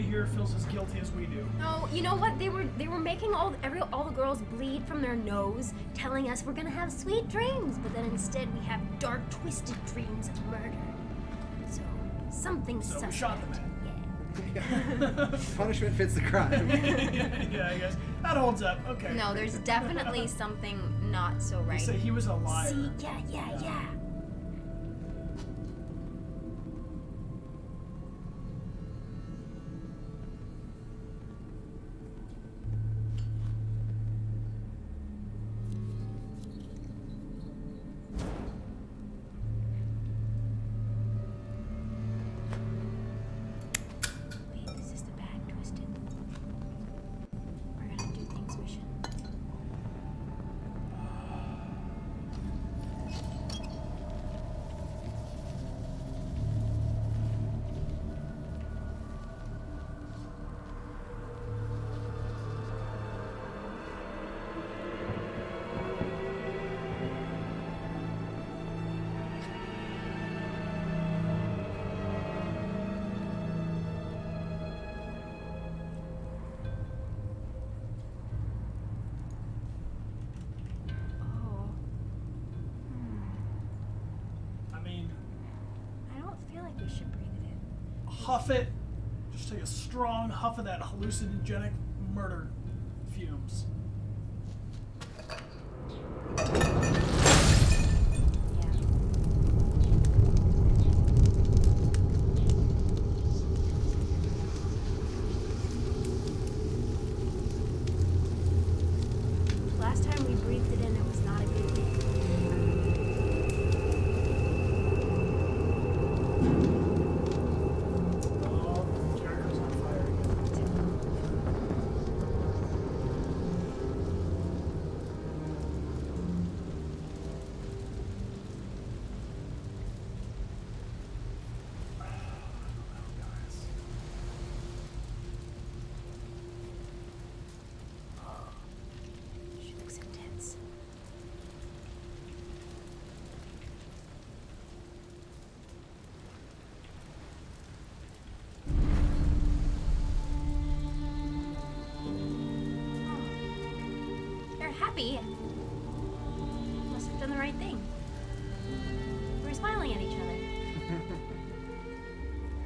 Here feels as guilty as we do. No, you know what? They were making all the girls bleed from their nose, telling us we're gonna have sweet dreams, but then instead we have dark, twisted dreams of murder. So something's suspect. We shot them. Yeah. Punishment fits the crime. Yeah, I guess that holds up. Okay. No, there's definitely something not so right. They say he was a liar. See, yeah. Huff it. Just take a strong huff of that hallucinogenic murder fumes. Last time we breathed it in, it was not a good thing. Happy. Must have done the right thing. We're smiling at each other.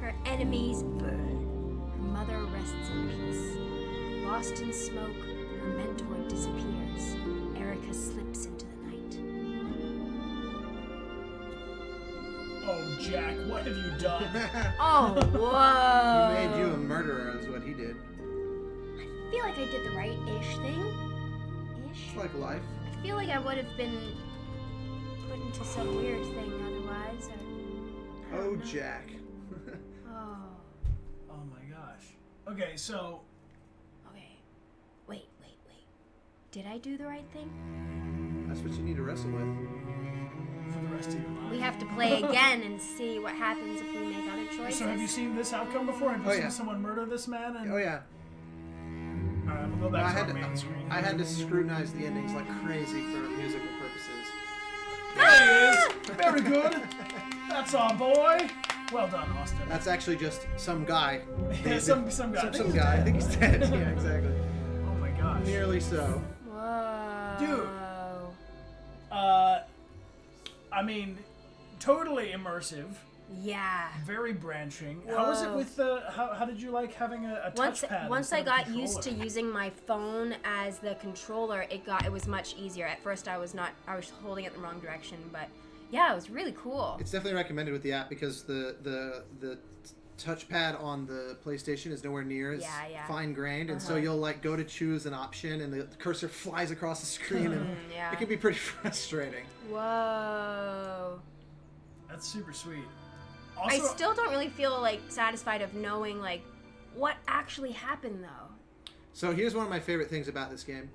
Her enemies burn. Her mother rests in peace. Lost in smoke, her mentor disappears. Erica slips into the night. Oh, Jack, what have you done? Oh, whoa. He made you a murderer, is what he did. I feel like I did the right-ish thing. It's like life. I feel like I would have been put into some weird thing otherwise. Oh, Jack. Oh. Oh my gosh. Okay, so. Okay. Wait. Did I do the right thing? That's what you need to wrestle with. For the rest of your life. We have to play again and see what happens if we make other choices. So have you seen this outcome before? Have you seen someone murder this man? And... Oh, yeah. Alright, I'm gonna go back to our main screen. I had to scrutinize the endings like crazy for musical purposes. There he is! Very good! That's our boy! Well done, Austin. That's actually just some guy. Yeah, some guy. Some guy. I think he's dead. Yeah, exactly. Oh my gosh. Nearly so. Whoa. Dude. I mean, totally immersive. Yeah. Very branching. Whoa. How was it with the? How did you like having a touchpad? Once I got used to using my phone as the controller, it was much easier. At first, I was holding it the wrong direction, but yeah, it was really cool. It's definitely recommended with the app because the touchpad on the PlayStation is nowhere near as Yeah. fine-grained, and so you'll like go to choose an option, and the cursor flies across the screen, and it can be pretty frustrating. Whoa. That's super sweet. Also, I still don't really feel like satisfied of knowing like what actually happened though. So here's one of my favorite things about this game.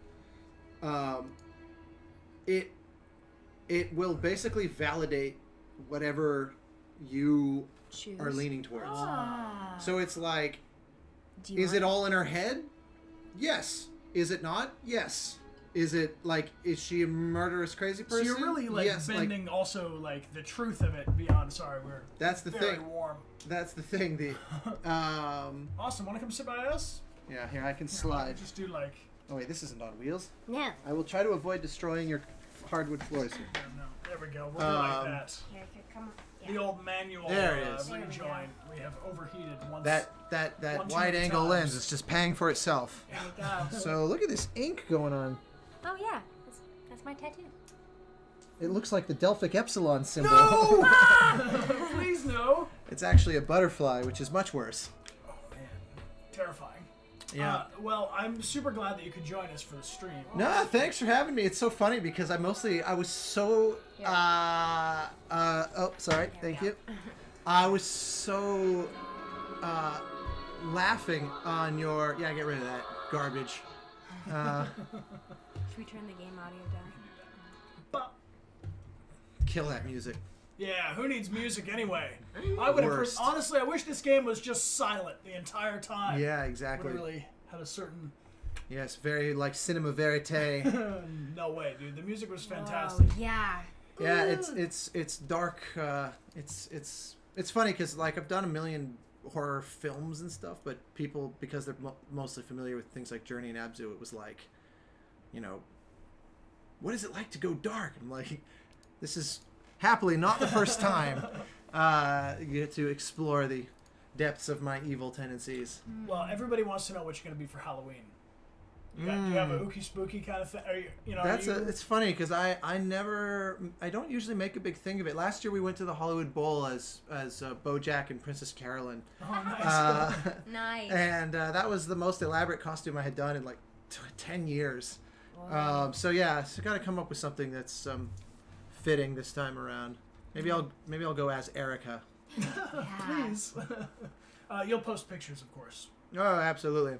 It will basically validate whatever you are leaning towards. So it's like, is it all in her head? Yes. Is it not? Yes. Is it like, is she a murderous crazy person? So you're really like bending also like the truth of it beyond. Sorry, we're that's the very thing. warm. That's the thing. The Austin, want to come sit by us? Yeah, here I can slide. Just do like. Oh wait, this isn't on wheels. Yeah. I will try to avoid destroying your hardwood floors here. No, there we go. We'll do like that. Here, come on. The old manual. There it is. Rejoin. We have overheated once. That wide angle lens is just paying for itself. There you go. So look at this ink going on. Oh yeah, that's my tattoo. It looks like the Delphic Epsilon symbol. No! Please no. It's actually a butterfly, which is much worse. Oh man, terrifying. Yeah. Well, I'm super glad that you could join us for the stream. No, thanks for having me. It's so funny because I was so oh, sorry. Thank you. I was so laughing on your get rid of that garbage. Should we turn the game audio down? Kill that music. Yeah, who needs music anyway? I would have honestly. I wish this game was just silent the entire time. Yeah, exactly. Would really had a certain. Yes, very like cinema verite. No way, dude. The music was fantastic. Oh, yeah. Yeah, it's dark. It's funny because like I've done a million horror films and stuff, but people, because they're mostly familiar with things like Journey and Abzu, it was like, what is it like to go dark? I'm like, this is happily not the first time you get to explore the depths of my evil tendencies. Well, everybody wants to know what you're going to be for Halloween. Do you have a ooky spooky kind of thing? It's funny because I don't usually make a big thing of it. Last year we went to the Hollywood Bowl as BoJack and Princess Carolyn. Oh, nice. Nice. And that was the most elaborate costume I had done in like 10 years. Wow. So got to come up with something that's fitting this time around. Maybe I'll go as Erica. Please. You'll post pictures, of course. Oh, absolutely.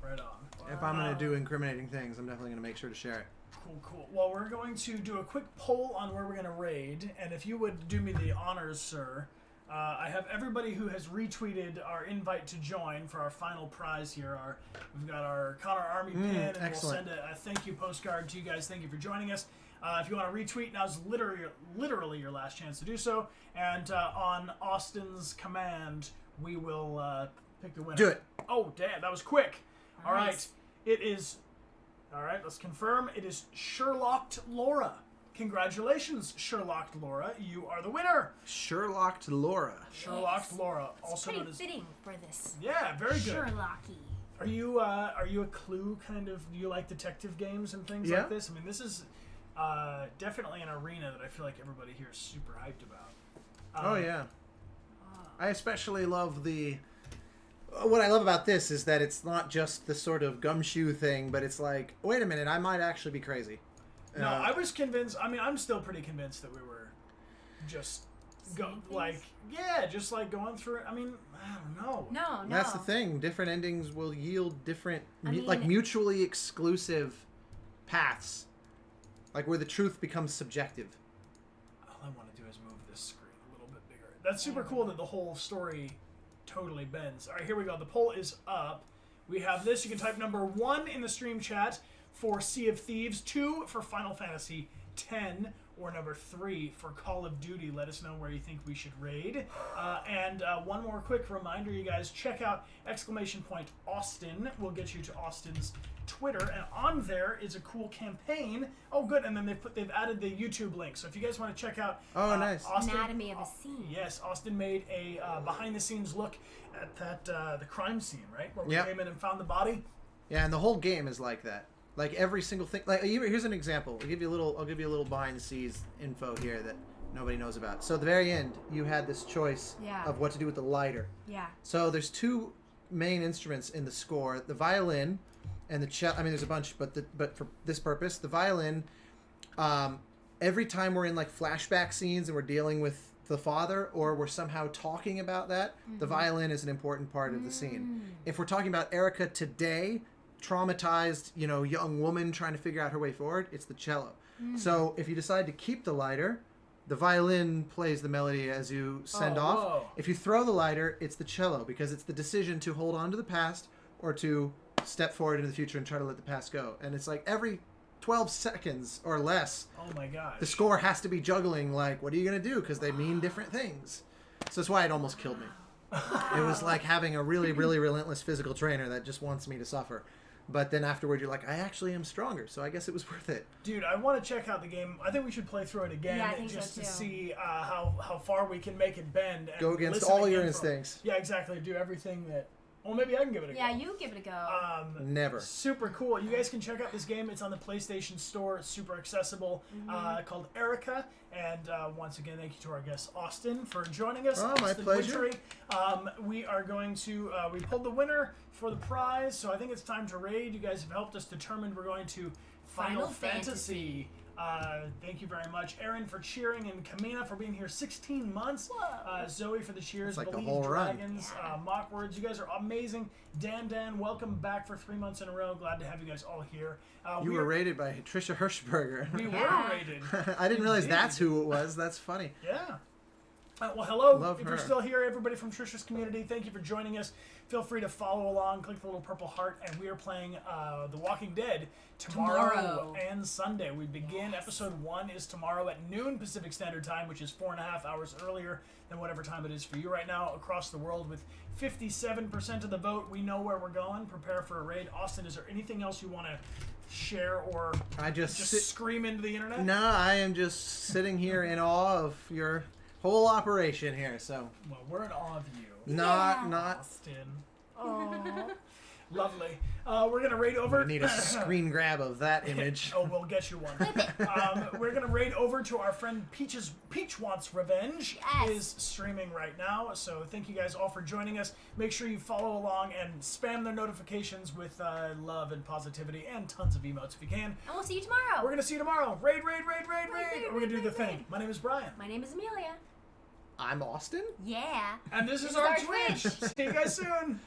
Right on. If I'm going to do incriminating things, I'm definitely going to make sure to share it. Cool. Well, we're going to do a quick poll on where we're going to raid, and if you would do me the honors, sir, I have everybody who has retweeted our invite to join for our final prize here. We've got our Connor Army pin, and excellent. we'll send a thank you postcard to you guys. Thank you for joining us. If you want to retweet, now's literally your last chance to do so. And on Austin's command, we will pick the winner. Do it. Oh, damn, that was quick. All right. It is... All right, let's confirm. It is Sherlocked Laura. Congratulations, Sherlocked Laura. You are the winner. Sherlocked Laura. Sherlocked Laura. It's Also pretty known as... fitting for this. Yeah, very good. Sherlocky. Are you a Clue kind of... Do you like detective games and things like this? I mean, this is definitely an arena that I feel like everybody here is super hyped about. Oh, yeah. I especially love what I love about this is that it's not just the sort of gumshoe thing, but it's like, wait a minute, I might actually be crazy. No, I was convinced. I mean, I'm still pretty convinced that we were just just like going through it. I mean, I don't know. No. That's the thing. Different endings will yield different, mutually exclusive paths. Like where the truth becomes subjective. All I want to do is move this screen a little bit bigger. That's super cool that the whole story totally bends. All right, here we go. The poll is up. We have this. You can type number 1 in the stream chat for Sea of Thieves, 2 for Final Fantasy X, or number 3 for Call of Duty. Let us know where you think we should raid. And one more quick reminder, you guys, check out !Austin. We'll get you to Austin's Twitter, and on there is a cool campaign. Oh, good, and then they've added the YouTube link. So if you guys want to check out, nice, Austin, Anatomy of a Scene. Yes, Austin made a behind-the-scenes look at that the crime scene, right, where we came in and found the body. Yeah, and the whole game is like that. Like every single thing. Like here's an example. I'll give you a little behind-the-scenes info here that nobody knows about. So at the very end, you had this choice of what to do with the lighter. Yeah. So there's two main instruments in the score: the violin and the cello. I mean, there's a bunch, but for this purpose, the violin. Every time we're in like flashback scenes and we're dealing with the father, or we're somehow talking about that, the violin is an important part of the scene. If we're talking about Erica today, traumatized, young woman trying to figure out her way forward, it's the cello. So if you decide to keep the lighter, the violin plays the melody as you send off. Whoa. If you throw the lighter, it's the cello, because it's the decision to hold on to the past or to step forward into the future and try to let the past go. And it's like every 12 seconds or less, oh my gosh, the score has to be juggling, like, what are you going to do? Because they mean different things. So that's why it almost killed me. It was like having a really, really relentless physical trainer that just wants me to suffer. But then afterward, you're like, I actually am stronger, so I guess it was worth it. Dude, I want to check out the game. I think we should play through it again just to see how far we can make it bend. And go against all your instincts. Yeah, exactly. Do everything that... Well, maybe I can give it a go. Yeah, you give it a go. Never. Super cool. You guys can check out this game. It's on the PlayStation Store. It's super accessible. Called Erica. And once again, thank you to our guest Austin for joining us. Oh, my Austin pleasure. Wintory. We are going to... we pulled the winner for the prize, so I think it's time to raid. You guys have helped us determine we're going to Final Fantasy. Thank you very much, Aaron, for cheering, and Kamina for being here 16 months. Zoe for the cheers. That's like Believe the whole run. Dragons. Mockwords. You guys are amazing. Dan, welcome back for 3 months in a row. Glad to have you guys all here. You were rated by Trisha Hirschberger. We were rated. I didn't realize that's who it was. That's funny. Yeah. Well, hello. Love if her. you're still here, everybody from Trisha's community, thank you for joining us. Feel free to follow along. Click the little purple heart, and we are playing The Walking Dead tomorrow and Sunday. We begin. Episode 1 is tomorrow at noon Pacific Standard Time, which is 4.5 hours earlier than whatever time it is for you right now across the world. With 57% of the vote, we know where we're going. Prepare for a raid. Austin, is there anything else you want to share or I just scream into the internet? No, I am just sitting here in awe of your whole operation here. So well, we're in awe of you. Not Austin. Oh, lovely. We're gonna raid over. We need a screen grab of that image. Oh, we'll get you one. We're gonna raid over to our friend Peach Wants Revenge. Is streaming right now. So thank you guys all for joining us. Make sure you follow along and spam their notifications with love and positivity and tons of emotes if you can. And we'll see you tomorrow. We're gonna see you tomorrow. Raid. We're gonna do the thing. My name is Brian. My name is Amelia. I'm Austin. Yeah. And this is our Twitch. See you guys soon.